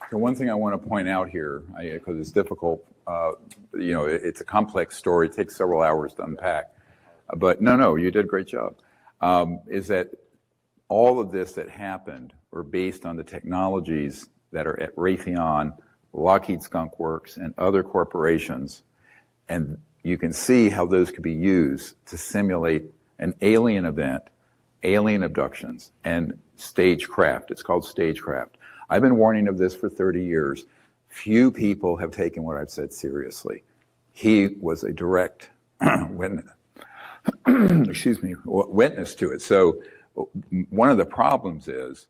So one thing I want to point out here, because it's difficult, it's a complex story. It takes several hours to unpack. But no, you did a great job. Is that all of this that happened were based on the technologies that are at Raytheon, Lockheed Skunk Works, and other corporations. And you can see how those could be used to simulate an alien event, alien abductions, and stagecraft. It's called stagecraft. I've been warning of this for 30 years. Few people have taken what I've said seriously. He was a direct witness, witness to it. So one of the problems is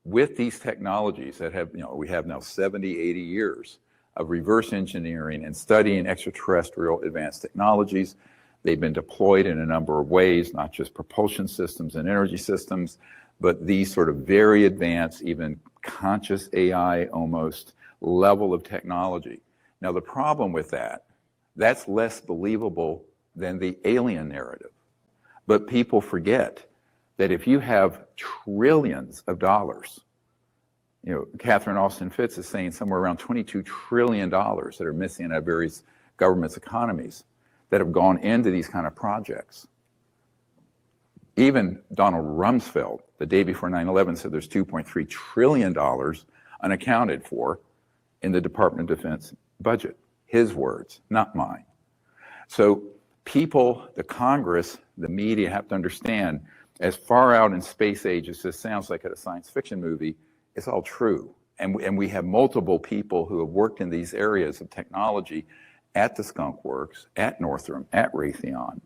with these technologies that have, we have now 70, 80 years of reverse engineering and studying extraterrestrial advanced technologies. They've been deployed in a number of ways, not just propulsion systems and energy systems, but these sort of very advanced, even conscious AI almost level of technology. Now, the problem with that's less believable than the alien narrative. But people forget that if you have trillions of dollars, Catherine Austin Fitts is saying somewhere around $22 trillion that are missing out of various governments' economies that have gone into these kind of projects. Even Donald Rumsfeld, the day before 9/11, said there's $2.3 trillion unaccounted for in the Department of Defense budget. His words, not mine. So people, the Congress, the media have to understand, as far out in space age as this sounds like a science fiction movie, it's all true. And we have multiple people who have worked in these areas of technology at the Skunk Works, at Northrop, at Raytheon.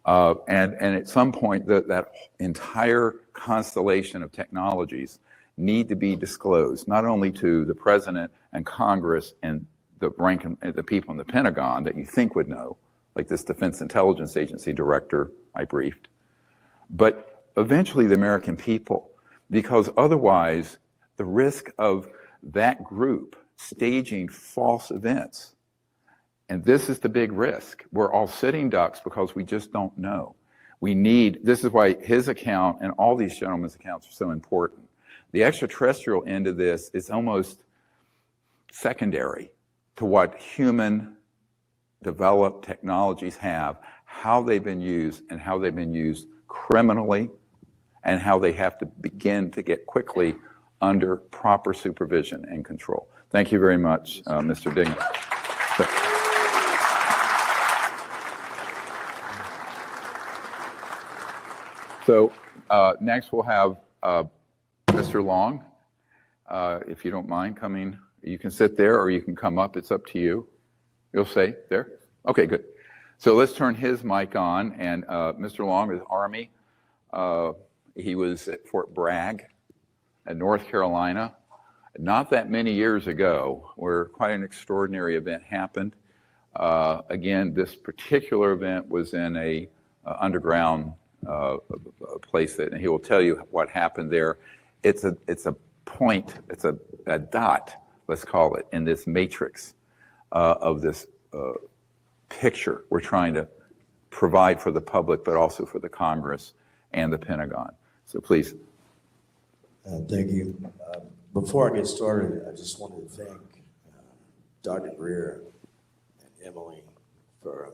And at some point, that entire constellation of technologies need to be disclosed, not only to the president and Congress and the people in the Pentagon that you think would know, like this Defense Intelligence Agency director I briefed, but eventually the American people, because otherwise the risk of that group staging false events, and this is the big risk. We're all sitting ducks because we just don't know. This is why his account and all these gentlemen's accounts are so important. The extraterrestrial end of this is almost secondary to what human developed technologies have, how they've been used and how they've been used criminally, and how they have to begin to get quickly under proper supervision and control. Thank you very much, Mr. Digna. So next we'll have Mr. Long, if you don't mind coming. You can sit there or you can come up. It's up to you. You'll say there? Okay, good. So let's turn his mic on. And Mr. Long is Army. He was at Fort Bragg in North Carolina not that many years ago, where quite an extraordinary event happened. Again, this particular event was in a underground place that, and he will tell you what happened there. It's a point, it's a dot, let's call it, in this matrix of this picture we're trying to provide for the public, but also for the Congress and the Pentagon. So please. Thank you. Before I get started, I just wanted to thank Dr. Greer and Emily for,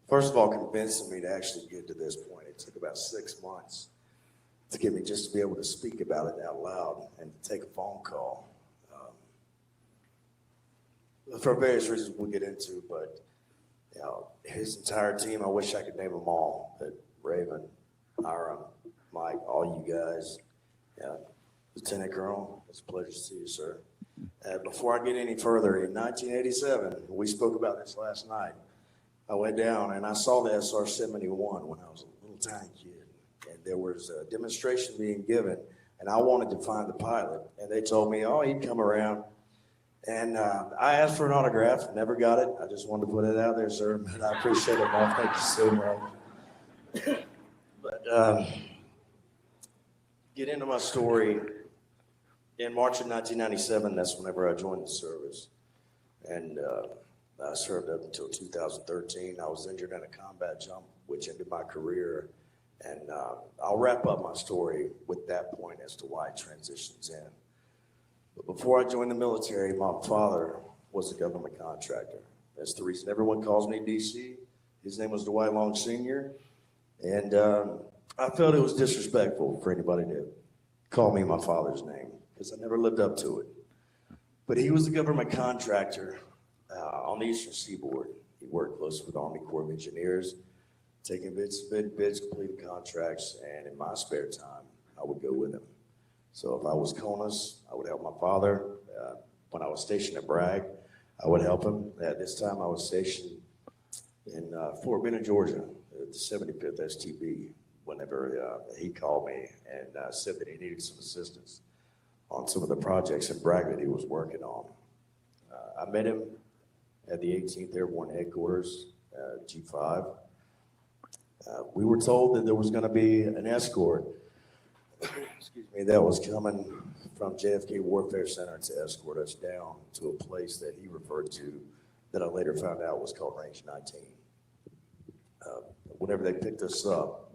first of all, convincing me to actually get to this point. It took about 6 months to get me just to be able to speak about it out loud and to take a phone call. For various reasons we'll get into, but you know, his entire team, I wish I could name them all, but Raven, Irwin, Mike, all you guys, Lieutenant Colonel, it's a pleasure to see you, sir. Before I get any further, in 1987, we spoke about this last night, I went down and I saw the SR-71 when I was a little tiny kid, and there was a demonstration being given, and I wanted to find the pilot, and they told me, oh, he'd come around. And I asked for an autograph, never got it. I just wanted to put it out there, sir. But I appreciate it, Mark. Thank you so much. But get into my story. In March of 1997, that's whenever I joined the service. And I served up until 2013. I was injured in a combat jump, which ended my career. And I'll wrap up my story with that point as to why it transitions in. But before I joined the military, my father was a government contractor. That's the reason everyone calls me DC. His name was Dwight Long Sr. And I felt it was disrespectful for anybody to call me my father's name because I never lived up to it. But he was a government contractor on the Eastern Seaboard. He worked closely with the Army Corps of Engineers, taking bids, completed contracts, and in my spare time, I would go with him. So if I was CONUS, I would help my father. When I was stationed at Bragg, I would help him. At this time, I was stationed in Fort Benning, Georgia, at the 75th STB, whenever he called me and said that he needed some assistance on some of the projects in Bragg that he was working on. I met him at the 18th Airborne Headquarters, G5. We were told that there was going to be an escort excuse me, that was coming from JFK Warfare Center to escort us down to a place that he referred to that I later found out was called Range 19. Whenever they picked us up,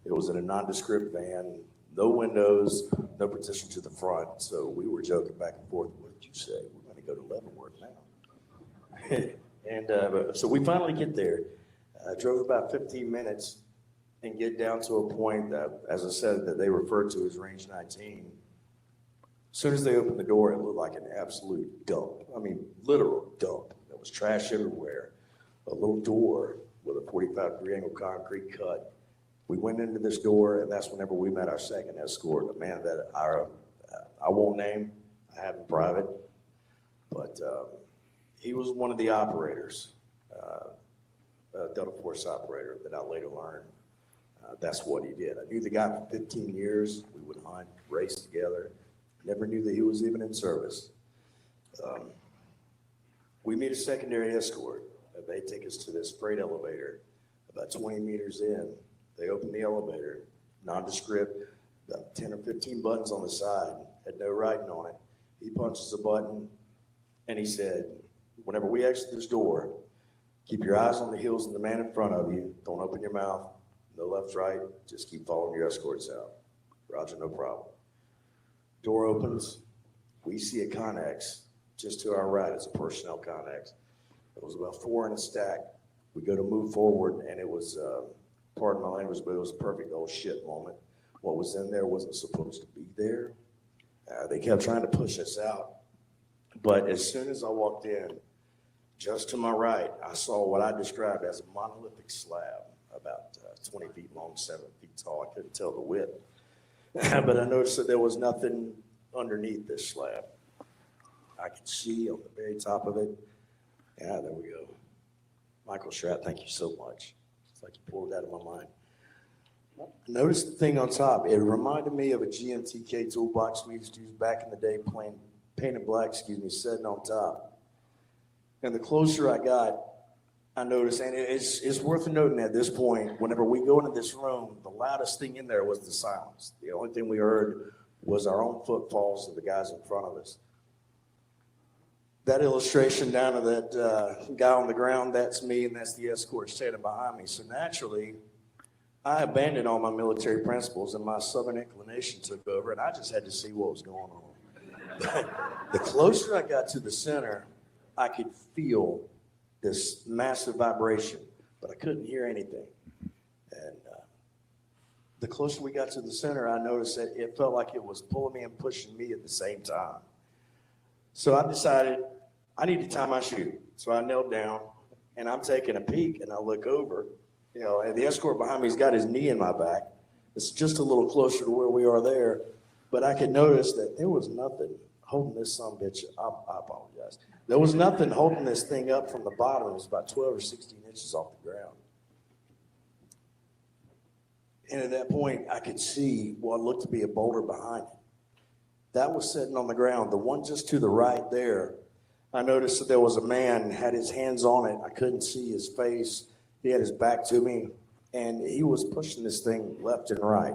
it was in a nondescript van, no windows, no partition to the front. So we were joking back and forth. What did you say? We're going to go to Leavenworth now. And so we finally get there. Drove about 15 minutes and get down to a point that, as I said, that they referred to as Range 19. As soon as they opened the door, it looked like an absolute dump. I mean, literal dump. There was trash everywhere. A little door with a 45-degree angle concrete cut. We went into this door, and that's whenever we met our second escort, the man that I won't name, I have in private, but he was one of the operators, Delta Force operator that I later learned. That's what he did. I knew the guy for 15 years. We would hunt, race together. Never knew that he was even in service. We meet a secondary escort. They take us to this freight elevator. About 20 meters in, they open the elevator, nondescript, about 10 or 15 buttons on the side, had no writing on it. He punches a button, and he said, whenever we exit this door, keep your eyes on the heels of the man in front of you. Don't open your mouth. No left, right. Just keep following your escorts out. Roger, no problem. Door opens. We see a Connex just to our right. It's a personnel Connex. It was about 4 in a stack. We go to move forward, and it was, pardon my language, but it was a perfect old shit moment. What was in there wasn't supposed to be there. They kept trying to push us out. But as soon as I walked in, just to my right, I saw what I described as a monolithic slab, about 20 feet long, 7 feet tall. I couldn't tell the width. But I noticed that there was nothing underneath this slab. I could see on the very top of it. Yeah, there we go. Michael Schratt, thank you so much. It's like you pulled that in my mind. I noticed the thing on top. It reminded me of a GMTK toolbox we used to use back in the day, painted black, sitting on top. And the closer I got, I noticed, and it's worth noting at this point, whenever we go into this room, the loudest thing in there was the silence. The only thing we heard was our own footfalls of the guys in front of us. That illustration down to that guy on the ground, that's me, and that's the escort standing behind me. So naturally, I abandoned all my military principles, and my Southern inclination took over, and I just had to see what was going on. The closer I got to the center, I could feel this massive vibration, but I couldn't hear anything. And the closer we got to the center, I noticed that it felt like it was pulling me and pushing me at the same time. So I decided I need to tie my shoe. So I knelt down, and I'm taking a peek, and I look over, and the escort behind me's got his knee in my back. It's just a little closer to where we are there, but I could notice that there was nothing holding this sumbitch. I apologize. There was nothing holding this thing up from the bottom. It was about 12 or 16 inches off the ground. And at that point, I could see what looked to be a boulder behind it. That was sitting on the ground. The one just to the right there, I noticed that there was a man, had his hands on it. I couldn't see his face. He had his back to me, and he was pushing this thing left and right.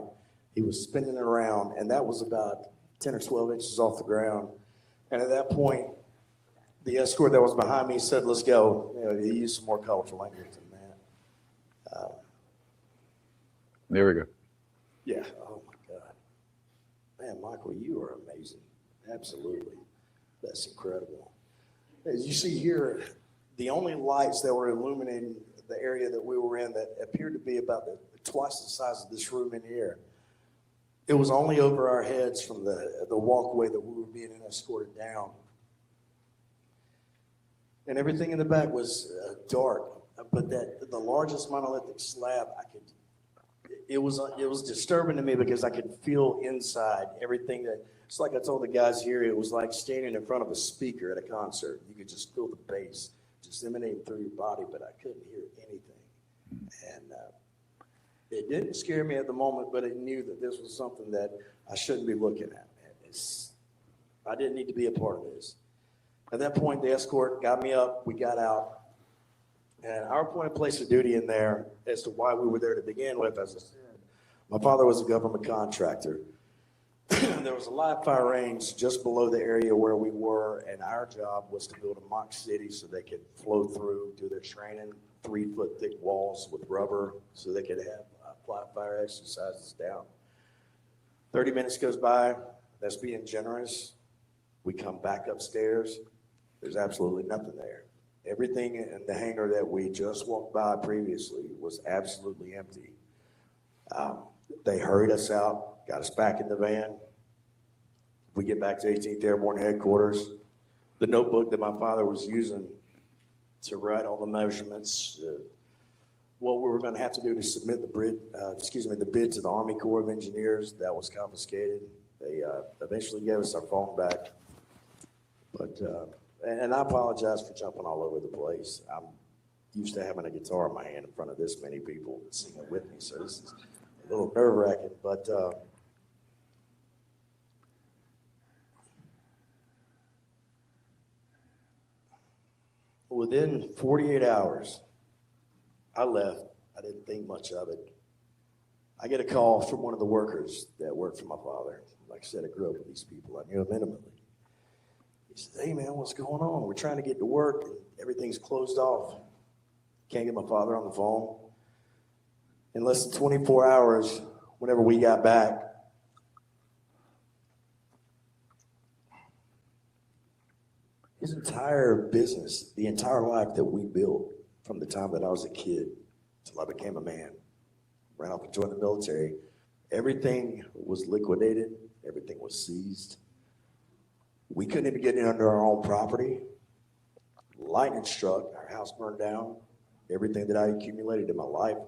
He was spinning it around, and that was about 10 or 12 inches off the ground. And at that point, the escort that was behind me said, "Let's go." He used some more colorful language than that. There we go. Yeah. Oh my God. Man, Michael, you are amazing. Absolutely. That's incredible. As you see here, the only lights that were illuminating the area that we were in that appeared to be about twice the size of this room in here, it was only over our heads from the walkway that we were being escorted down. And everything in the back was dark, but the largest monolithic slab, it was disturbing to me because I could feel inside everything that, it's like I told the guys here, it was like standing in front of a speaker at a concert. You could just feel the bass just emanating through your body, but I couldn't hear anything. And it didn't scare me at the moment, but it knew that this was something that I shouldn't be looking at. I didn't need to be a part of this. At that point, the escort got me up, we got out, and our appointed place of duty in there as to why we were there to begin with, as I said, my father was a government contractor. There was a live fire range just below the area where we were, and our job was to build a mock city so they could flow through, do their training, 3-foot thick walls with rubber so they could have live fire exercises down. 30 minutes goes by, that's being generous. We come back upstairs, there's absolutely nothing there. Everything in the hangar that we just walked by previously was absolutely empty. They hurried us out, got us back in the van. We get back to 18th Airborne Headquarters. The notebook that my father was using to write all the measurements, what we were going to have to do to submit the bid to the Army Corps of Engineers, that was confiscated. They eventually gave us our phone back. But, and I apologize for jumping all over the place. I'm used to having a guitar in my hand in front of this many people singing with me, so this is a little nerve-wracking, but within 48 hours, I left. I didn't think much of it. I get a call from one of the workers that worked for my father. Like I said, I grew up with these people. I knew them intimately. He said, "Hey, man, what's going on? We're trying to get to work, and everything's closed off. Can't get my father on the phone." In less than 24 hours, whenever we got back, his entire business, the entire life that we built from the time that I was a kid till I became a man, ran off and joined the military, everything was liquidated, everything was seized. We couldn't even get in under our own property. Lightning struck, our house burned down. Everything that I accumulated in my life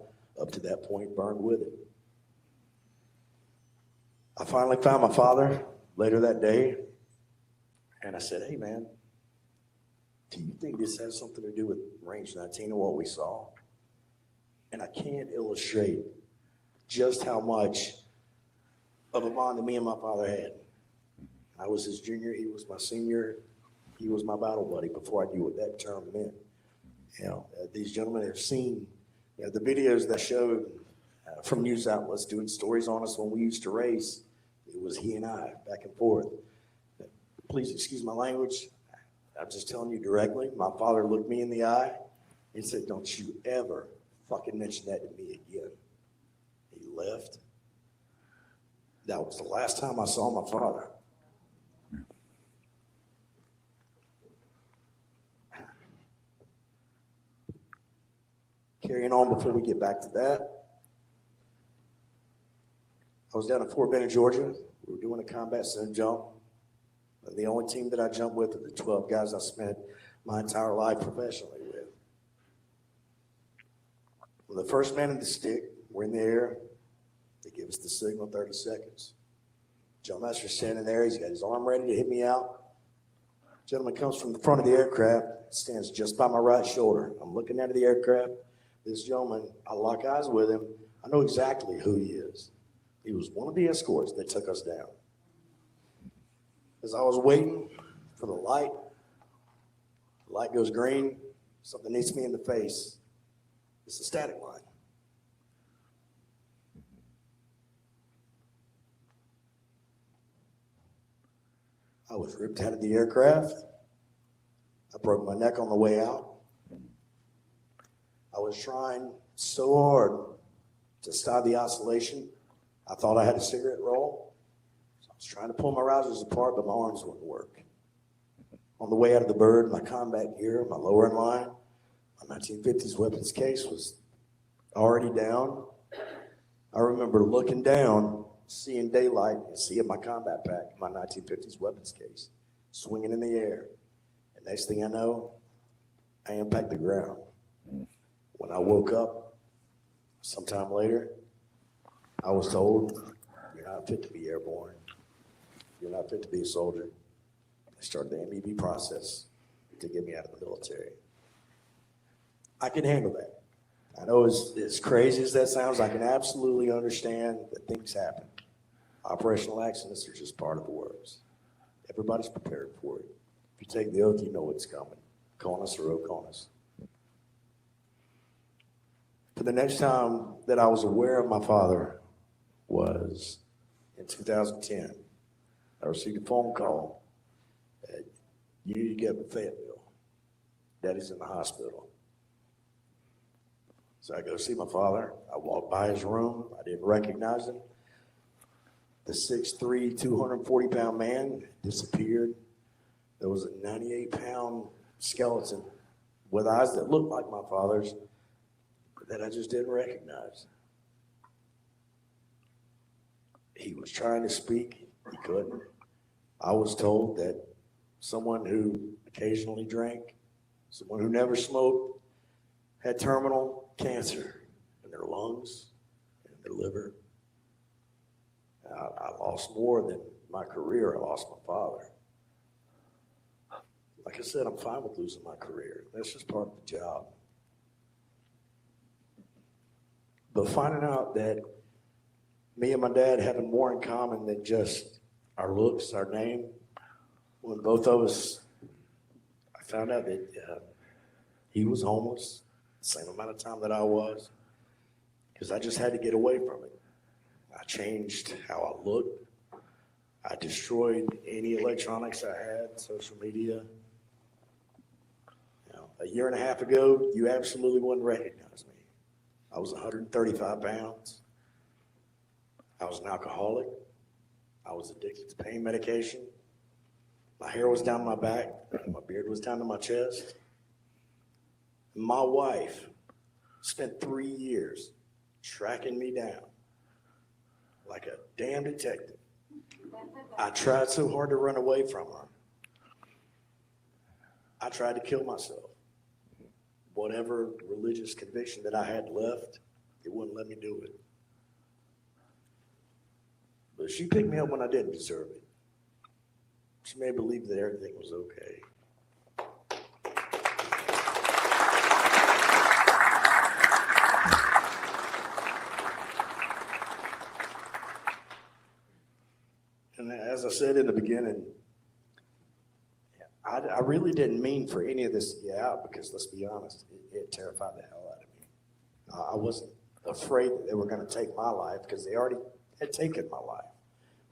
up to that point burned with it. I finally found my father later that day, and I said, "Hey, man, do you think this has something to do with Range 19 and what we saw?" And I can't illustrate just how much of a bond that me and my father had. I was his junior, he was my senior, he was my battle buddy before I knew what that term meant. You know, these gentlemen have seen the videos that showed from news outlets doing stories on us when we used to race. It was he and I, back and forth. Please excuse my language. I'm just telling you directly. My father looked me in the eye and said, "Don't you ever fucking mention that to me again." He left. That was the last time I saw my father. Carrying on before we get back to that, I was down in Fort Benning, Georgia. We were doing a combat zone jump. The only team that I jumped with are the 12 guys I spent my entire life professionally with. Well, the first man in the stick, we're in the air. They give us the signal, 30 seconds. Joe Master's standing there. He's got his arm ready to hit me out. Gentleman comes from the front of the aircraft, stands just by my right shoulder. I'm looking at the aircraft. This gentleman, I lock eyes with him. I know exactly who he is. He was one of the escorts that took us down. As I was waiting for the light goes green, something hits me in the face. It's a static line. I was ripped out of the aircraft. I broke my neck on the way out. I was trying so hard to stop the oscillation. I thought I had a cigarette roll. So I was trying to pull my risers apart, but my arms wouldn't work. On the way out of the bird, my combat gear, my lowering line, my 1950s weapons case was already down. I remember looking down, seeing daylight, and seeing my combat pack, my 1950s weapons case, swinging in the air. And next thing I know, I impact the ground. When I woke up, sometime later, I was told, "You're not fit to be airborne. You're not fit to be a soldier." They started the MEB process to get me out of the military. I can handle that. I know as crazy as that sounds, I can absolutely understand that things happen. Operational accidents are just part of the works. Everybody's prepared for it. If you take the oath, you know what's coming. CONUS or OCONUS. For the next time that I was aware of my father was in 2010. I received a phone call that you need to get up to Fayetteville. Daddy's in the hospital. So I go see my father. I walked by his room. I didn't recognize him. The 6'3", 240-pound man disappeared. There was a 98-pound skeleton with eyes that looked like my father's, but that I just didn't recognize. He was trying to speak. He couldn't. I was told that someone who occasionally drank, someone who never smoked, had terminal cancer in their lungs and their liver. I lost more than my career. I lost my father. Like I said, I'm fine with losing my career. That's just part of the job. But finding out that me and my dad having more in common than just our looks, our name, when both of us, I found out that he was homeless the same amount of time that I was, because I just had to get away from it. I changed how I looked. I destroyed any electronics I had, social media. You know, a year and a half ago, you absolutely wouldn't recognize me. I was 135 pounds. I was an alcoholic. I was addicted to pain medication. My hair was down my back. My beard was down to my chest. My wife spent 3 years tracking me down like a damn detective. I tried so hard to run away from her. I tried to kill myself. Whatever religious conviction that I had left, it wouldn't let me do it. But she picked me up when I didn't deserve it. She made believe that everything was okay. And as I said in the beginning, I really didn't mean for any of this to get out, because let's be honest, it terrified the hell out of me. I wasn't afraid that they were going to take my life, because they already had taken my life.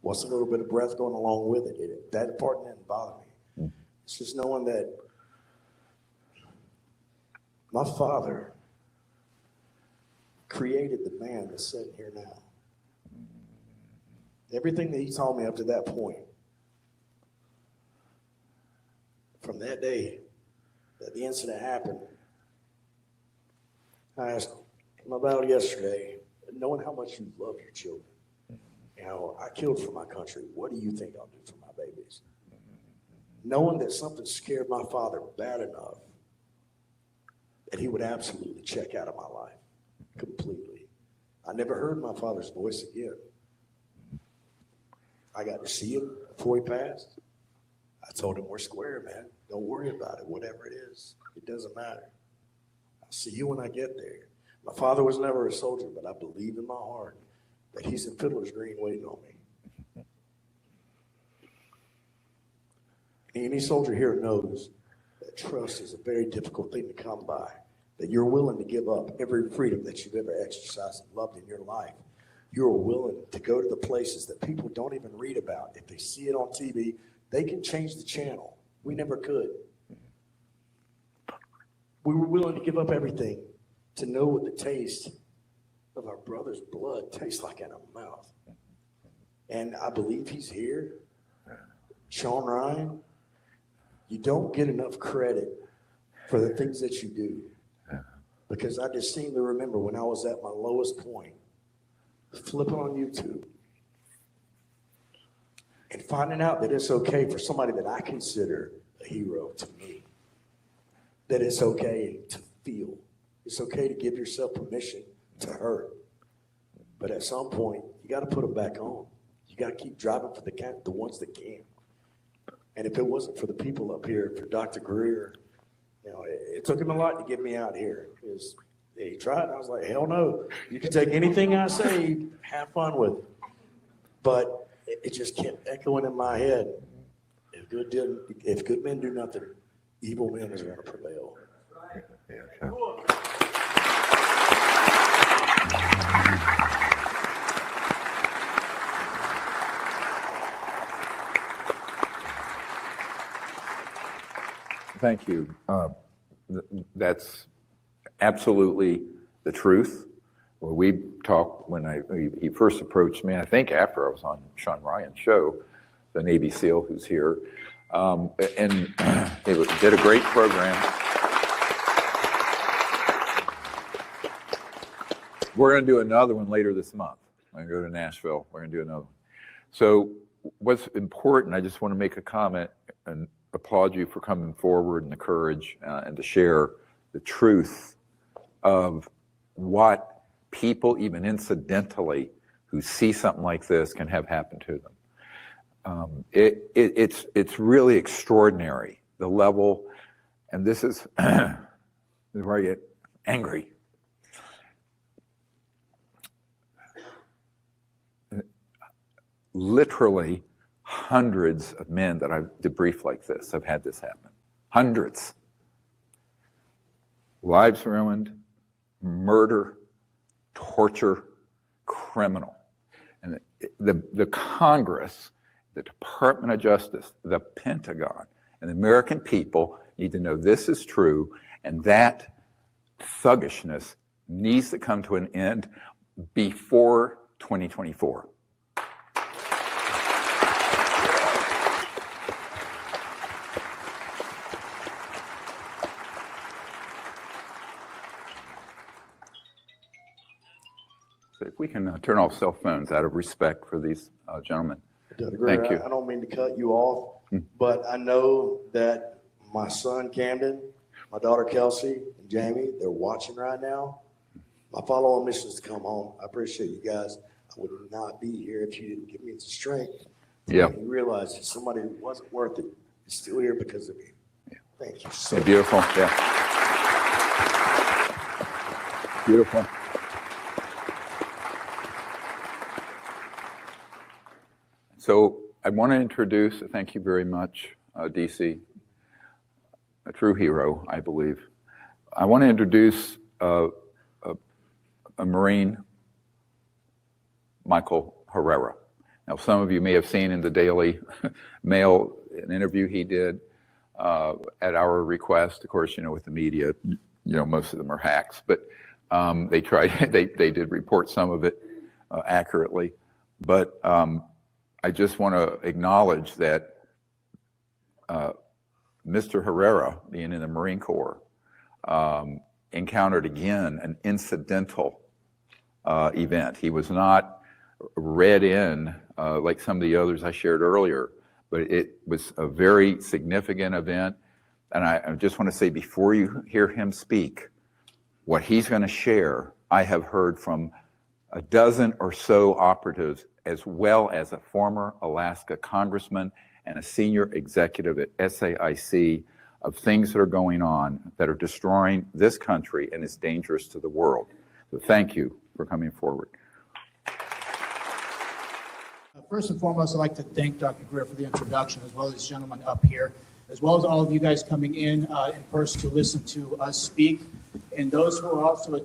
What's a little bit of breath going along with it? That part didn't bother me. It's just knowing that my father created the man that's sitting here now. Everything that he taught me up to that point, from that day that the incident happened, I asked him about it yesterday, knowing how much you love your children. You know, I killed for my country. What do you think I'll do for my babies? Knowing that something scared my father bad enough that he would absolutely check out of my life completely. I never heard my father's voice again. I got to see him before he passed. I told him, we're square, man. Don't worry about it. Whatever it is, it doesn't matter. I'll see you when I get there. My father was never a soldier, but I believe in my heart that he's in Fiddler's Green waiting on me. Any soldier here knows that trust is a very difficult thing to come by, that you're willing to give up every freedom that you've ever exercised and loved in your life. You're willing to go to the places that people don't even read about. If they see it on TV, they can change the channel. We never could. We were willing to give up everything to know what the taste of our brother's blood tastes like in our mouth. And I believe he's here. Sean Ryan, you don't get enough credit for the things that you do. Because I just seem to remember when I was at my lowest point, flipping on YouTube and finding out that it's okay for somebody that I consider a hero to me, that it's okay to feel. It's okay to give yourself permission to hurt. But at some point, you got to put them back on. You got to keep driving for the ones that can. And if it wasn't for the people up here, for Dr. Greer, you know, it took him a lot to get me out here. He tried, and I was like, hell no. You can take anything I say, have fun with it. But it just kept echoing in my head. If good men do nothing, evil men is going to prevail. Yeah. Thank you. That's absolutely the truth. Well, we talked when he first approached me, I think after I was on Sean Ryan's show, the Navy SEAL who's here, and they did a great program. We're going to do another one later this month. I'm going to go to Nashville. We're going to do another one. So what's important, I just want to make a comment and applaud you for coming forward and the courage and to share the truth of what people, even incidentally, who see something like this can have happen to them. It's really extraordinary, the level, and this is where I get angry. Literally hundreds of men that I've debriefed like this have had this happen. Hundreds. Lives ruined, murder, torture, criminal. And the Congress, the Department of Justice, the Pentagon, and the American people need to know this is true, and that thuggishness needs to come to an end before 2024. So if we can turn off cell phones out of respect for these gentlemen. Thank you. I don't mean to cut you off, but I know that my son Camden, my daughter Kelsey, and Jamie, they're watching right now. My follow-on mission is to come home. I appreciate you guys. I would not be here if you didn't give me the strength to make me realize that somebody who wasn't worth it is still here because of you. Yeah. Thank you so much. Beautiful. Yeah. Beautiful. So I want to introduce, thank you very much, DC, a true hero, I believe. I want to introduce a Marine, Michael Herrera. Now, some of you may have seen in the Daily Mail an interview he did at our request. Of course, with the media, most of them are hacks, but they did report some of it accurately. But I just want to acknowledge that Mr. Herrera, being in the Marine Corps, encountered again an incidental event. He was not read in like some of the others I shared earlier, but it was a very significant event. And I just want to say, before you hear him speak, what he's going to share, I have heard from a dozen or so operatives, as well as a former Alaska congressman and a senior executive at SAIC, of things that are going on that are destroying this country and is dangerous to the world. So thank you for coming forward. First and foremost, I'd like to thank Dr. Greer for the introduction, as well as the gentleman up here, as well as all of you guys coming in person to listen to us speak. And those who are also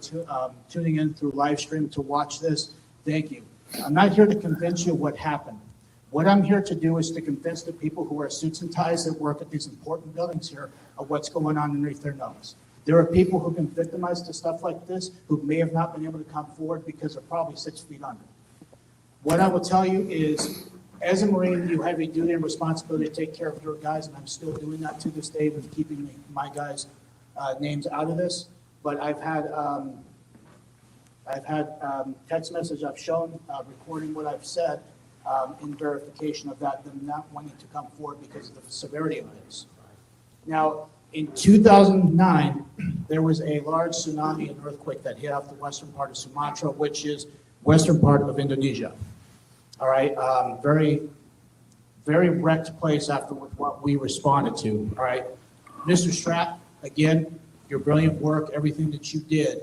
tuning in through live stream to watch this, thank you. I'm not here to convince you what happened. What I'm here to do is to convince the people who wear suits and ties that work at these important buildings here of what's going on underneath their nose. There are people who've been victimized to stuff like this who may have not been able to come forward because they're probably 6 feet under. What I will tell you is, as a Marine, you have a duty and responsibility to take care of your guys, and I'm still doing that to this day with keeping my guys' names out of this. But I've had text message I've shown, recording what I've said in verification of that, them not wanting to come forward because of the severity of this. Now, in 2009, there was a large tsunami and earthquake that hit off the western part of Sumatra, which is western part of Indonesia. All right, very, very wrecked place after what we responded to. All right, Mr. Stratt, again, your brilliant work, everything that you did,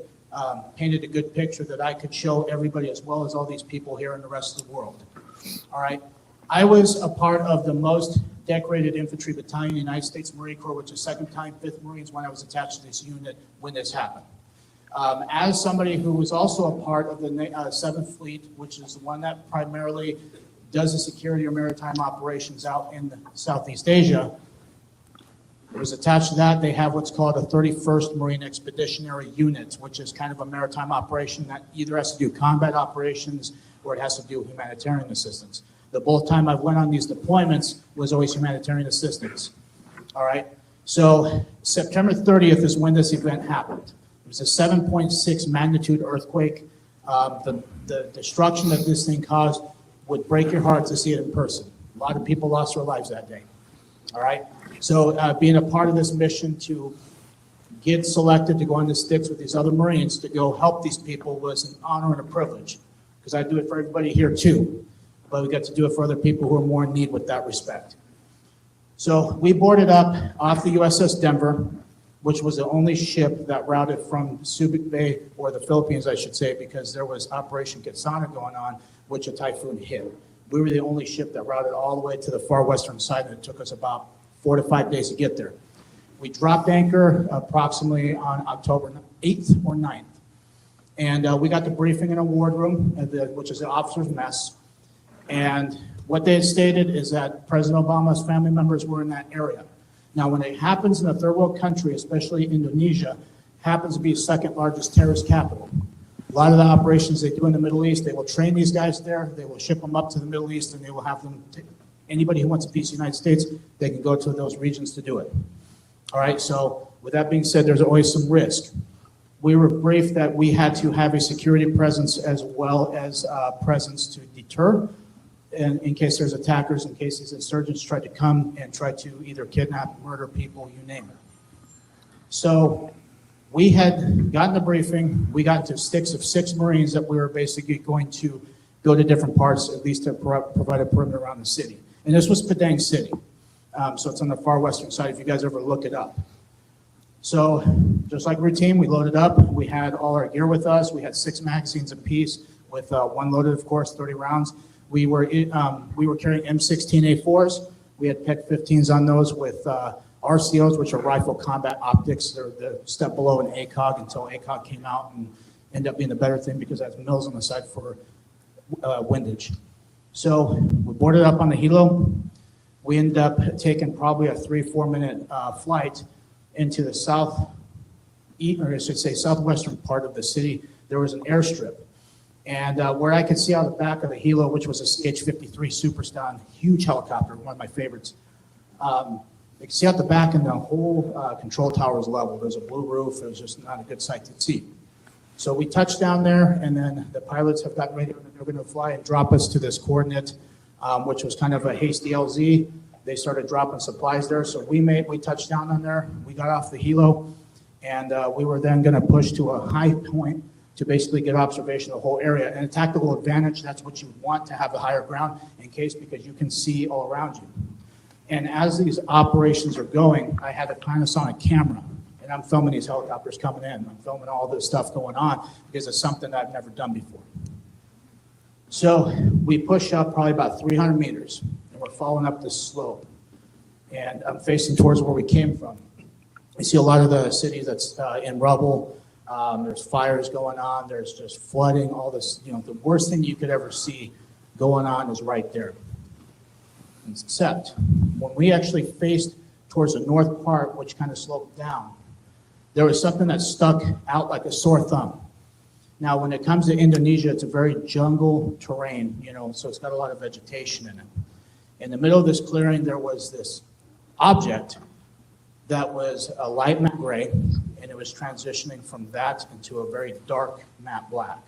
painted a good picture that I could show everybody, as well as all these people here in the rest of the world. All right, I was a part of the most decorated infantry battalion in the United States Marine Corps, which is 2nd Time 5th Marines, when I was attached to this unit when this happened. As somebody who was also a part of the 7th Fleet, which is the one that primarily does the security or maritime operations out in Southeast Asia, it was attached to that. They have what's called a 31st Marine Expeditionary Unit, which is kind of a maritime operation that either has to do combat operations or it has to do humanitarian assistance. The both time I went on these deployments was always humanitarian assistance. All right. So September 30th is when this event happened. It was a 7.6 magnitude earthquake. The destruction that this thing caused would break your heart to see it in person. A lot of people lost their lives that day. All right. So being a part of this mission to get selected to go on the sticks with these other Marines to go help these people was an honor and a privilege, because I do it for everybody here too, but we got to do it for other people who are more in need with that respect. So we boarded up off the USS Denver, which was the only ship that routed from Subic Bay, or the Philippines, I should say, because there was Operation Kitsana going on, which a typhoon hit. We were the only ship that routed all the way to the far western side, and it took us about 4 to 5 days to get there. We dropped anchor approximately on October 8th or 9th. And we got the briefing in a wardroom, which is the officer's mess. And what they had stated is that President Obama's family members were in that area. Now, when it happens in a third world country, especially Indonesia, happens to be the second largest terrorist capital. A lot of the operations they do in the Middle East, they will train these guys there, they will ship them up to the Middle East, and they will have them, anybody who wants a piece of the United States, they can go to those regions to do it. All right, so with that being said, there's always some risk. We were briefed that we had to have a security presence as well as presence to deter, in case there's attackers, in case these insurgents try to come and try to either kidnap, murder people, you name it. So we had gotten the briefing. We got to sticks of 6 Marines that we were basically going to go to different parts, at least to provide a perimeter around the city. And this was Padang City. So it's on the far western side if you guys ever look it up. So just like routine, we loaded up. We had all our gear with us. We had 6 magazines apiece with 1 loaded, of course, 30 rounds. We were carrying M16A4s. We had PEC 15s on those with RCOs, which are rifle combat optics. They're the step below an ACOG until ACOG came out and ended up being the better thing because that's mills on the side for windage. So we boarded up on the helo. We ended up taking probably a 3-4 minute flight into the southwestern part of the city. There was an airstrip. And where I could see out the back of the helo, which was a CH-53 Superstar, huge helicopter, one of my favorites. You could see out the back, and the whole control tower was level. There's a blue roof. It was just not a good sight to see. So we touched down there, and then the pilots have got ready. They're going to fly and drop us to this coordinate, which was kind of a hasty LZ. They started dropping supplies there. So we touched down on there. We got off the helo, and we were then going to push to a high point to basically get observation of the whole area. And a tactical advantage, that's what you want to have the higher ground in case, because you can see all around you. And as these operations are going, I had a Panasonic camera, and I'm filming these helicopters coming in. I'm filming all this stuff going on because it's something that I've never done before. So we push up probably about 300 meters, and we're following up this slope. And I'm facing towards where we came from. You see a lot of the cities that's in rubble. There's fires going on. There's just flooding, all this, the worst thing you could ever see going on is right there. Except when we actually faced towards the north part, which kind of sloped down, there was something that stuck out like a sore thumb. Now, when it comes to Indonesia, it's a very jungle terrain, so it's got a lot of vegetation in it. In the middle of this clearing, there was this object that was a light matte gray, and it was transitioning from that into a very dark matte black.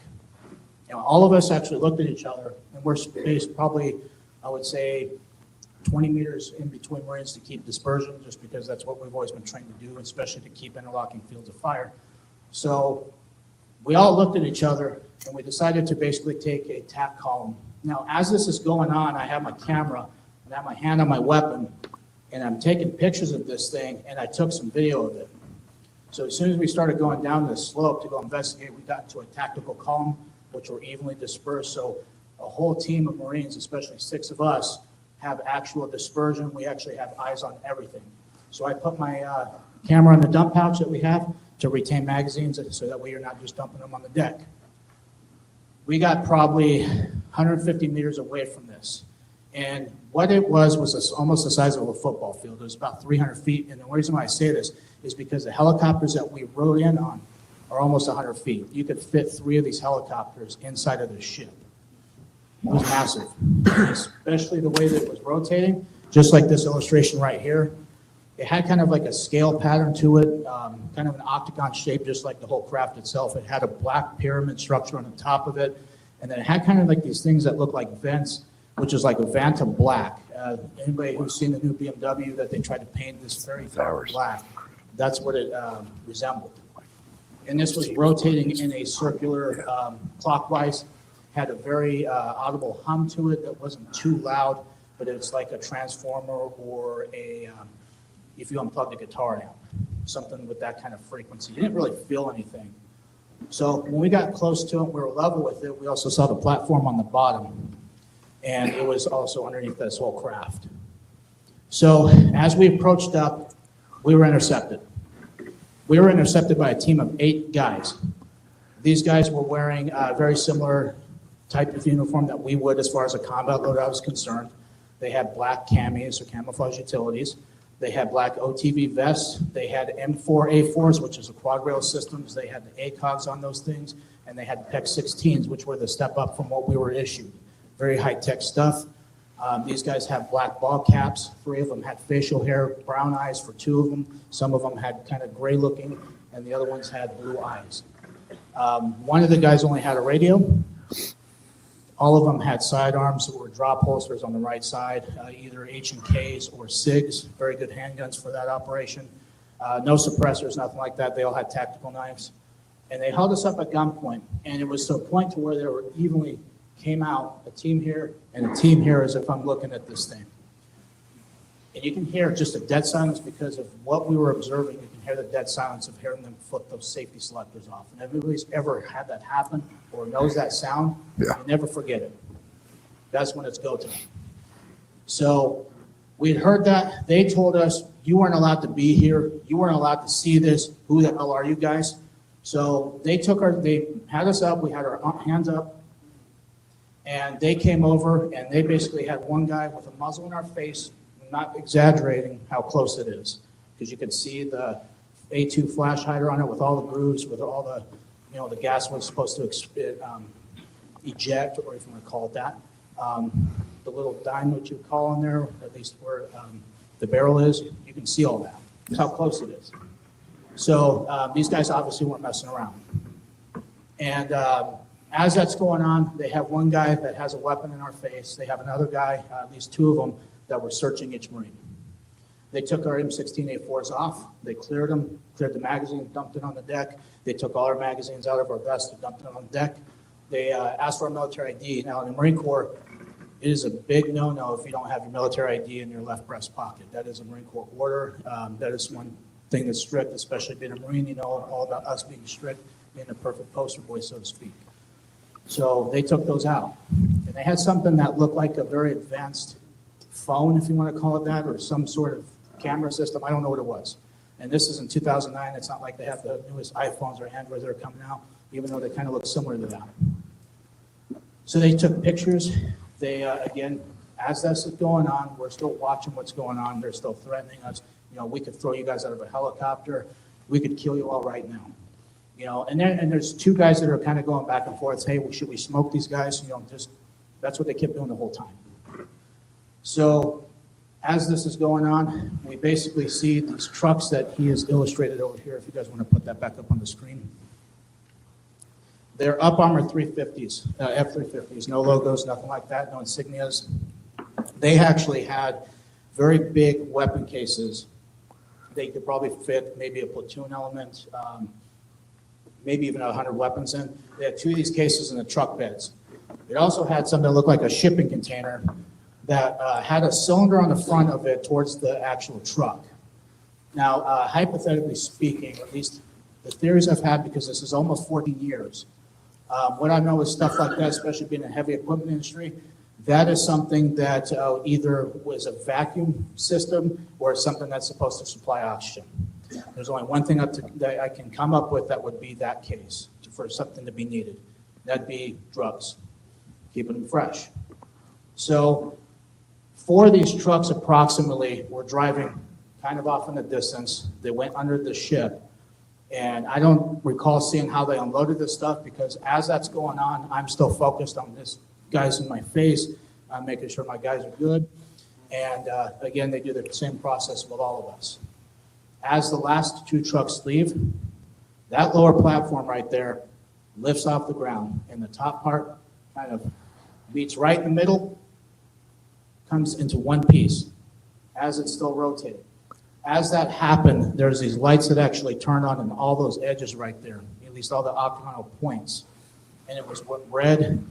All of us actually looked at each other, and we're spaced probably, I would say, 20 meters in between Marines to keep dispersion, just because that's what we've always been trained to do, especially to keep interlocking fields of fire. So we all looked at each other, and we decided to basically take a tack column. Now, as this is going on, I have my camera, and I have my hand on my weapon, and I'm taking pictures of this thing, and I took some video of it. So as soon as we started going down this slope to go investigate, we got into a tactical column, which were evenly dispersed. So a whole team of Marines, especially 6 of us, have actual dispersion. We actually have eyes on everything. So I put my camera in the dump pouch that we have to retain magazines so that way you're not just dumping them on the deck. We got probably 150 meters away from this. And what it was almost the size of a football field. It was about 300 feet. And the reason why I say this is because the helicopters that we rode in on are almost 100 feet. You could fit 3 of these helicopters inside of this ship. It was massive, especially the way that it was rotating, just like this illustration right here. It had kind of like a scale pattern to it, kind of an octagon shape, just like the whole craft itself. It had a black pyramid structure on the top of it, and then it had kind of like these things that looked like vents which is like a Vanta black. Anybody who's seen the new BMW that they tried to paint this very dark black, that's what it resembled. And this was rotating in a circular clockwise, had a very audible hum to it that wasn't too loud, but it's like a transformer or a, if you unplug the guitar amp, something with that kind of frequency. You didn't really feel anything. So when we got close to it, we were level with it, we also saw the platform on the bottom, and it was also underneath this whole craft. So as we approached up, we were intercepted. We were intercepted by a team of 8 guys. These guys were wearing a very similar type of uniform that we would as far as a combat loadout was concerned. They had black camis or camouflage utilities. They had black OTV vests. They had M4A4s, which is a quad rail systems. They had the ACOGs on those things, and they had PEC 16s, which were the step up from what we were issued. Very high-tech stuff. These guys have black ball caps. 3 of them had facial hair, brown eyes for 2 of them. Some of them had kind of gray looking, and the other ones had blue eyes. One of the guys only had a radio. All of them had sidearms or drop holsters on the right side, either H&Ks or SIGs, very good handguns for that operation. No suppressors, nothing like that. They all had tactical knives. And they held us up at gunpoint, and it was to a point to where they were evenly came out, a team here and a team here as if I'm looking at this thing. And you can hear just a dead silence because of what we were observing. You can hear the dead silence of hearing them flip those safety selectors off. And everybody's ever had that happen or knows that sound, you never forget it. That's when it's go time. So we had heard that. They told us, you weren't allowed to be here. You weren't allowed to see this. Who the hell are you guys? So they had us up. We had our hands up. And they came over, and they basically had one guy with a muzzle in our face, not exaggerating how close it is, because you could see the A2 flash hider on it with all the grooves, with all the, the gas was supposed to eject, or if you want to call it that. The little dime that you call in there, at least where the barrel is, you can see all that. That's how close it is. So these guys obviously weren't messing around. And as that's going on, they have one guy that has a weapon in our face. They have another guy, at least 2 of them, that were searching each Marine. They took our M16A4s off. They cleared them, cleared the magazine, dumped it on the deck. They took all our magazines out of our vests and dumped it on the deck. They asked for a military ID. Now, in the Marine Corps, it is a big no-no if you don't have your military ID in your left breast pocket. That is a Marine Corps order. That is one thing that's strict, especially being a Marine. You know all about us being strict, being a perfect poster boy, so to speak. So they took those out. And they had something that looked like a very advanced phone, if you want to call it that, or some sort of camera system. I don't know what it was. And this is in 2009. It's not like they have the newest iPhones or Androids that are coming out, even though they kind of look similar to that. So they took pictures. They, again, as this is going on, we're still watching what's going on. They're still threatening us. We could throw you guys out of a helicopter. We could kill you all right now. And there's 2 guys that are kind of going back and forth. Hey, should we smoke these guys? That's what they kept doing the whole time. So as this is going on, we basically see these trucks that he has illustrated over here. If you guys want to put that back up on the screen. They're up armored 350s, F-350s, no logos, nothing like that, no insignias. They actually had very big weapon cases. They could probably fit maybe a platoon element, maybe even 100 weapons in. They had 2 of these cases in the truck beds. It also had something that looked like a shipping container that had a cylinder on the front of it towards the actual truck. Now, hypothetically speaking, or at least the theories I've had, because this is almost 14 years, what I know is stuff like that, especially being in the heavy equipment industry, that is something that either was a vacuum system or something that's supposed to supply oxygen. There's only one thing that I can come up with that would be that case for something to be needed. That'd be drugs, keeping them fresh. So 4 of these trucks approximately were driving kind of off in the distance. They went under the ship. And I don't recall seeing how they unloaded this stuff, because as that's going on, I'm still focused on this guy's in my face. I'm making sure my guys are good. And again, they do the same process with all of us. As the last 2 trucks leave, that lower platform right there lifts off the ground, and the top part kind of meets right in the middle, comes into one piece as it's still rotating. As that happened, there's these lights that actually turn on in all those edges right there, at least all the octagonal points. And it was what red,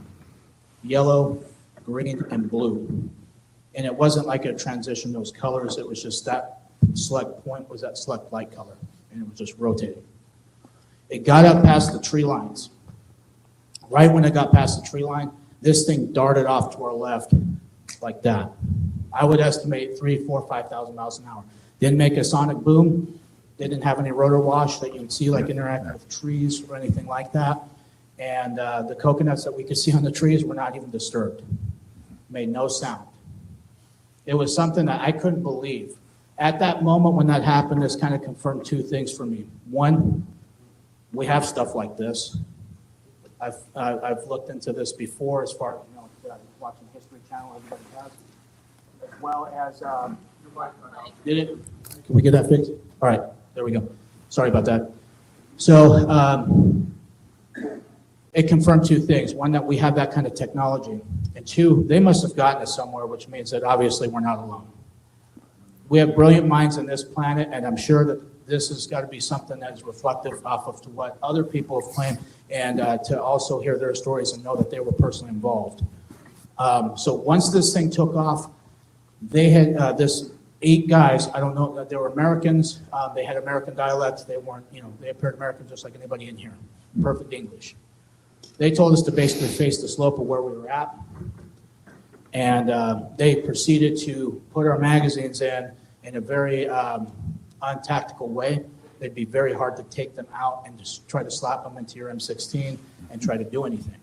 yellow, green, and blue. And it wasn't like a transition, those colors, it was just that select point was that select light color, and it was just rotating. It got up past the tree lines. Right when it got past the tree line, this thing darted off to our left like that. I would estimate 3,000, 4,000, 5,000 miles an hour. Didn't make a sonic boom, didn't have any rotor wash that you can see like interact with trees or anything like that. And the coconuts that we could see on the trees were not even disturbed. Made no sound. It was something that I couldn't believe. At that moment when that happened, this kind of confirmed two things for me. One, we have stuff like this. I've looked into this before as far as, watching History Channel, everybody has, as well as, did it? Can we get that fixed? All right, there we go. Sorry about that. So it confirmed two things. One, that we have that kind of technology. And two, they must have gotten it somewhere, which means that obviously we're not alone. We have brilliant minds on this planet, and I'm sure that this has got to be something that is reflective off of to what other people have claimed, and to also hear their stories and know that they were personally involved. So once this thing took off, they had this 8 guys, I don't know, they were Americans, they had American dialects, they weren't, they appeared American just like anybody in here, perfect English. They told us to basically face the slope of where we were at, and they proceeded to put our magazines in a very untactical way. It'd be very hard to take them out and just try to slap them into your M16 and try to do anything,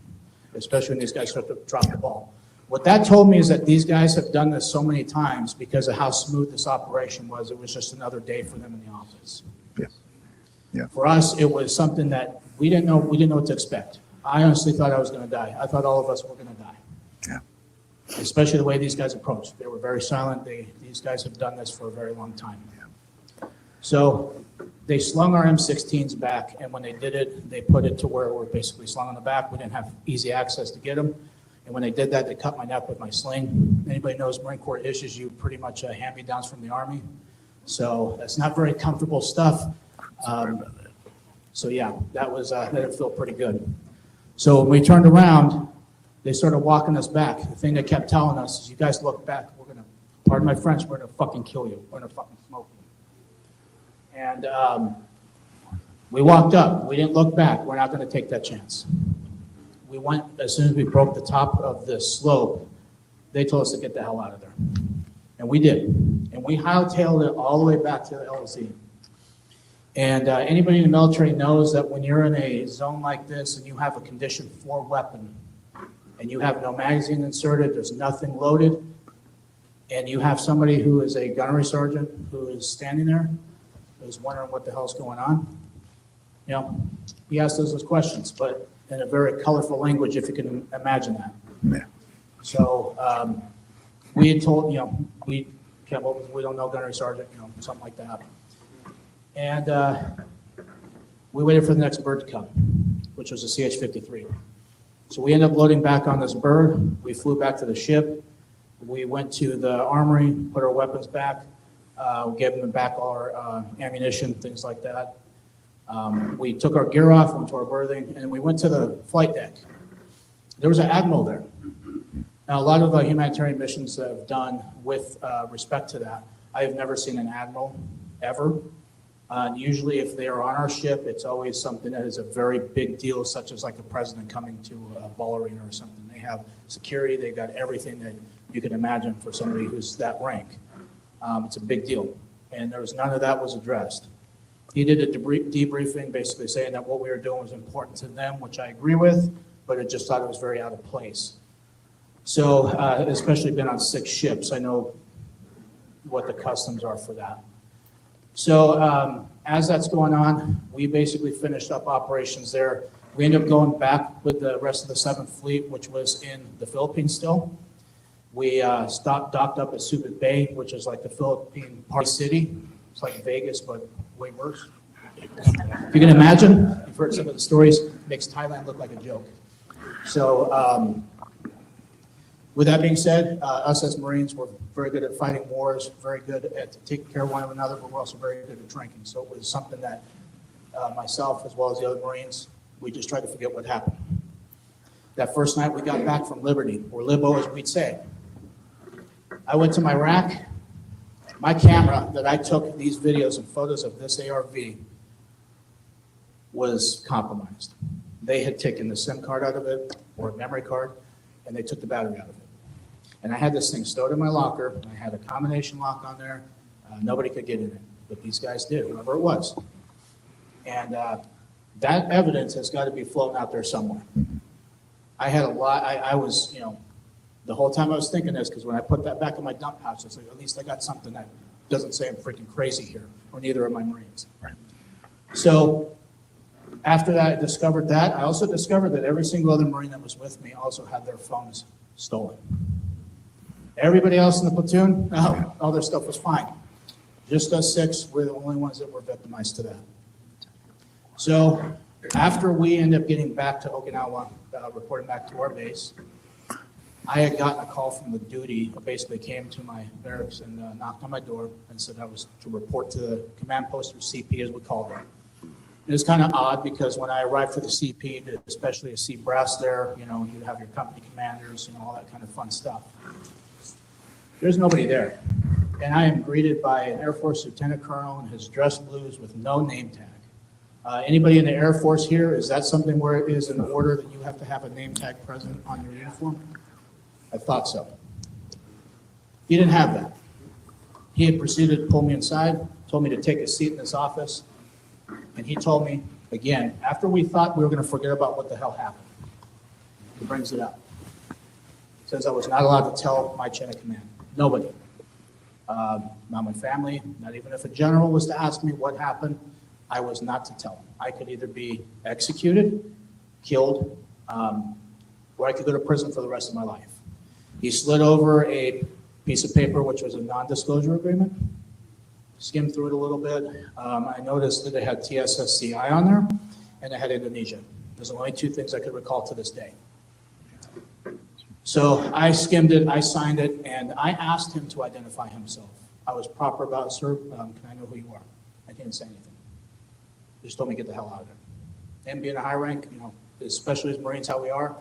especially when these guys start to drop the ball. What that told me is that these guys have done this so many times because of how smooth this operation was. It was just another day for them in the office. Yeah. Yeah. For us, it was something that we didn't know what to expect. I honestly thought I was going to die. I thought all of us were going to die. Yeah. Especially the way these guys approached. They were very silent. These guys have done this for a very long time. Yeah. So they slung our M16s back, and when they did it, they put it to where we're basically slung on the back. We didn't have easy access to get them. And when they did that, they cut my neck with my sling. Anybody knows Marine Corps issues you pretty much hand-me-downs from the Army. So that's not very comfortable stuff. So yeah, that didn't feel pretty good. So when we turned around, they started walking us back. The thing they kept telling us is, you guys look back, we're going to, pardon my French, we're going to fucking kill you. We're going to fucking smoke you. And we walked up. We didn't look back. We're not going to take that chance. We went, as soon as we broke the top of the slope, they told us to get the hell out of there. And we did. And we hightailed it all the way back to the LZ. And anybody in the military knows that when you're in a zone like this and you have a condition 4 weapon and you have no magazine inserted, there's nothing loaded, and you have somebody who is a gunnery sergeant who is standing there, who's wondering what the hell's going on, he asked us those questions, but in a very colorful language, if you can imagine that. Yeah. So we had told, we came up with, we don't know gunnery sergeant, something like that. And we waited for the next bird to come, which was a CH-53. So we ended up loading back on this bird. We flew back to the ship. We went to the armory, put our weapons back. We gave them back all our ammunition, things like that. We took our gear off, went to our berthing, and we went to the flight deck. There was an admiral there. Now, a lot of the humanitarian missions that I've done with respect to that, I have never seen an admiral, ever. Usually if they are on our ship, it's always something that is a very big deal, such as like the president coming to a ball arena or something. They have security, they've got everything that you can imagine for somebody who's that rank. It's a big deal. And there was none of that was addressed. He did a debriefing basically saying that what we were doing was important to them, which I agree with, but it just thought it was very out of place. So, especially been on 6 ships, I know what the customs are for that. So as that's going on, we basically finished up operations there. We ended up going back with the rest of the 7th Fleet, which was in the Philippines still. We docked up at Subic Bay, which is like the Philippine party city. It's like Vegas, but way worse. If you can imagine, you've heard some of the stories, it makes Thailand look like a joke. So With that being said, us as Marines, we're very good at fighting wars, very good at taking care of one another, but we're also very good at drinking. So it was something that myself, as well as the other Marines, we just tried to forget what happened. That first night we got back from Liberty, or Libo as we'd say, I went to my rack. My camera that I took these videos and photos of this ARV was compromised. They had taken the SIM card out of it, or a memory card, and they took the battery out of it. And I had this thing stowed in my locker. I had a combination lock on there. Nobody could get in it, but these guys did, whoever it was. And that evidence has got to be floating out there somewhere. I had a lot, I was, you know, the whole time I was thinking this, because when I put that back in my dump pouch, I was like, at least I got something that doesn't say I'm freaking crazy here, or neither are my Marines. Right. So after that, I discovered that. I also discovered that every single other Marine that was with me also had their phones stolen. Everybody else in the platoon, all their stuff was fine. Just us 6 were the only ones that were victimized to that. So after we ended up getting back to Okinawa, reporting back to our base, I had gotten a call from the duty, who basically came to my barracks and knocked on my door and said I was to report to the command post, or CP as we called it. It was kind of odd because when I arrived for the CP, especially to see brass there, you know, you have your company commanders, you know, all that kind of fun stuff. There's nobody there. And I am greeted by an Air Force Lieutenant Colonel in his dress blues with no name tag. Anybody in the Air Force here, is that something where it is in order that you have to have a name tag present on your uniform? I thought so. He didn't have that. He had proceeded to pull me inside, told me to take a seat in his office, and he told me, again, after we thought we were going to forget about what the hell happened, he brings it up. Says I was not allowed to tell my chain of command. Nobody. Not my family, not even if a general was to ask me what happened, I was not to tell him. I could either be executed, killed, or I could go to prison for the rest of my life. He slid over a piece of paper, which was a non-disclosure agreement, skimmed through it a little bit. I noticed that it had TSSCI on there, and it had Indonesia. Those are the only 2 things I could recall to this day. So I skimmed it, I signed it, and I asked him to identify himself. I was proper about, sir, can I know who you are? I didn't say anything. He just told me to get the hell out of there. And being a high rank, you know, especially as Marines, how we are,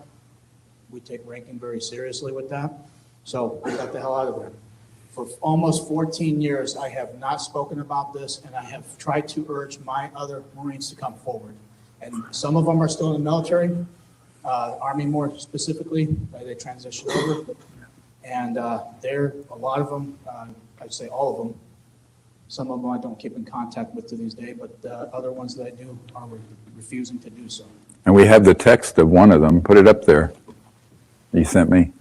we take ranking very seriously with that. So I got the hell out of there. For almost 14 years, I have not spoken about this, and I have tried to urge my other Marines to come forward. And some of them are still in the military, Army more specifically, they transitioned over. And a lot of them, I'd say all of them, some of them I don't keep in contact with to this day, but other ones that I do are refusing to do so. And we have the text of one of them. Put it up there. You sent me.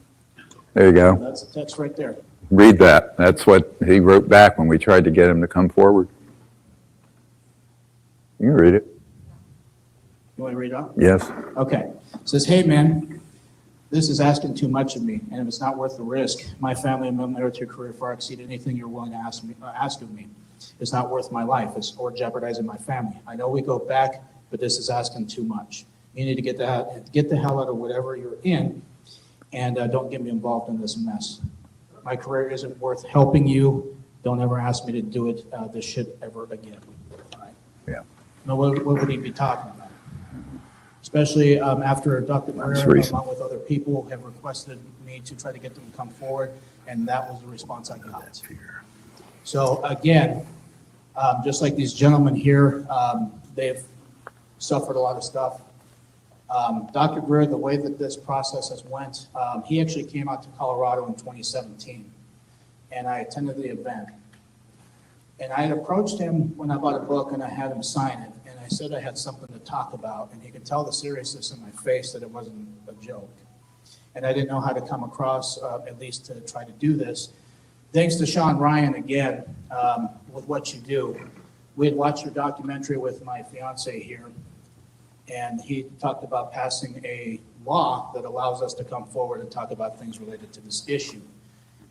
There you go. That's the text right there. Read that. That's what he wrote back when we tried to get him to come forward. You can read it. You want to read it out? Yes. Okay. It says, hey, man, this is asking too much of me, and if it's not worth the risk, my family and my military career far exceed anything you're willing to ask of me. It's not worth my life, or jeopardizing my family. I know we go back, but this is asking too much. You need to get the hell out of whatever you're in, and don't get me involved in this mess. My career isn't worth helping you. Don't ever ask me to do it, this shit ever again. All right. Yeah. Now, what would he be talking about? Especially after Dr. Herrera, along with other people, have requested me to try to get them to come forward, and that was the response I got. So again, just like these gentlemen here, they've suffered a lot of stuff. Dr. Greer, the way that this process has went, he actually came out to Colorado in 2017, and I attended the event. And I had approached him when I bought a book, and I had him sign it. And I said I had something to talk about, and he could tell the seriousness in my face that it wasn't a joke. And I didn't know how to come across, at least to try to do this. Thanks to Sean Ryan again, with what you do. We had watched your documentary with my fiance here, and he talked about passing a law that allows us to come forward and talk about things related to this issue.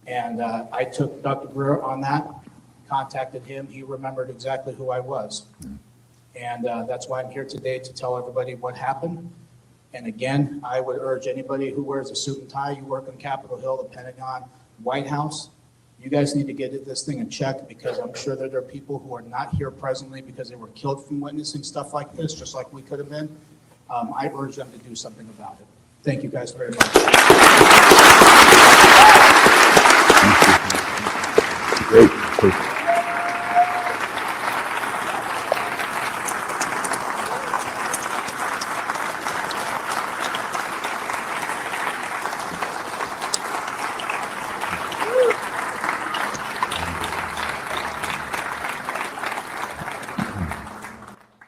And I took Dr. Greer on that, contacted him. He remembered exactly who I was. And that's why I'm here today, to tell everybody what happened. And again, I would urge anybody who wears a suit and tie, you work on Capitol Hill, the Pentagon, White House, you guys need to get this thing in check, because I'm sure that there are people who are not here presently because they were killed from witnessing stuff like this, just like we could have been. I urge them to do something about it. Thank you guys very much. Great.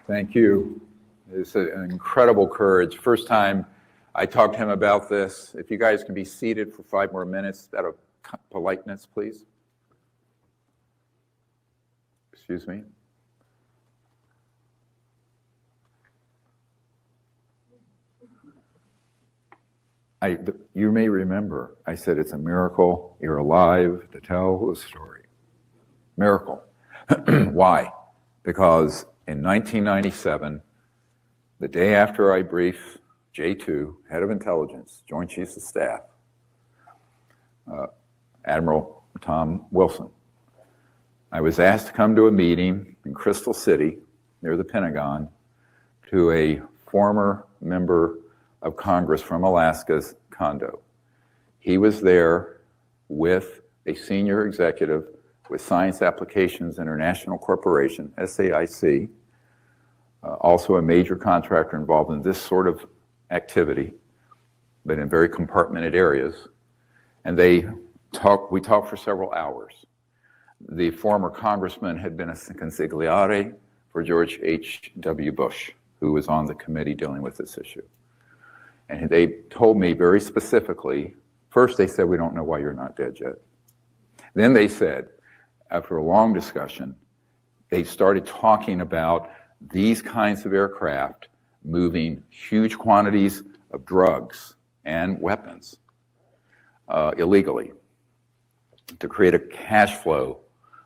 Thank you. It's an incredible courage. First time I talked to him about this. If you guys can be seated for 5 more minutes, out of politeness, please. Excuse me. You may remember, I said it's a miracle you're alive to tell the story. Miracle. Why? Because in 1997, the day after I briefed J2, Head of Intelligence, Joint Chiefs of Staff, Admiral Tom Wilson, I was asked to come to a meeting in Crystal City, near the Pentagon, to a former member of Congress from Alaska's condo. He was there with a senior executive with Science Applications International Corporation, SAIC, also a major contractor involved in this sort of activity, but in very compartmented areas. And we talked for several hours. The former congressman had been a consigliere for George H.W. Bush, who was on the committee dealing with this issue. And they told me very specifically, first they said, we don't know why you're not dead yet. Then they said, after a long discussion, they started talking about these kinds of aircraft moving huge quantities of drugs and weapons illegally to create a cash flow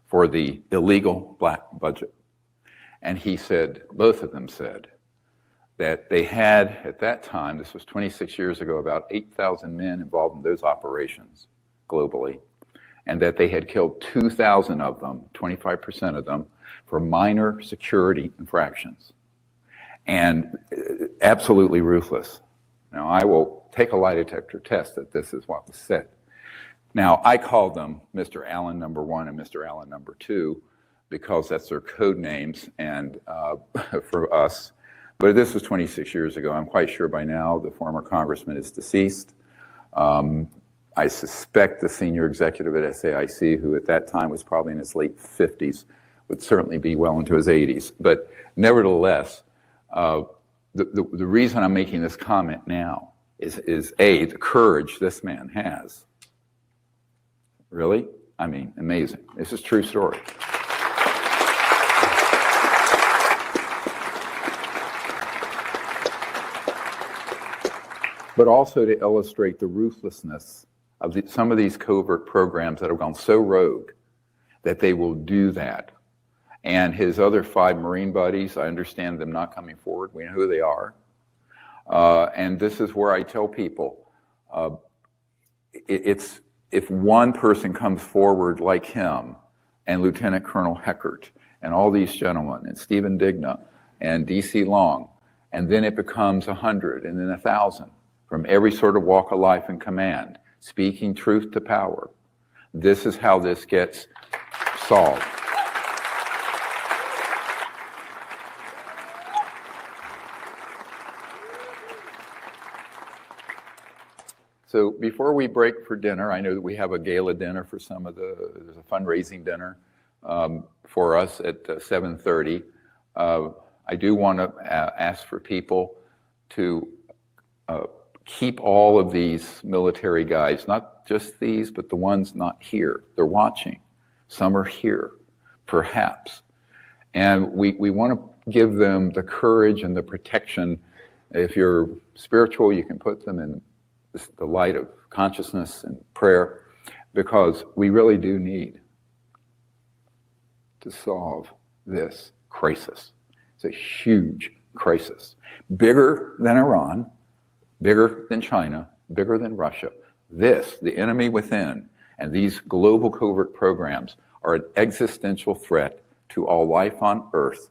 for the illegal black budget. And he said, both of them said, that they had, at that time, this was 26 years ago, about 8,000 men involved in those operations globally, and that they had killed 2,000 of them, 25% of them, for minor security infractions. And absolutely ruthless. Now, I will take a lie detector test that this is what was said. Now, I called them Mr. Allen number 1 and Mr. Allen number 2 because that's their code names and for us. But this was 26 years ago. I'm quite sure by now the former congressman is deceased. I suspect the senior executive at SAIC, who at that time was probably in his late 50s, would certainly be well into his 80s. But nevertheless, the reason I'm making this comment now is A, the courage this man has. Really? I mean, amazing. This is a true story. But also to illustrate the ruthlessness of some of these covert programs that have gone so rogue that they will do that. And his other 5 Marine buddies, I understand them not coming forward. We know who they are. And this is where I tell people, if one person comes forward like him and Lieutenant Colonel Heckert and all these gentlemen and Stephen Digna and D.C. Long, and then it becomes 100 and then 1,000 from every sort of walk of life and command, speaking truth to power. This is how this gets solved. So before we break for dinner, I know that we have a gala dinner for there's a fundraising dinner for us at 7:30. I do want to ask for people to keep all of these military guys, not just these, but the ones not here. They're watching. Some are here, perhaps. And we want to give them the courage and the protection. If you're spiritual, you can put them in the light of consciousness and prayer, because we really do need to solve this crisis. It's a huge crisis, bigger than Iran, bigger than China, bigger than Russia. This, the enemy within, and these global covert programs are an existential threat to all life on Earth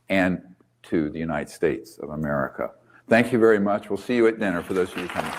and to the United States of America. Thank you very much. We'll see you at dinner for those of you coming.